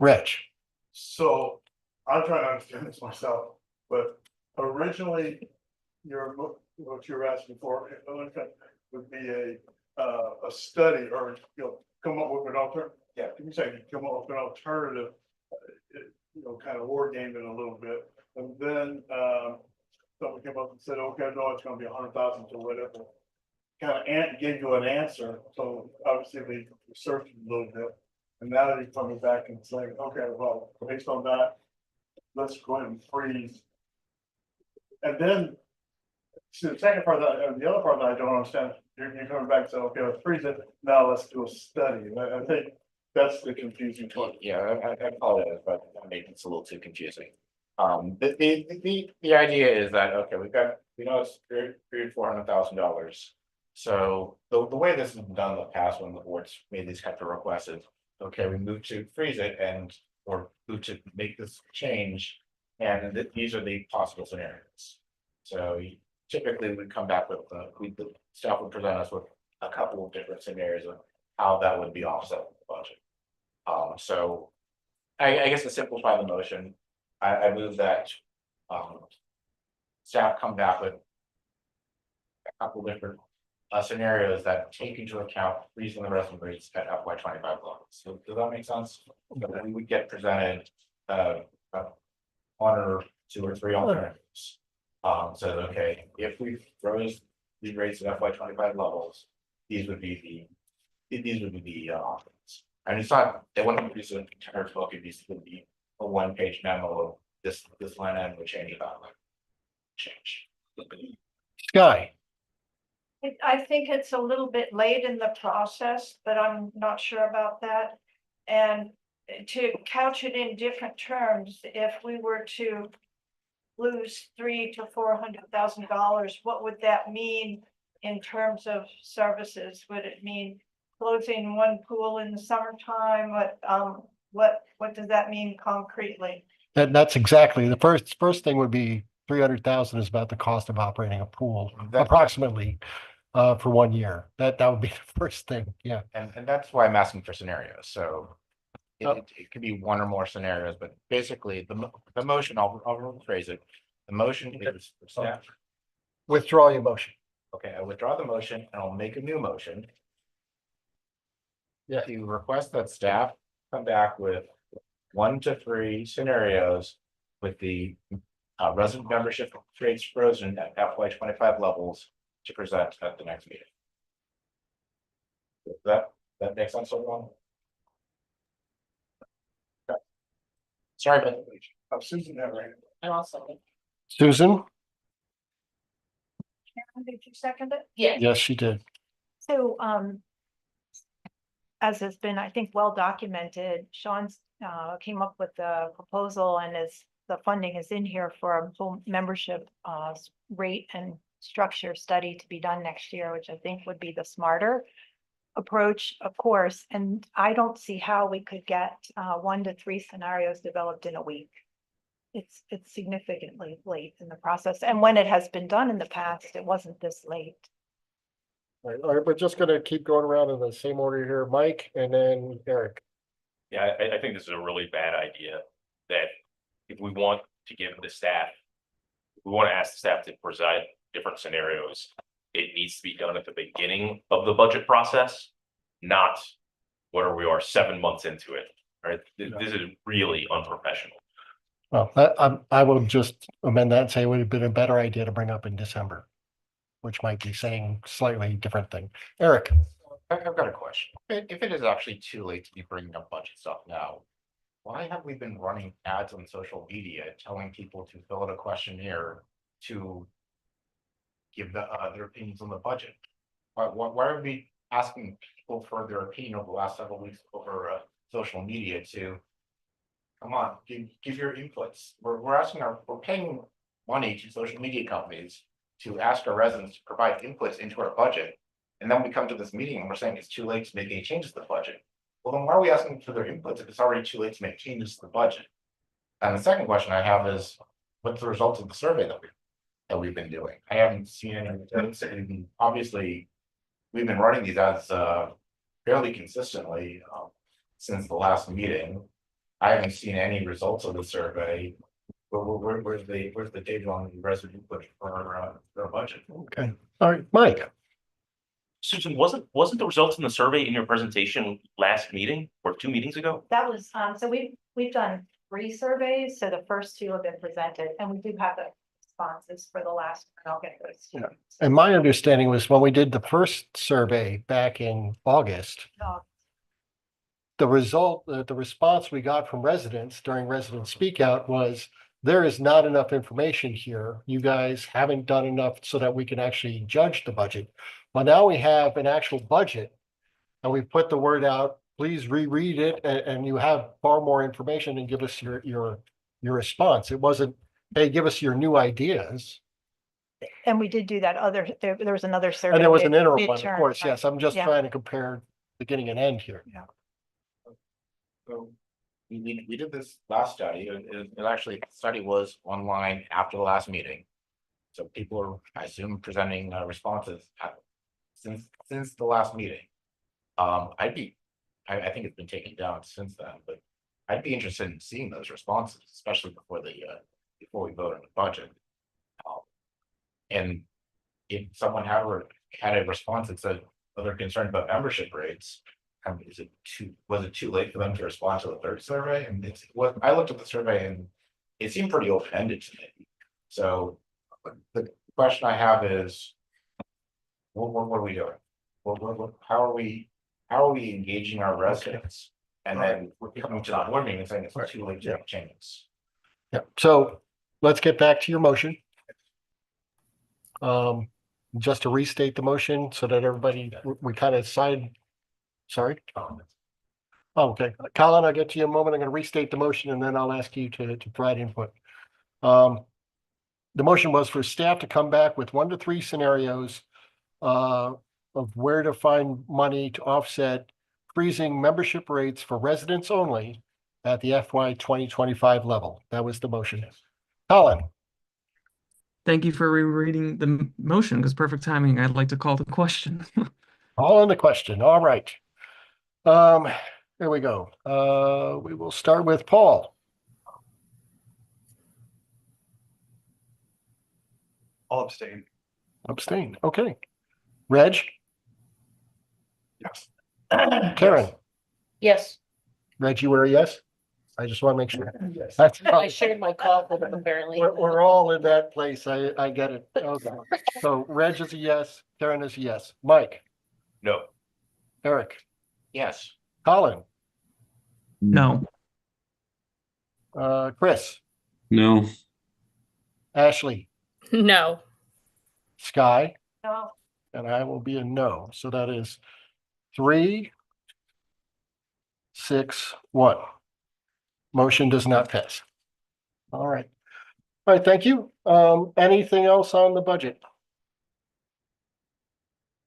Rich, So I'm trying to understand this myself, but originally what you're asking for would be a study or, come up with an alternative. Yeah, you say come up with an alternative, kind of war game it a little bit. And then someone came up and said, okay, no, it's gonna be 100,000 to whatever. Kind of gave you an answer. So obviously we researched a little bit. And now you're coming back and saying, okay, well, based on that, let's go ahead and freeze. And then, see, the second part the other part that I don't understand, you're coming back and saying, okay, let's freeze it, now let's do a study. And I think that's the confusing part. Yeah, I apologize, but I made this a little too confusing. The idea is that, okay, we know it's $400,000. So the way this has been done in the past when the board's made these type of requests is, okay, we move to freeze it or move to make this change. And these are the possible scenarios. So typically we come back with, the staff would present us with a couple of different scenarios of how that would be offset with the budget. So I guess to simplify the motion, I move that staff come back with a couple different scenarios that take into account freezing the resident rates at FY25 levels. So does that make sense? That we would get presented one or two or three alternatives. So okay, if we froze these rates at FY25 levels, these would be the options. And it's not, they wouldn't produce an entire book, it would be a one-page memo of this line item would change about like change. Sky, I think it's a little bit late in the process, but I'm not sure about that. And to couch it in different terms, if we were to lose $300,000 to $400,000, what would that mean in terms of services? Would it mean closing one pool in the summertime? What does that mean concretely? that's exactly, the first thing would be 300,000 is about the cost of operating a pool, approximately, for 1 year. That would be the first thing, yeah. And that's why I'm asking for scenarios. So it could be one or more scenarios, but basically the motion, I'll rephrase it. The motion is staff. Withdraw your motion. Okay, I withdraw the motion and I'll make a new motion. Yeah. To request that staff come back with 1 to 3 scenarios with the resident membership rates frozen at FY25 levels to present at the next meeting. Does that make sense, everyone? Okay. Sorry, but Susan, that right? And I'll second. Susan? Karen, did you second it? Yeah. Yes, she did. So, as has been, I think, well documented, Sean's came up with the proposal and the funding is in here for a full membership rate and structure study to be done next year, which I think would be the smarter approach, of course. And I don't see how we could get 1 to 3 scenarios developed in a week. It's significantly late in the process. And when it has been done in the past, it wasn't this late. All right, we're just gonna keep going around in the same order here, Mike and then Eric. Yeah, I think this is a really bad idea, that if we want to give the staff, if we want to ask the staff to present different scenarios, it needs to be done at the beginning of the budget process, not where we are 7 months into it, right? This is really unprofessional. Well, I will just amend that and say it would have been a better idea to bring up in December, which might be saying slightly different thing. Eric, I've got a question. If it is actually too late to be bringing up budget stuff now, why have we been running ads on social media telling people to fill out a questionnaire to give their opinions on the budget? Why are we asking people for their opinion over the last several weeks over social media to come on, give your inputs? We're paying money to social media companies to ask our residents to provide inputs into our budget. And then we come to this meeting and we're saying it's too late to make any changes to the budget. Well, then why are we asking for their inputs if it's already too late to make changes to the budget? And the second question I have is, what's the results of the survey that we've been doing? I haven't seen any results, and obviously we've been running these ads fairly consistently since the last meeting. I haven't seen any results of the survey. Where's the data on the resident input for our budget? okay, all right, Mike. Susan, wasn't the results in the survey in your presentation last meeting or 2 meetings ago? That was, so we've done 3 surveys, so the first 2 have been presented, and we do have the responses for the last one. I'll get those. Yeah. And my understanding was when we did the first survey back in August, the response we got from residents during resident speak out was, there is not enough information here. You guys haven't done enough so that we can actually judge the budget. Well, now we have an actual budget and we put the word out, please reread it and you have far more information and give us your response. It wasn't, hey, give us your new ideas. And we did do that there was another survey. And there was an interim one, of midterm, course, right? yes. I'm just Yeah. trying to compare beginning and end here. Yeah. So we did this last study, and actually the study was online after the last meeting. So people are, I assume, presenting responses since the last meeting. I think it's been taken down since then, but I'd be interested in seeing those responses, especially before we vote on the budget. And if someone had a response that said, oh, they're concerned about membership rates, was it too late for them to respond to the third survey? And I looked at the survey and it seemed pretty open-ended to me. So the question I have is, what are we doing? How are we engaging our residents? And then we're coming to the board meeting and saying it's too late to make changes. Yeah, so let's get back to your motion. Just to restate the motion so that everybody, we kind of sorry. Oh, okay, Colin, I'll get to you in a moment. I'm going to restate the motion and then I'll ask you to provide input. The motion was for staff to come back with 1 to 3 scenarios of where to find money to offset freezing membership rates for residents only at the FY 2025 level. That was the motion. Colin. Thank you for rereading the motion, because perfect timing. I'd like to call the question. All on the question. All right. There we go. We will start with Paul. I'll abstain. Abstain. Okay. Reg? Yes. Karen? Yes. Reg, you were a yes? I just want to make sure. Yes. That's I shared my cough with him, apparently. we're all in that place. I get it. Okay. So Reg is a yes. Karen is a yes. Mike? No. Eric? Yes. Colin? No. Chris? No. Ashley? No. Sky? No. And I will be a no. So that is 3 6-1. Motion does not pass. All right. All right, thank you. Anything else on the budget?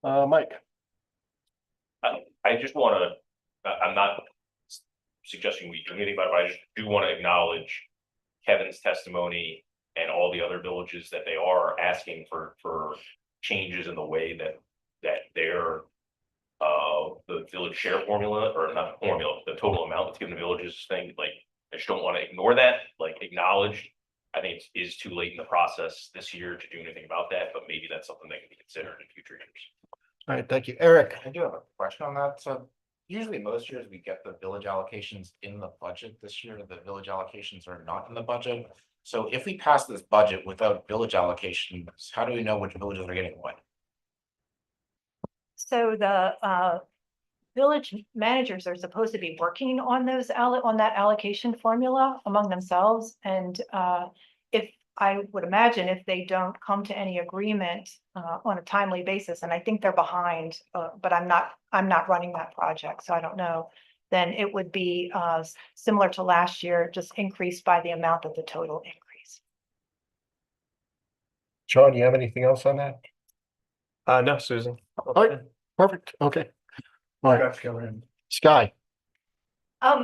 Mike? I just wanna, I'm not suggesting we do anything, but I just do want to acknowledge Kevin's testimony and all the other villages that they are asking for changes in the way that their the village share formula, or not the formula, the total amount that's given to villages thing, like, I just don't want to ignore that, like, acknowledge. I think it is too late in the process this year to do anything about that, but maybe that's something that can be considered in future years. All right, thank you. Eric? I do have a question on that. So usually most years we get the village allocations in the budget. This year, the village allocations are not in the budget. So if we pass this budget without village allocations, how do we know which villages are getting what? So the village managers are supposed to be working on those on that allocation formula among themselves. And if I would imagine if they don't come to any agreement on a timely basis, and I think they're behind, but I'm not running that project, so I don't know, then it would be similar to last year, just increased by the amount of the total increase. Sean, do you have anything else on that? No, Susan. All right, perfect. Okay. All right. Sky?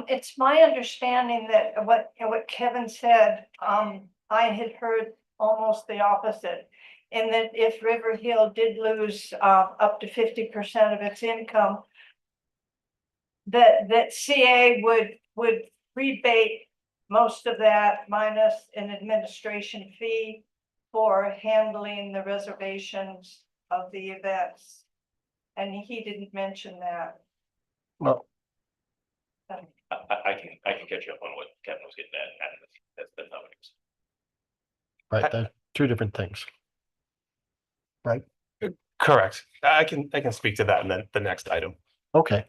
It's my understanding that what Kevin said, I had heard almost the opposite. And that if River Hill did lose up to 50% of its income, that CA would rebate most of that minus an administration fee for handling the reservations of the events. And he didn't mention that. No. I can catch you up on what Kevin was getting at. That's not what it is. Right, they're two different things. Right? Correct. I can speak to that in the next item. Okay.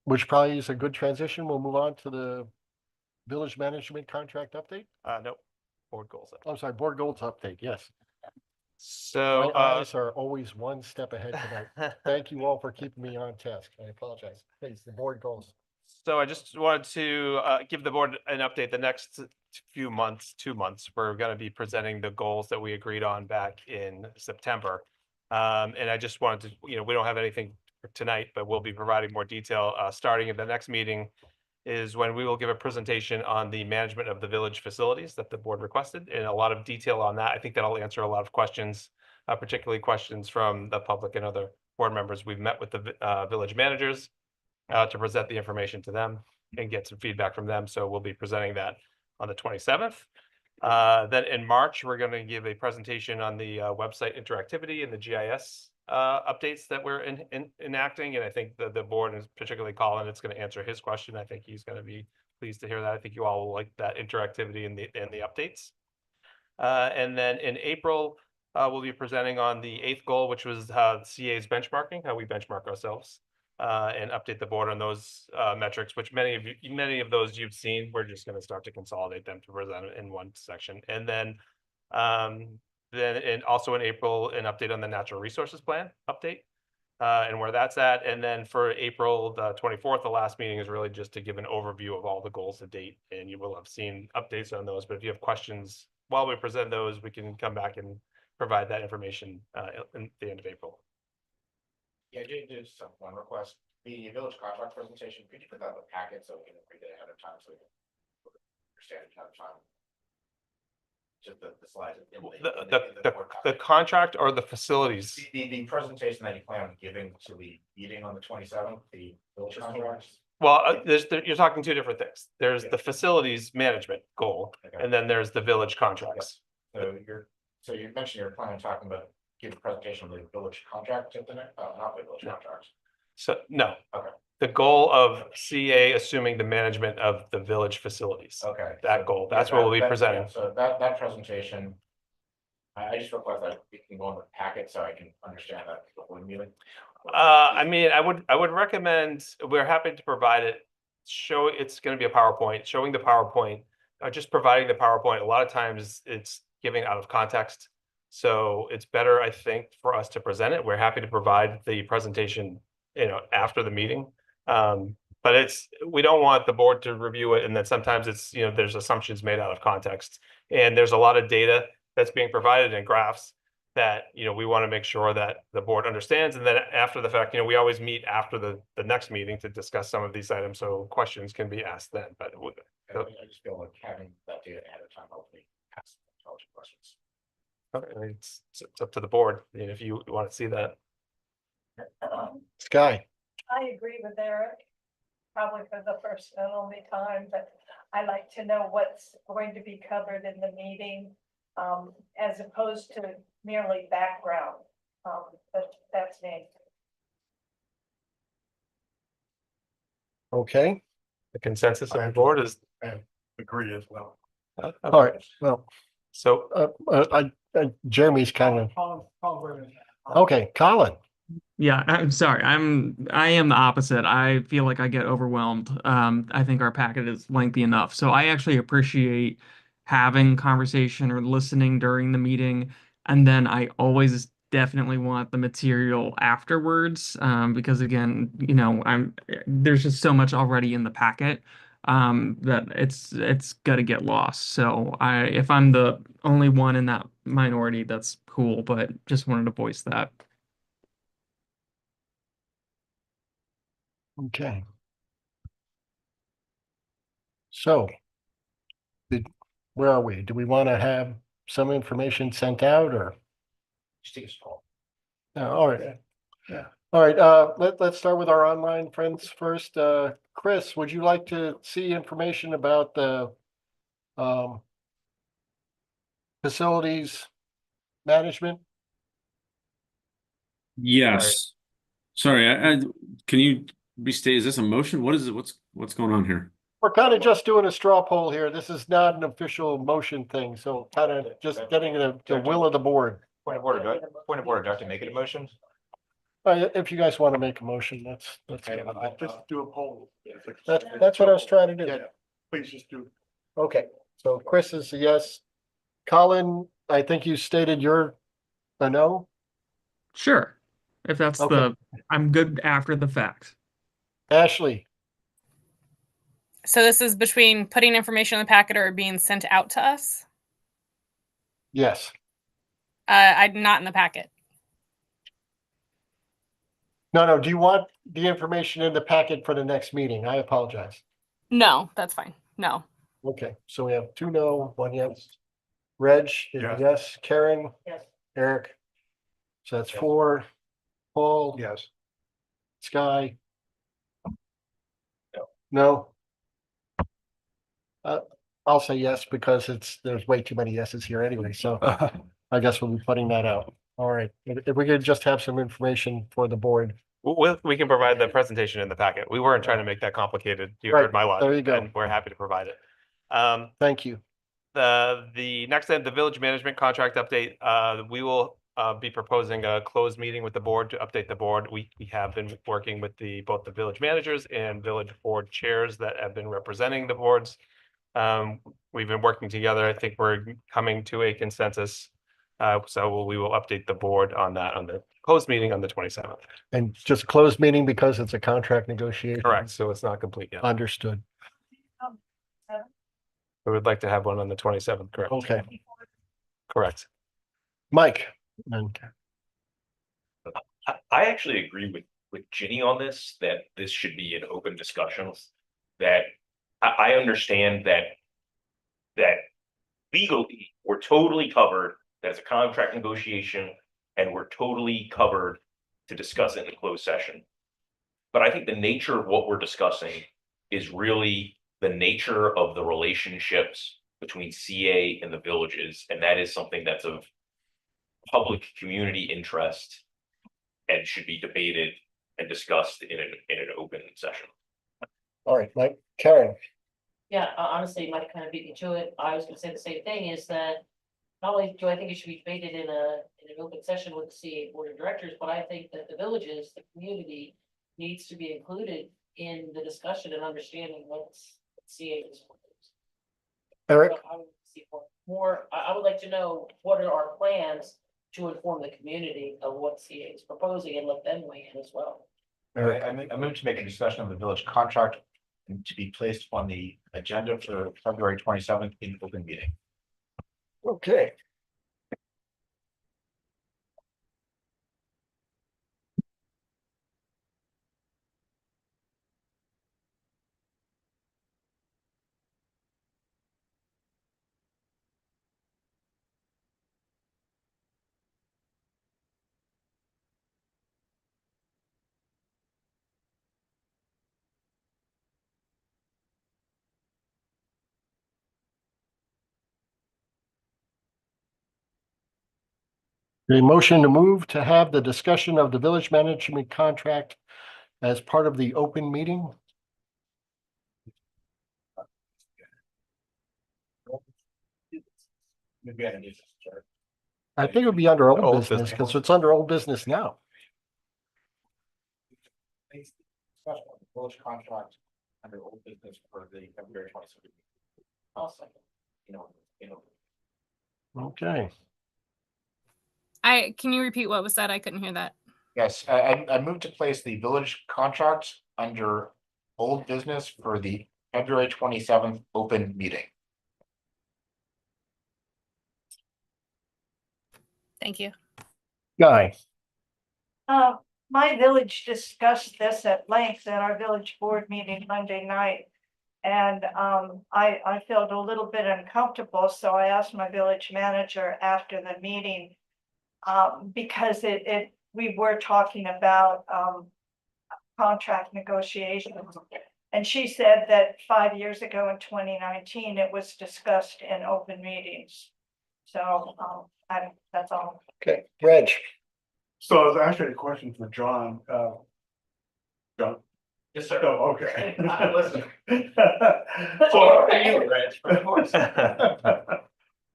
Which probably is a good transition. We'll move on to the village management contract update. Nope. Board goals. I'm sorry, board goals update, yes. So My eyes are always one step ahead tonight. Thank you all for keeping me on task. I apologize. Please, the board goals. So I just wanted to give the board an update. The next few months, 2 months, we're going to be presenting the goals that we agreed on back in September. And I just wanted to, we don't have anything for tonight, but we'll be providing more detail starting at the next meeting is when we will give a presentation on the management of the village facilities that the board requested, and a lot of detail on that. I think that'll answer a lot of questions, particularly questions from the public and other board members. We've met with the village managers to present the information to them and get some feedback from them. So we'll be presenting that on the 27th. Then in March, we're going to give a presentation on the website interactivity and the GIS updates that we're enacting. And I think the board, is particularly Colin, it's going to answer his question. I think he's going to be pleased to hear that. I think you all will like that interactivity and the updates. And then in April, we'll be presenting on the 8th goal, which was CA's benchmarking, how we benchmark ourselves, and update the board on those metrics, which many of those you've seen. We're just going to start to consolidate them to present in one section. And then also in April, an update on the natural resources plan update and where that's at. And then for April the 24th, the last meeting is really just to give an overview of all the goals to date, and you will have seen updates on those. But if you have questions while we present those, we can come back and provide that information in the end of April. Yeah, I did just have one request. The village contract presentation, could you put that in the packet so we can read it ahead of time so we can understand it ahead of time? Just the slides. The contract or the facilities? The presentation that you plan on giving to the meeting on the 27th, the village contracts. Well, you're talking two different things. There's the facilities management goal, and then there's the village contracts. So you mentioned you're planning on talking about giving a presentation of the village contract at the next, not the village contracts. So no. Okay. The goal of CA assuming the management of the village facilities. Okay. That goal. That's what we'll be presenting. Yeah, so that presentation, I just request that we can go in the packet so I can understand that before the meeting. I mean, I would recommend, we're happy to provide it. It's going to be a PowerPoint, showing the PowerPoint, just providing the PowerPoint. A lot of times it's giving out of context. So it's better, I think, for us to present it. We're happy to provide the presentation, after the meeting. But But we don't want the board to review it and then sometimes it's, there's assumptions made out of context. And there's a lot of data that's being provided in graphs that, we want to make sure that the board understands. And then after the fact, we always meet after the next meeting to discuss some of these items. So questions can be asked then, but I just feel like having that data ahead of time hopefully ask intelligent questions. it's up to the board, if you want to see that. Sky. I agree with Eric, probably for the first and only time, but I like to know what's going to be covered in the meeting, as opposed to merely background. But that's me. Okay. The consensus of the board is. I agree as well. All right. Well, so Jeremy's kind of okay. Colin. Yeah, I'm sorry. I am the opposite. I feel like I get overwhelmed. I think our packet is lengthy enough. So I actually appreciate having conversation or listening during the meeting. And then I always definitely want the material afterwards. Because again, there's just so much already in the packet that it's gonna get lost. So if I'm the only one in that minority, that's cool, but just wanted to voice that. Okay. So, where are we? Do we want to have some information sent out or? Just take a call. All right. Yeah. All right. Let's start with our online friends first. Chris, would you like to see information about the facilities management? Yes. Sorry, I can you restate, is this a motion? What is it? What's going on here? We're kind of just doing a straw poll here. This is not an official motion thing, so kind of just getting the will of the board. Point of order, do I have to make it a motion? If you guys want to make a motion, that's Just do a poll. that's what I was trying to do. Yeah, please just do. Okay, so Chris is a yes. Colin, I think you stated you're a no. Sure. If that's I'm good after the fact. Ashley. So this is between putting information in the packet or being sent out to us? Yes. I'm not in the packet. No. Do you want the information in the packet for the next meeting? I apologize. No, that's fine. No. Okay, so we have 2 no, 1 yes. Reg is a yes. Karen. Yes. Eric. So that's 4. Paul. Yes. Sky. No. I'll say yes because there's way too many yeses here anyway, so I guess we'll be putting that out. All right, if we could just have some information for the board. We can provide the presentation in the packet. We weren't trying to make that complicated. You Right, heard my logic. there you go. And we're happy to provide it. Thank you. The next item, the village management contract update, we will be proposing a closed meeting with the board to update the board. We have been working with both the village managers and village board chairs that have been representing the boards. We've been working together. I think we're coming to a consensus. So we will update the board on that on the closed meeting on the 27th. And just closed meeting because it's a contract negotiation. Correct. So it's not complete yet. Understood. We would like to have one on the 27th. Correct. Okay. Correct. Mike. I actually agree with Ginny on this, that this should be an open discussion. That I understand that legally, we're totally covered, that's a contract negotiation, and we're totally covered to discuss it in the closed session. But I think the nature of what we're discussing is really the nature of the relationships between CA and the villages, and that is something that's of public community interest and should be debated and discussed in an open session. All right, Mike. Karen. Yeah, honestly, Mike kind of beat me to it. I was gonna say the same thing, is that not only do I think it should be debated in an open session with the CA board of directors, but I think that the villages, the community needs to be included in the discussion and understanding what CA is. Eric. So I would see more, I would like to know what are our plans to inform the community of what CA is proposing and let them weigh in as well. Eric. I moved to make a discussion of the village contract and to be placed on the agenda for February 27th in open meeting. Okay. The motion to move to have the discussion of the village management contract as part of the open meeting. Maybe I can do this, sir. I think it would be under old Old business business. because it's under old business now. Discussion of the village contract under old business for the February 27th. I'll second. Okay. Can you repeat what was said? I couldn't hear that. Yes, I moved to place the village contract under old business for the February 27th open meeting. Thank you. Guy. My village discussed this at length at our village board meeting Monday night. And I felt a little bit uncomfortable, so I asked my village manager after the meeting. Because we were talking about contract negotiations. And she said that 5 years ago in 2019, it was discussed in open meetings. So that's all. Okay, Reg. So it's actually a question for John. John? Yes, sir. Oh, okay. Listen. So, Of course.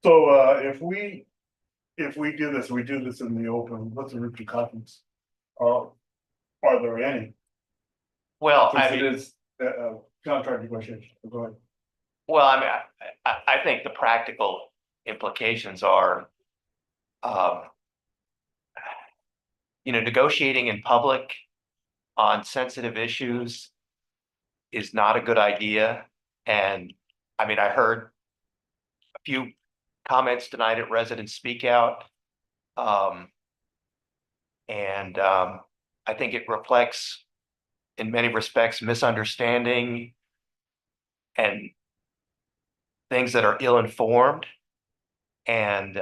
so if we do this, we do this in the open, what's the repercussions? Are there any? Well, Since I it mean, is contract negotiation. Go ahead. well, I mean, I think the practical implications are, negotiating in public on sensitive issues is not a good idea. And I mean, I heard a few comments tonight at Resident Speak Out. I think it reflects, in many respects, misunderstanding and things that are ill-informed. And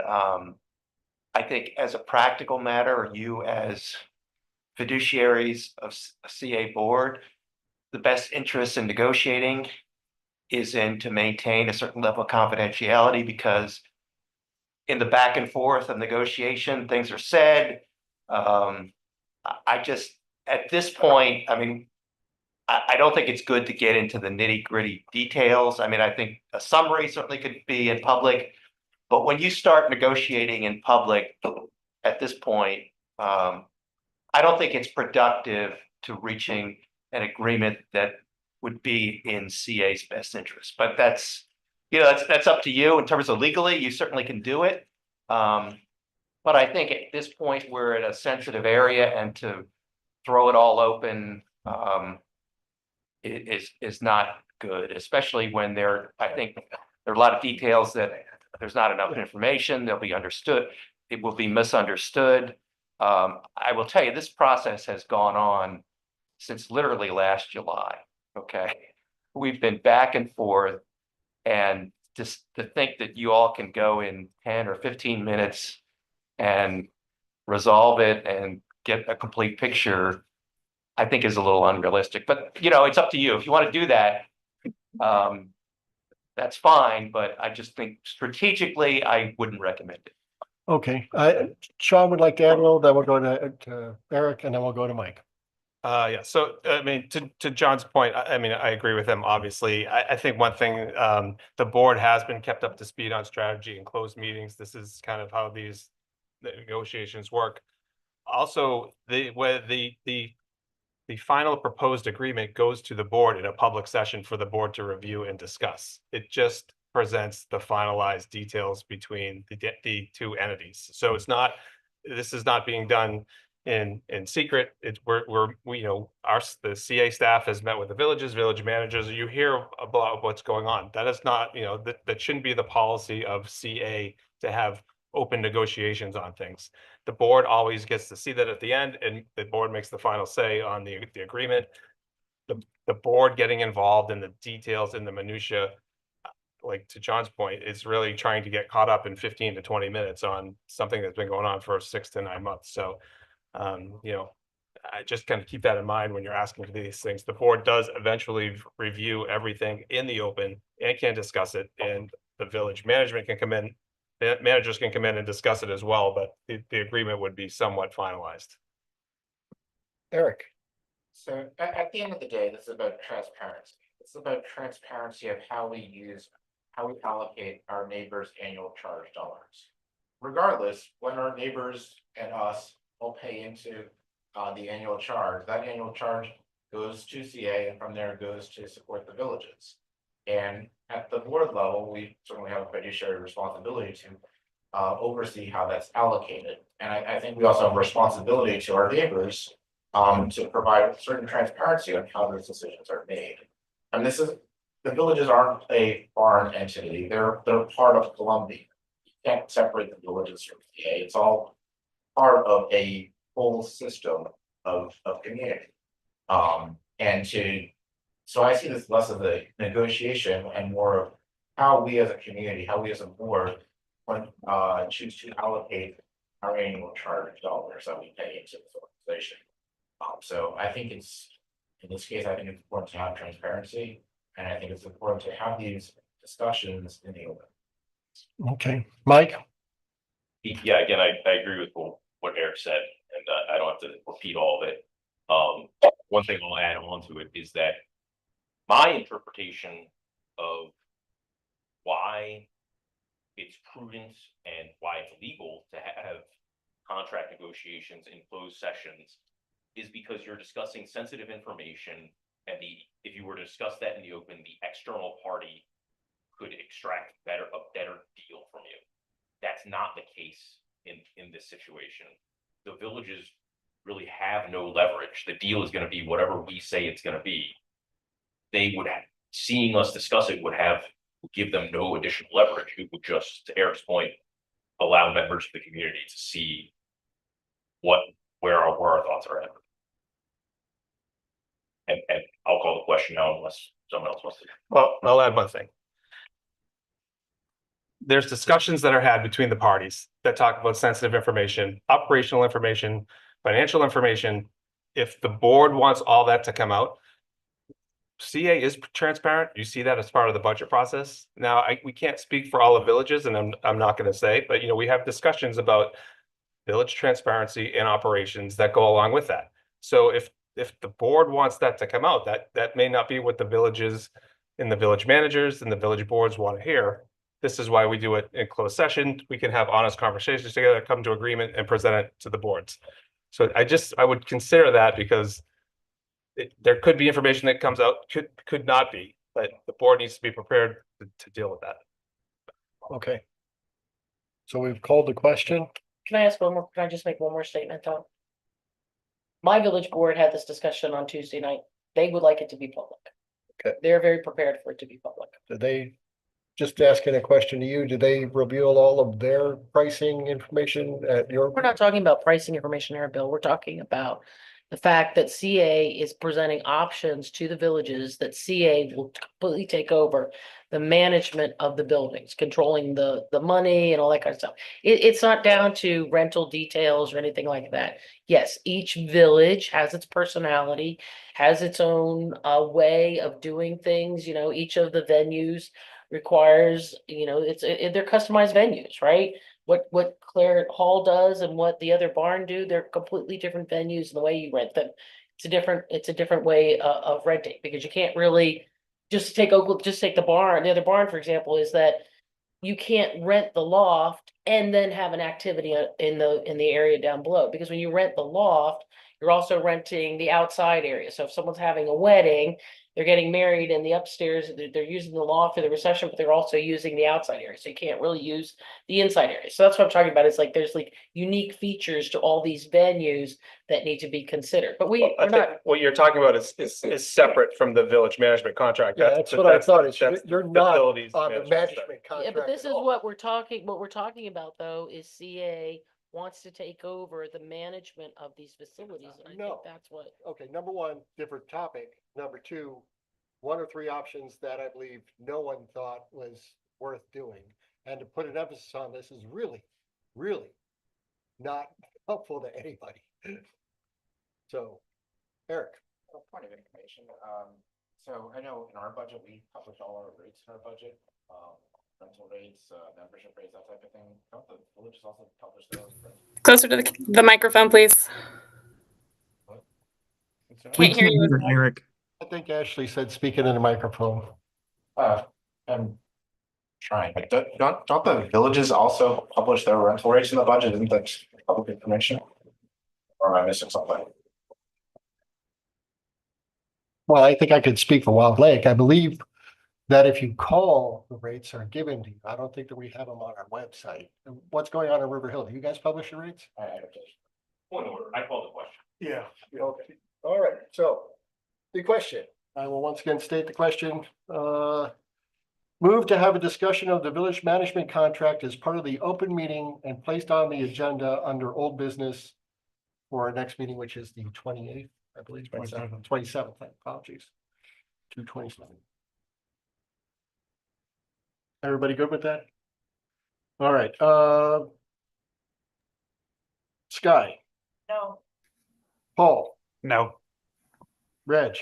I think as a practical matter, you as fiduciaries of a CA board, the best interest in negotiating is to maintain a certain level of confidentiality, because in the back and forth of negotiation, things are said. I just, at this point, I mean, I don't think it's good to get into the nitty-gritty details. I mean, I think a summary certainly could be in public, but when you start negotiating in public at this point, I don't think it's productive to reaching an agreement that would be in CA's best interest. But that's up to you in terms of legally. You certainly can do it. But I think at this point, we're at a sensitive area, and to throw it all open is not good, especially when I think there are a lot of details that there's not enough information. They'll be understood. It will be misunderstood. I will tell you, this process has gone on since literally last July. Okay. We've been back and forth, and just to think that you all can go in 10 or 15 minutes and resolve it and get a complete picture, I think is a little unrealistic. But it's up to you. If you want to do that, that's fine. But I just think strategically, I wouldn't recommend it. Okay, Sean would like to add a little, then we'll go to Eric, and then we'll go to Mike. Yeah, so I mean, to John's point, I mean, I agree with him, obviously. I think one thing, the board has been kept up to speed on strategy and closed meetings. This is kind of how the negotiations work. Also, the final proposed agreement goes to the board in a public session for the board to review and discuss. It just presents the finalized details between the two entities. So this is not being done in secret. It's we, you know, the CA staff has met with the villages, village managers. You hear about what's going on. That is not, you know, that shouldn't be the policy of CA to have open negotiations on things. The board always gets to see that at the end, and the board makes the final say on the agreement. The board getting involved in the details, in the minutia, like to John's point, is really trying to get caught up in 15 to 20 minutes on something that's been going on for 6 to 9 months. So, you know, I just kind of keep that in mind when you're asking for these things. The board does eventually review everything in the open and can discuss it, and the village management can come in, managers can come in and discuss it as well, but the agreement would be somewhat finalized. Eric. So at the end of the day, this is about transparency. It's about transparency of how we allocate our neighbors' annual charge dollars. Regardless, when our neighbors and us will pay into the annual charge, that annual charge goes to CA, and from there goes to support the villages. And at the board level, we certainly have a fiduciary responsibility to oversee how that's allocated. And I think we also have a responsibility to our neighbors to provide certain transparency on how those decisions are made. And this is, the villages aren't a foreign entity. They're part of Columbia. You can't separate the villages from CA. It's all part of a whole system of community. So I see this less of a negotiation and more of how we as a community, how we as a board choose to allocate our annual charge dollars that we pay into this organization. So I think it's, in this case, I think it's important to have transparency, and I think it's important to have these discussions in the open. Okay, Mike? Yeah, again, I agree with what Eric said, and I don't have to repeat all of it. One thing I'll add on to it is that my interpretation of why it's prudent and why it's legal to have contract negotiations in closed sessions is because you're discussing sensitive information, and if you were to discuss that in the open, the external party could extract a better deal from you. That's not the case in this situation. The villages really have no leverage. The deal is going to be whatever we say it's going to be. They would have, seeing us discuss it would give them no additional leverage. It would just, to Eric's point, allow members of the community to see where our thoughts are at. And I'll call the question now unless someone else wants to. Well, I'll add one thing. There's discussions that are had between the parties that talk about sensitive information, operational information, financial information. If the board wants all that to come out, CA is transparent. You see that as part of the budget process. Now, we can't speak for all the villages, and I'm not going to say, but you know, we have discussions about village transparency and operations that go along with that. So if the board wants that to come out, that may not be what the villages and the village managers and the village boards want to hear. This is why we do it in closed session. We can have honest conversations together, come to agreement, and present it to the boards. So I would consider that, because there could be information that comes out, could not be, but the board needs to be prepared to deal with that. Okay. So we've called the question. Can I ask one more? Can I just make one more statement, Tom? My village board had this discussion on Tuesday night. They would like it to be public. Okay. They're very prepared for it to be public. Did they, just asking a question to you, did they reveal all of their pricing information at your? We're not talking about pricing information here, Bill. We're talking about the fact that CA is presenting options to the villages, that CA will completely take over the management of the buildings, controlling the money and all that kind of stuff. It's not down to rental details or anything like that. Yes, each village has its personality, has its own way of doing things. You know, each of the venues requires, you know, they're customized venues, right? What Claret Hall does and what the other barn do, they're completely different venues, and the way you rent them, it's a different way of renting, because you can't really just take the barn. The other barn, for example, is that you can't rent the loft and then have an activity in the area down below, because when you rent the loft, You're also renting the outside area. So if someone's having a wedding, they're getting married in the upstairs, they're using the loft for the reception, but they're also using the outside area. So you can't really use the inside area. So that's what I'm talking about. It's like there's like unique features to all these venues that need to be considered. But Well, I we're think not, what you're talking about is separate from the village management contract. Yeah, that's what I thought. It's, that's you're the not facilities on the management stuff. management yeah, contract but this at is all. what we're talking about though, is CA wants to take over the management of these facilities. And I think No. that's what. Okay, number one, different topic. Number two, one or three options that I believe no one thought was worth doing. And to put an emphasis on this is really, really not helpful to anybody. So, Eric. A point of information, so I know in our budget, we publish all our rates in our budget, rental rates, membership rates, that type of thing. Don't the villages also publish those? Closer to the microphone, please. We Can't hear you. hear Eric. I think Ashley said speaking in the microphone. I'm trying, but don't the villages also publish their rental rates in the budget? Isn't that just public information? Or am I missing something? Well, I think I could speak for Wild Lake. I believe that if you call, the rates are given to you. I don't think that we have them on our website. What's going on in River Hill? Do you guys publish your rates? Point of order, I called the question. Yeah. Okay. All right. So the question, I will once again state the question. Move to have a discussion of the village management contract as part of the open meeting and placed on the agenda under old business for our next meeting, which is the 28th, I believe. 27th, apologies. 2/27. Everybody good with that? All right, Sky, No. Paul, No. Reg,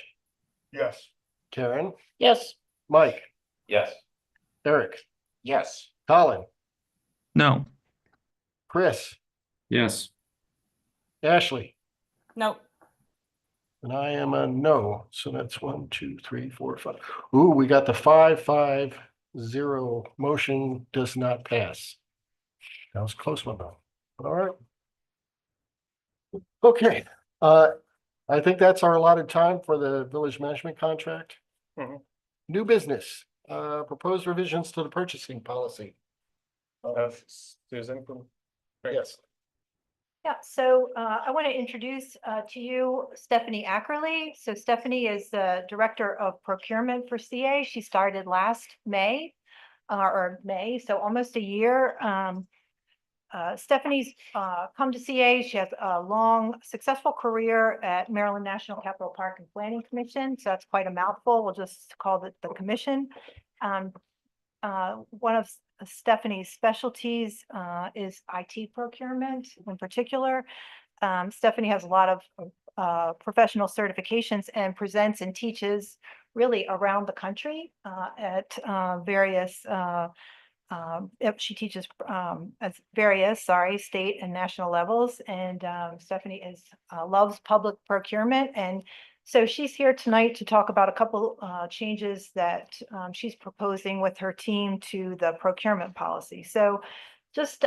Yes. Karen, Yes. Mike, Yes. Eric, Yes. Colin, No. Chris, Yes. Ashley, No. and I am a no. So that's 1, 2, 3, 4, 5. Ooh, we got the 5-5-0 motion does not pass. That was a close one though. All right. Okay, I think that's our allotted time for the village management contract. Mhm. New business, proposed revisions to the purchasing policy. Susan from. Yes. Yeah, so I want to introduce to you Stephanie Ackerley. So Stephanie is the Director of Procurement for CA. She started last May, so almost a year. Stephanie's come to CA. She has a long, successful career at Maryland National Capital Park and Planning Commission. So that's quite a mouthful. We'll just call it the commission. One of Stephanie's specialties is IT procurement in particular. Stephanie has a lot of professional certifications and presents and teaches really around the country at various she teaches at various, state and national levels. And Stephanie loves public procurement. And so she's here tonight to talk about a couple changes that she's proposing with her team to the procurement policy. So just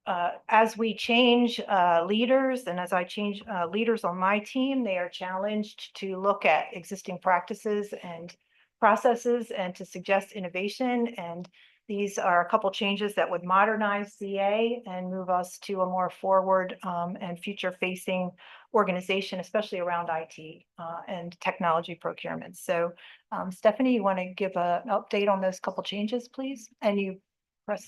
as we change leaders and as I change leaders on my team, they are challenged to look at existing practices and processes and to suggest innovation. And these are a couple changes that would modernize CA and move us to a more forward and future-facing organization, especially around IT and technology procurement. So Stephanie, you want to give an update on those couple changes, please? And you press.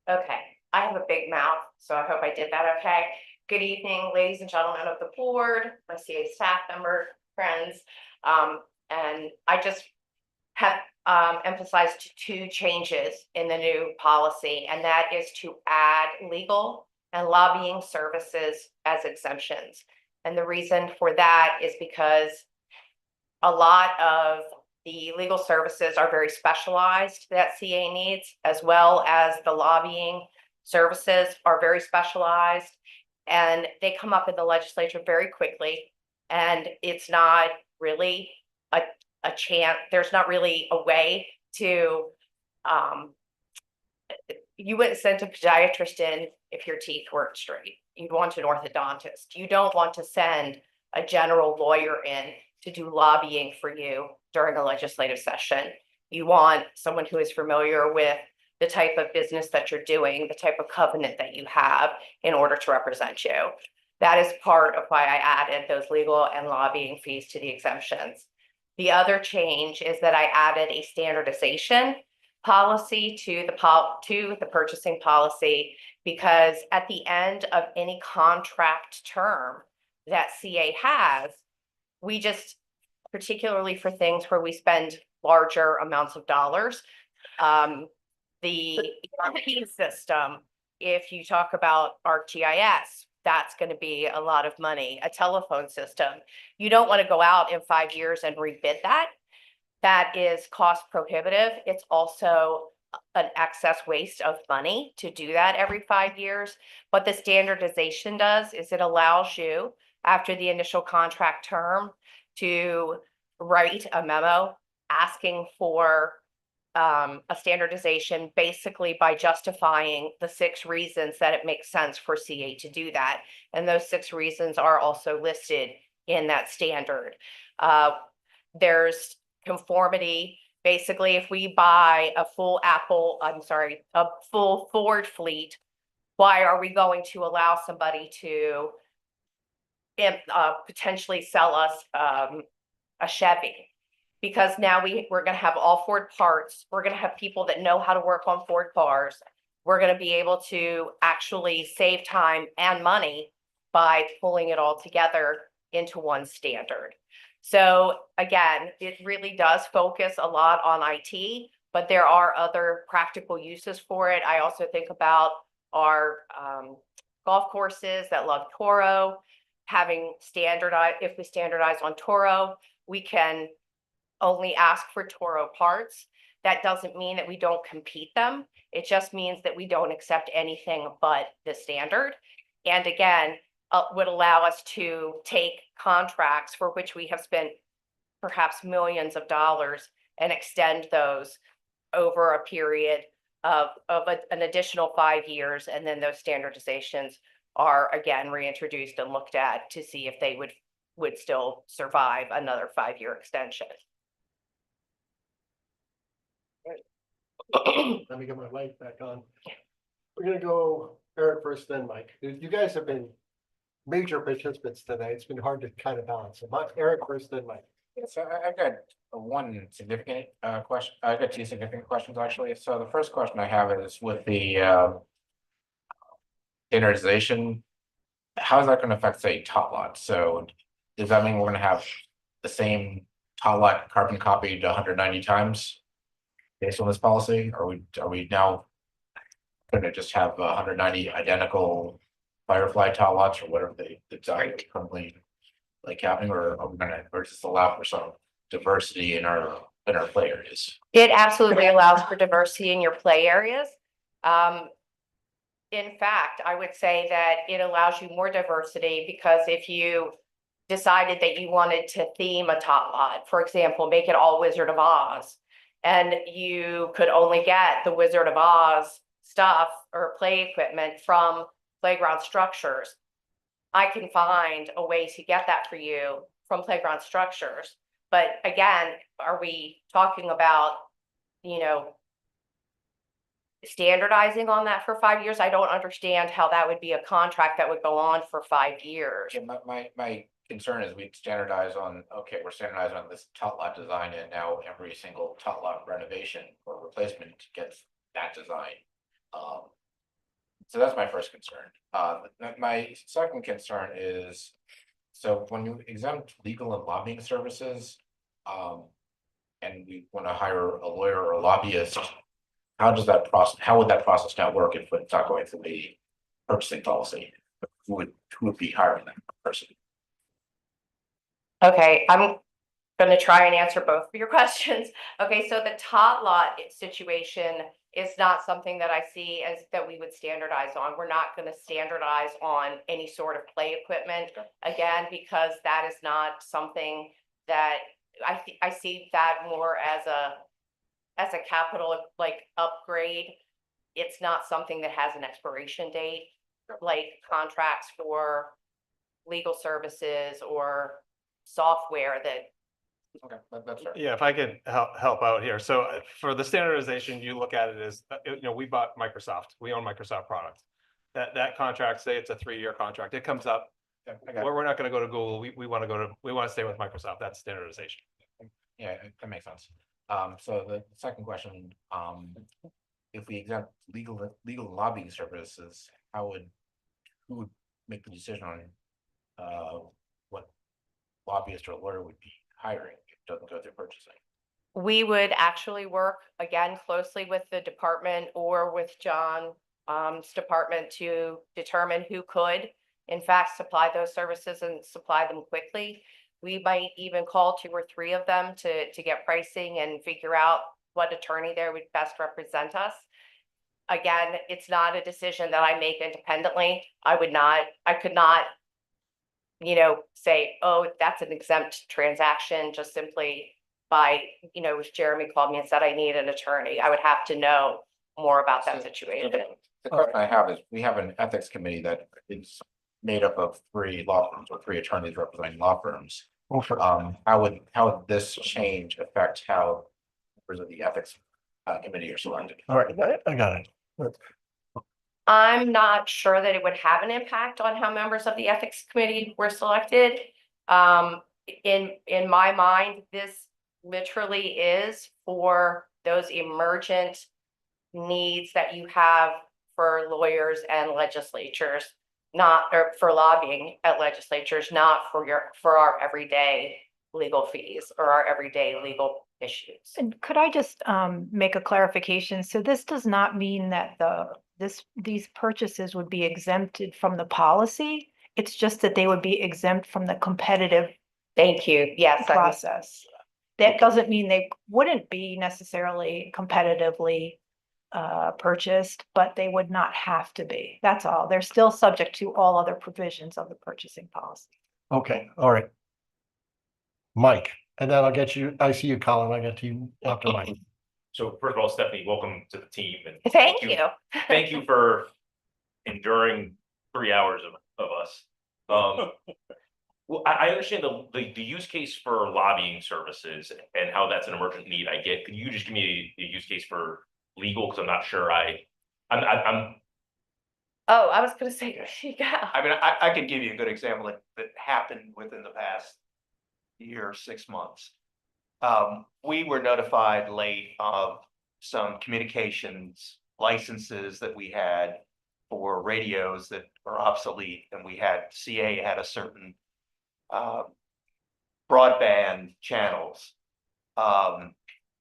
Okay, I have a big mouth, so I hope I did that okay. Good evening, ladies and gentlemen of the board, my CA staff member, friends. And I just have emphasized two changes in the new policy, and that is to add legal and lobbying services as exemptions. And the reason for that is because a lot of the legal services are very specialized that CA needs, as well as the lobbying services are very specialized, and they come up in the legislature very quickly. And it's not really a chance, there's not really a way to, you wouldn't send a podiatrist in if your teeth weren't straight. You'd want an orthodontist. You don't want to send a general lawyer in to do lobbying for you during a legislative session. You want someone who is familiar with the type of business that you're doing, the type of covenant that you have in order to represent you. That is part of why I added those legal and lobbying fees to the exemptions. The other change is that I added a standardization policy to the purchasing policy, because at the end of any contract term that CA has, we just, particularly for things where we spend larger amounts of dollars, the ERP system, if you talk about ArcGIS, that's going to be a lot of money. A telephone system, you don't want to go out in 5 years and rebid that. That is cost prohibitive. It's also an excess waste of money to do that every 5 years. What the standardization does is it allows you, after the initial contract term, to write a memo asking for a standardization, basically by justifying the 6 reasons that it makes sense for CA to do that. And those 6 reasons are also listed in that standard. There's conformity. Basically, if we buy a full a full Ford fleet, why are we going to allow somebody to potentially sell us a Chevy? Because now we're going to have all Ford parts. We're going to have people that know how to work on Ford cars. We're going to be able to actually save time and money by pulling it all together into one standard. So again, it really does focus a lot on IT, but there are other practical uses for it. I also think about our golf courses that love Toro, having standardized, if we standardize on Toro, we can only ask for Toro parts. That doesn't mean that we don't compete them. It just means that we don't accept anything but the standard. And again, would allow us to take contracts for which we have spent perhaps millions of dollars and extend those over a period of an additional 5 years. And then those standardizations are again reintroduced and looked at to see if they would still survive another 5-year extension. Let me get my light back on. We're gonna go Eric first, then Mike. You guys have been major participants today. It's been hard to kind of balance. So Eric first, then Mike. So I've got one significant question. I've got 2 significant questions actually. So the first question I have is with the standardization, how is that going to affect, say, tot lot? So does that mean we're going to have the same tot lot carbon copied 190 times based on this policy? Are we now going to just have 190 identical Firefly tot lots or whatever the design is currently like happening, or are we going to just allow for some diversity in our play areas? It absolutely allows for diversity in your play areas. In fact, I would say that it allows you more diversity, because if you decided that you wanted to theme a tot lot, for example, make it all Wizard of Oz, and you could only get the Wizard of Oz stuff or play equipment from Playground Structures, I can find a way to get that for you from Playground Structures. But again, are we talking about, standardizing on that for 5 years? I don't understand how that would be a contract that would go on for 5 years. Yeah, my concern is we standardize on, okay, we're standardizing on this tot lot design, and now every single tot lot renovation or replacement gets that design. So that's my first concern. My second concern is, so when you exempt legal and lobbying services, and we want to hire a lawyer or a lobbyist, how would that process now work if it's not going through the purchasing policy? Who would be hiring that person? Okay, I'm going to try and answer both of your questions. Okay, so the tot lot situation is not something that I see as that we would standardize on. We're not going to standardize on any sort of play equipment, again, because that is not something that I see that more as a capital like upgrade it's not something that has an expiration date, like contracts for legal services or software that. Okay, that's fair. Yeah, if I could help out here. So for the standardization, you look at it as, we bought Microsoft. We own Microsoft products. That contract, say it's a 3-year contract, it comes up. Yeah, I got it. We're not going to go to Google. We want to stay with Microsoft. That's standardization. Yeah, that makes sense. So the second question, if we exempt legal lobbying services, who would make the decision on what lobbyist or lawyer would be hiring if it doesn't go through purchasing? We would actually work again closely with the department or with John's department to determine who could in fact supply those services and supply them quickly. We might even call 2 or 3 of them to get pricing and figure out what attorney there would best represent us. Again, it's not a decision that I make independently. I could not, say, oh, that's an exempt transaction just simply by, if Jeremy called me and said I need an attorney. I would have to know more about that situation. The question I have is, we have an ethics committee that is made up of 3 law firms or 3 attorneys representing law firms. How would this change affect how members of the ethics committee are selected? All right, I got it. I'm not sure that it would have an impact on how members of the ethics committee were selected. In my mind, this literally is for those emergent needs that you have for lawyers and legislatures, or for lobbying at legislatures, not for our everyday legal fees or our everyday legal issues. And could I just make a clarification? So this does not mean that these purchases would be exempted from the policy. It's just that they would be exempt from the competitive. Thank you. Yes. Process. That doesn't mean they wouldn't be necessarily competitively purchased, but they would not have to be. That's all. They're still subject to all other provisions of the purchasing policy. Okay, all right. Mike, and then I see you, Colin, I get to you after Mike. So first of all, Stephanie, welcome to the team. And Thank you. Thank you for enduring 3 hours of us. Well, I understand the use case for lobbying services and how that's an emergent need. I get. Could you just give me a use case for legal? Because I'm not sure. I'm. Oh, I was going to say, yeah. I mean, I could give you a good example that happened within the past year or 6 months. We were notified late of some communications licenses that we had for radios that are obsolete, and CA had a certain broadband channels.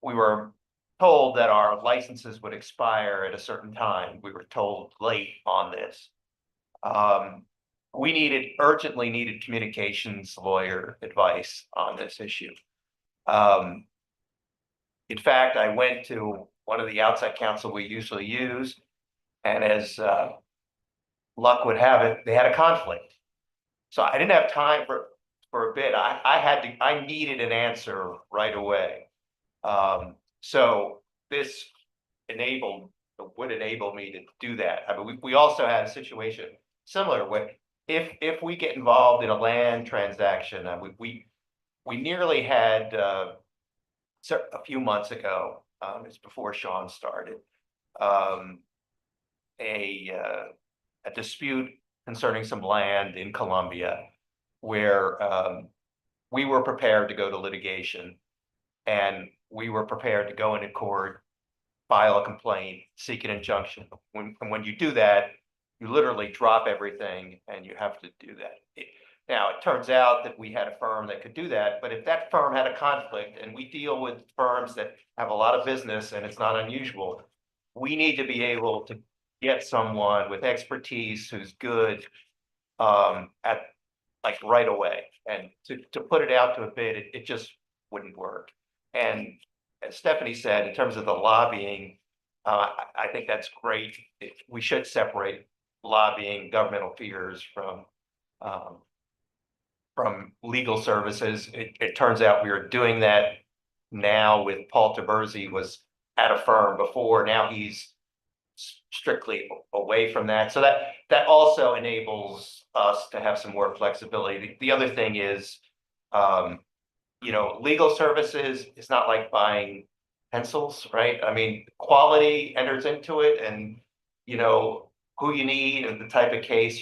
We were told that our licenses would expire at a certain time. We were told late on this. We urgently needed communications lawyer advice on this issue. In fact, I went to one of the outside counsel we usually use, and as luck would have it, they had a conflict. So I didn't have time for a bit. I needed an answer right away. So this would enable me to do that. I mean, we also had a situation similar with if we get involved in a land transaction, we nearly had a few months ago, it's before Sean started, a dispute concerning some land in Columbia where we were prepared to go to litigation, and we were prepared to go into court, file a complaint, seek an injunction. When you do that, you literally drop everything and you have to do that. Now, it turns out that we had a firm that could do that, but if that firm had a conflict, and we deal with firms that have a lot of business and it's not unusual, we need to be able to get someone with expertise who's good at right away. And to put it out to a bid, it just wouldn't work. And as Stephanie said, in terms of the lobbying, I think that's great. We should separate lobbying governmental fears from legal services. It turns out we are doing that now with Paul Taberzi, was at a firm before. Now he's strictly away from that. So that also enables us to have some more flexibility. The other thing is, you know, legal services is not like buying pencils, right? I mean, quality enters into it, and you know who you need and the type of case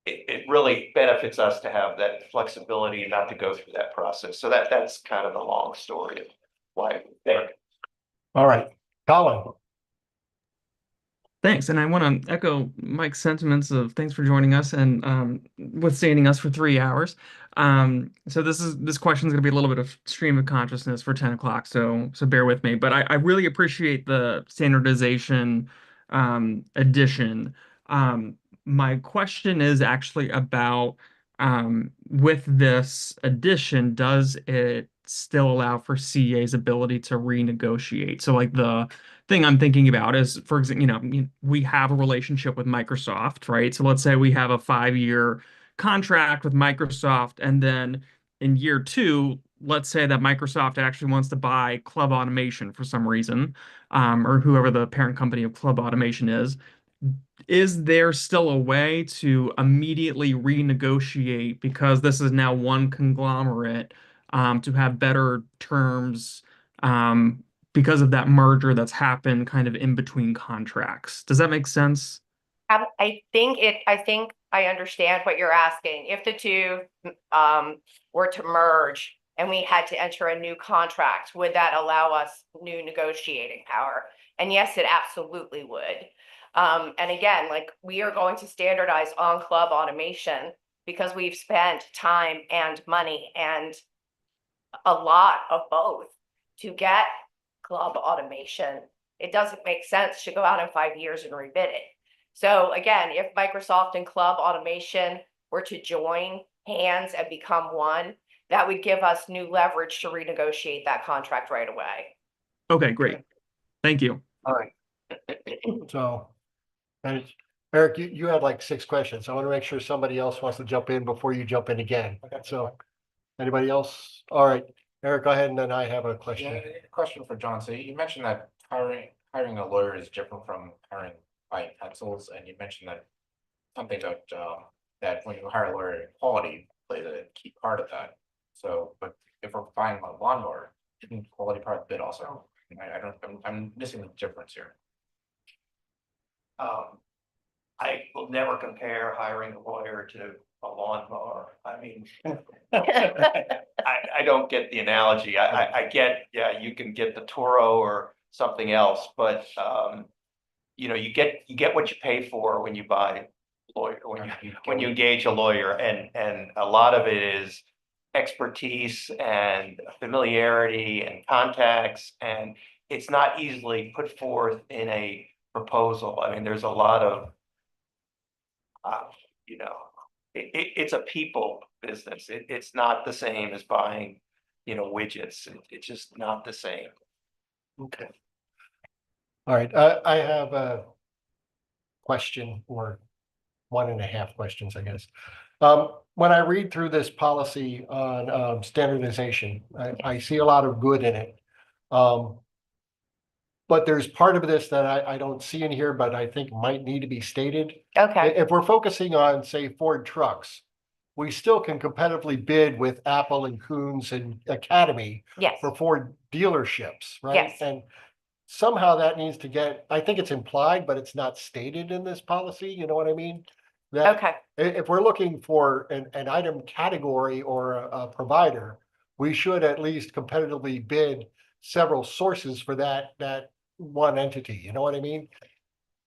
it really benefits us to have that flexibility, not to go through that process. So that's kind of the long story of why there. All right, Colin. Thanks, and I want to echo Mike's sentiments of thanks for joining us and withstanding us for 3 hours. So this question is going to be a little bit of stream of consciousness for 10 o'clock, so bear with me. But I really appreciate the standardization addition. My question is actually about with this addition, does it still allow for CEA's ability to renegotiate? So like the thing I'm thinking about is, for example, you know, we have a relationship with Microsoft, right? So let's say we have a 5-year contract with Microsoft, and then in year 2, let's say that Microsoft actually wants to buy Club Automation for some reason, or whoever the parent company of Club Automation is. Is there still a way to immediately renegotiate, because this is now one conglomerate, to have better terms because of that merger that's happened kind of in between contracts? Does that make sense? I think I understand what you're asking. If the two were to merge and we had to enter a new contract, would that allow us new negotiating power? And yes, it absolutely would. And again, like, we are going to standardize on Club Automation because we've spent time and money and a lot of both to get Club Automation. It doesn't make sense to go out in 5 years and rebid it. So again, if Microsoft and Club Automation were to join hands and become one, that would give us new leverage to renegotiate that contract right away. Okay, great. Thank you. All right. So, and Eric, you had like 6 questions. I want to make sure somebody else wants to jump in before you jump in again. So, anybody else? All right, Eric, go ahead, and then I have a question. Yeah, a question for John. So you mentioned that hiring a lawyer is different from buying pencils, and you mentioned that something that that when you hire a lawyer, quality plays a key part of that. So, but if we're buying a lawnmower, isn't quality part of the bid also? I'm missing the difference here. I will never compare hiring a lawyer to a lawnmower. I mean, I don't get the analogy. I get, yeah, you can get the Toro or something else, but you know, you get what you pay for when you buy a lawyer, when you engage a lawyer, and a lot of it is expertise and familiarity and contacts, and it's not easily put forth in a proposal. I mean, there's a lot of you know, it's a people business. It's not the same as buying, you know, widgets. It's just not the same. Okay. All right, I have a question, or 1.5 questions, I guess. When I read through this policy on standardization, I see a lot of good in it. But there's part of this that I don't see in here, but I think might need to be stated. Okay. If we're focusing on, say, Ford trucks, we still can competitively bid with Apple and Koons and Academy. Yes. For Ford dealerships, right? Yes. And somehow that needs to get, I think it's implied, but it's not stated in this policy, you know what I mean? That Okay. if we're looking for an item category or a provider, we should at least competitively bid several sources for that one entity, you know what I mean?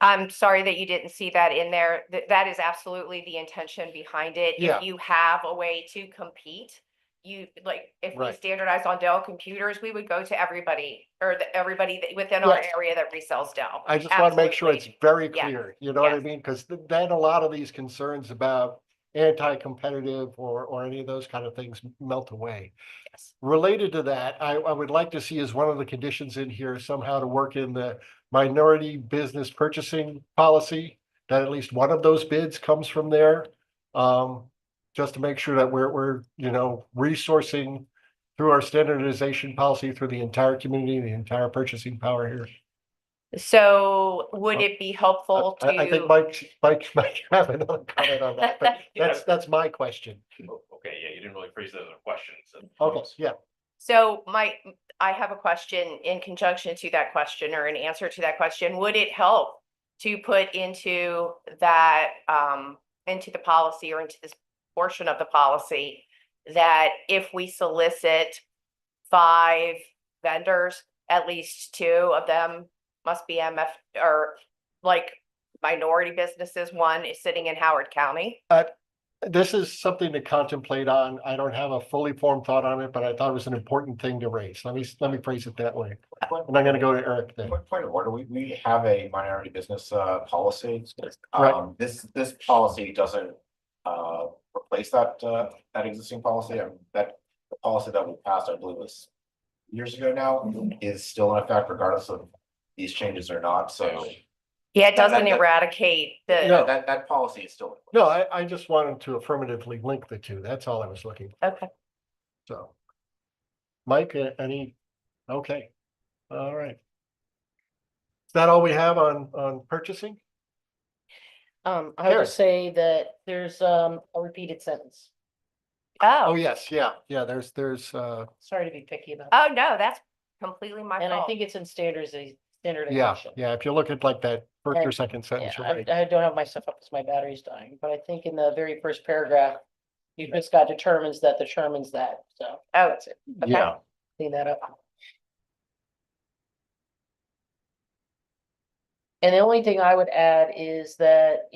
I'm sorry that you didn't see that in there. That is absolutely the intention behind it. Yeah. If you have a way to compete, you like, if we Right. standardize on Dell computers, we would go to everybody, or everybody within our Yes. area that resells Dell. I just want to make sure it's Absolutely. very Yeah. clear, you know what I Yes. mean? Because then a lot of these concerns about anti-competitive or any of those kind of things melt away. Yes. Related to that, I would like to see as one of the conditions in here somehow to work in the minority business purchasing policy, that at least one of those bids comes from there. Just to make sure that we're, you know, resourcing through our standardization policy through the entire community, the entire purchasing power here. So would it be helpful I think to, Mike have another comment on that, but that's my question. Okay, yeah, you didn't really phrase that as a question, so. Okay, yeah. so I have a question in conjunction to that question or an answer to that question. Would it help to put into that, into the policy or into this portion of the policy that if we solicit 5 vendors, at least 2 of them must be MF or like minority businesses, one is sitting in Howard County? This is something to contemplate on. I don't have a fully formed thought on it, but I thought it was an important thing to raise. Let me phrase it that way. And I'm gonna go to Eric then. Point of order, we have a minority business policy. Right. This policy doesn't replace that existing policy. That the policy that we passed, I believe, was years ago now, is still in effect regardless of these changes or not. So Yeah, it doesn't eradicate the, No. that policy is still. No, I just wanted to affirmatively link the two. That's all I was looking for. okay. So. Mike, any? Okay. All right. Is that all we have on purchasing? I would Karen. just say that there's a repeated sentence. Oh, yes, yeah, there's Sorry to be picky about. Oh, no, that's completely my And I fault. think it's in yeah, standardization. yeah, if you look at like that first or And- second sentence, Yeah, you're right. I don't have my stuff up because my battery's dying, but I think in the very first paragraph, you just got determines that, so. Oh, That's it. okay. Yeah, Clean that up. And the only thing I would add is that,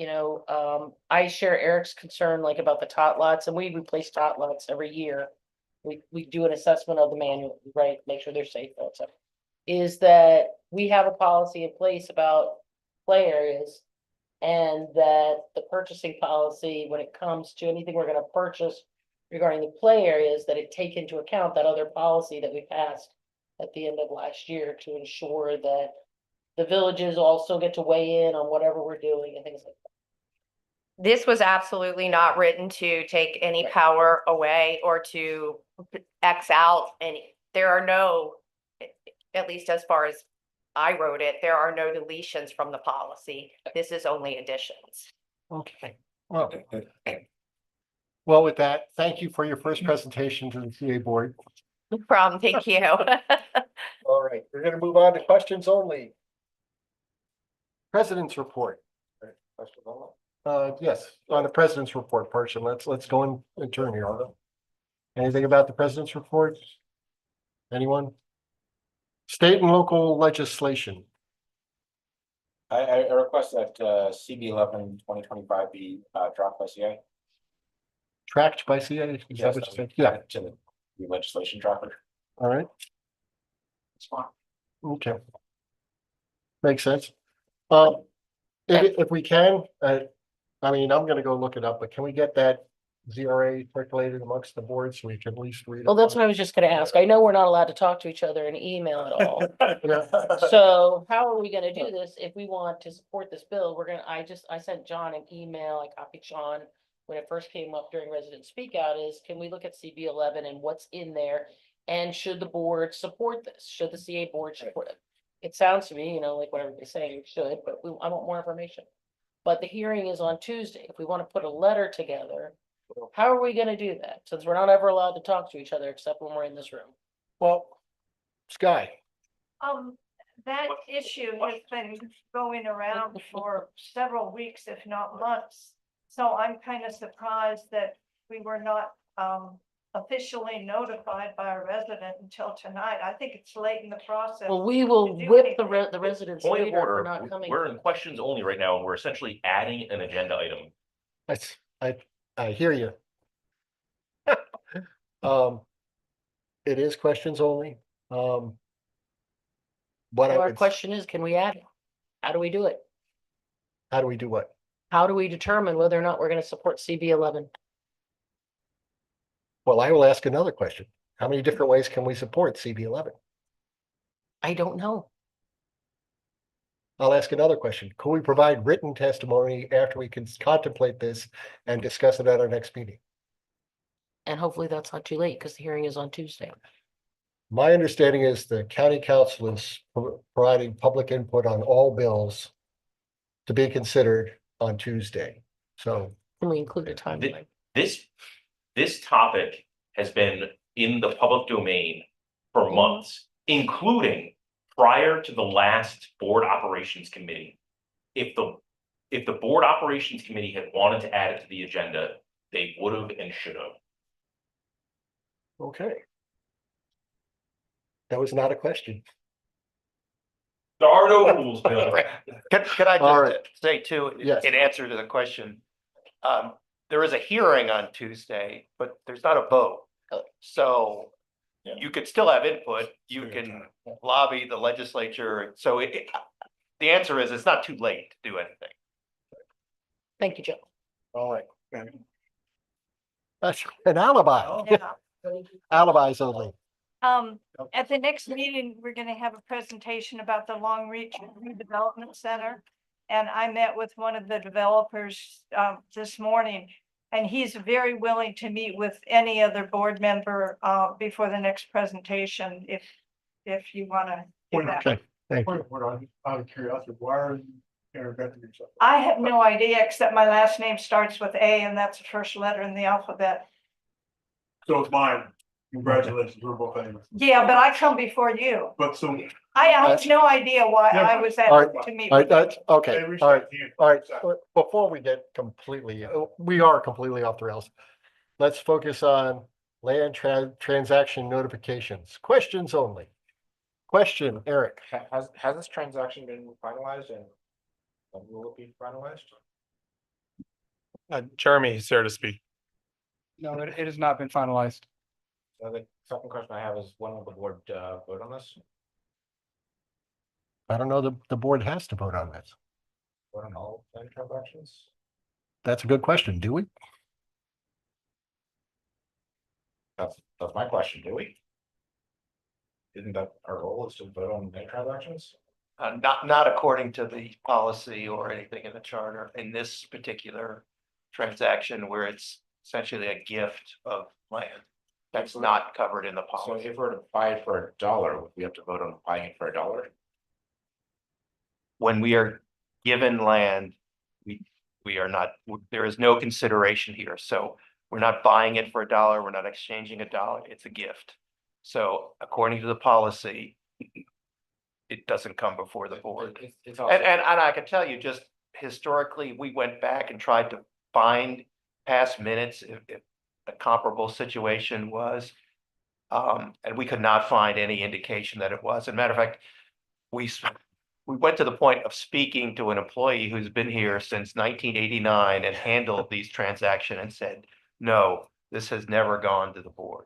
I share Eric's concern like about the tot lots, and we replace tot lots every year. We do an assessment of the manual, right, make sure they're safe, that's it. Is that we have a policy in place about play areas. And that the purchasing policy, when it comes to anything we're gonna purchase regarding the play areas, that it take into account that other policy that we passed at the end of last year to ensure that the villages also get to weigh in on whatever we're doing and things like that. This was absolutely not written to take any power away or to X out any, there are no, at least as far as I wrote it, there are no deletions from the policy. This is only additions. okay. Well, with that, thank you for your first presentation to the CA board. No problem, thank you. All right, we're gonna move on to questions only. President's report. Yes, on the president's report portion, let's go in turn here. Anything about the president's report? Anyone? State and local legislation. I request that CB 11/2025 be dropped by CA. Tracked by CA? Is that what you said? Yeah, To the legislation dropper. all right, It's fine. okay. Makes sense. If we can, I mean, I'm gonna go look it up, but can we get that ZRA circulated amongst the board so we can at least read it? Well, that's what I was just gonna ask. I know we're not allowed to talk to each other in email at all. Yeah. So how are we gonna do this? If we want to support this bill, I sent John an email, I copied Sean. When it first came up during resident speak out is, can we look at CB 11 and what's in there? And should the board support this? Should the CA board support it? It sounds to me, like what everybody's saying, it should, but I want more information. But the hearing is on Tuesday. If we want to put a letter together, how are we gonna do that? Since we're not ever allowed to talk to each other except when we're in this room. Well, Sky, That issue has been going around for several weeks, if not months. So I'm kind of surprised that we were not officially notified by a resident until tonight. I think it's late in the process. Well, we will to do whip the anything. the residents Point of later for order, not coming. we're in questions only right now, and we're essentially adding an agenda item. I hear you. It is questions only. What I So our would, question is, can we add it? How do we do it? how do we do what? How do we determine whether or not we're gonna support CB 11? Well, I will ask another question. How many different ways can we support CB 11? I don't know. I'll ask another question. Could we provide written testimony after we can contemplate this and discuss it at our next meeting? And hopefully that's not too late because the hearing is on Tuesday. My understanding is the county council is providing public input on all bills to be considered on Tuesday. So Can we include a timeline? This topic has been in the public domain for months, including prior to the last board operations committee. If the board operations committee had wanted to add it to the agenda, they would have and should have. okay. That was not a question. There are no rules, Bill. Can I All just say too, Yes. in answer to the question? There is a hearing on Tuesday, but there's not a vote. So you could still have input, you can lobby the legislature. So the answer is, it's not too late to do anything. Thank you, Joe. All right. That's an alibi. Yeah. Alibis only. At the next meeting, we're gonna have a presentation about the Long Reach Redevelopment Center. And I met with one of the developers, this morning, and he's very willing to meet with any other board member, before the next presentation, if you wanna do that. Okay, thank you. Out of curiosity, why are you interrupting yourself? I have no idea, except my last name starts with A, and that's the first letter in the alphabet. So it's mine. Congratulations, we're both famous. Yeah, but I come before you. But so. I have no idea why I was All asked right, to meet. all with right, you. that's, okay, They reached all right, out to you. all right. Before we get completely, we are completely off the rails. Let's focus on land transaction notifications, questions only. Question, Eric. Has this transaction been finalized and when will it be finalized? Jeremy is there to speak. No, it has not been finalized. So the second question I have is, when will the board vote on this? I don't know, the board has to vote on this. Vote on all land transactions? That's a good question, do we? That's my question, do we? Isn't that our goal, is to vote on land transactions? Not according to the policy or anything in the charter in this particular transaction where it's essentially a gift of land. That's not covered in the So policy. if we're to buy it for $1, would we have to vote on buying it for $1? When we are given land, we are not, there is no consideration here. So we're not buying it for $1. We're not exchanging $1. It's a gift. So according to the policy, it doesn't come before the board. It's also- And I can tell you, just historically, we went back and tried to find past minutes if a comparable situation was. And we could not find any indication that it was. As a matter of fact, we went to the point of speaking to an employee who's been here since 1989 and handled these transactions and said, no, this has never gone to the board.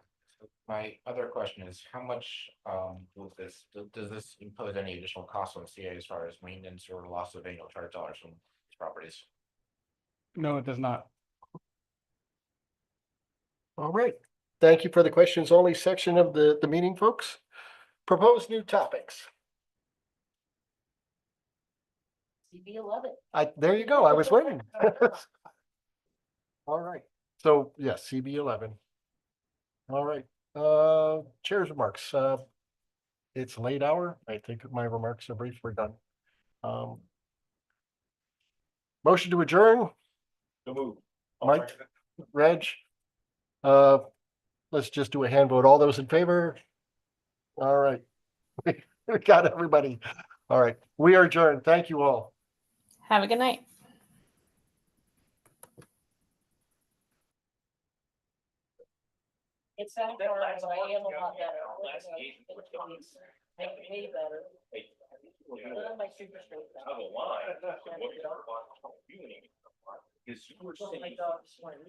My other question is, how much does this impose any additional costs on the CA as far as maintenance or loss of annual charge dollars from these properties? No, it does not. All right, thank you for the questions only section of the meeting, folks. Proposed new topics. CB11. There you go, I was waiting. All right, so yes, CB11. All right, chair's remarks. It's late hour. I think my remarks are brief. We're done. Motion to adjourn. So move. Mike, Reg. Let's just do a hand vote. All those in favor? All right. We got everybody. All right, we are adjourned. Thank you all. Have a good night. It's not better, but I am a lot better. Make me way better. None of my super straight. Because you were saying. My dog this morning.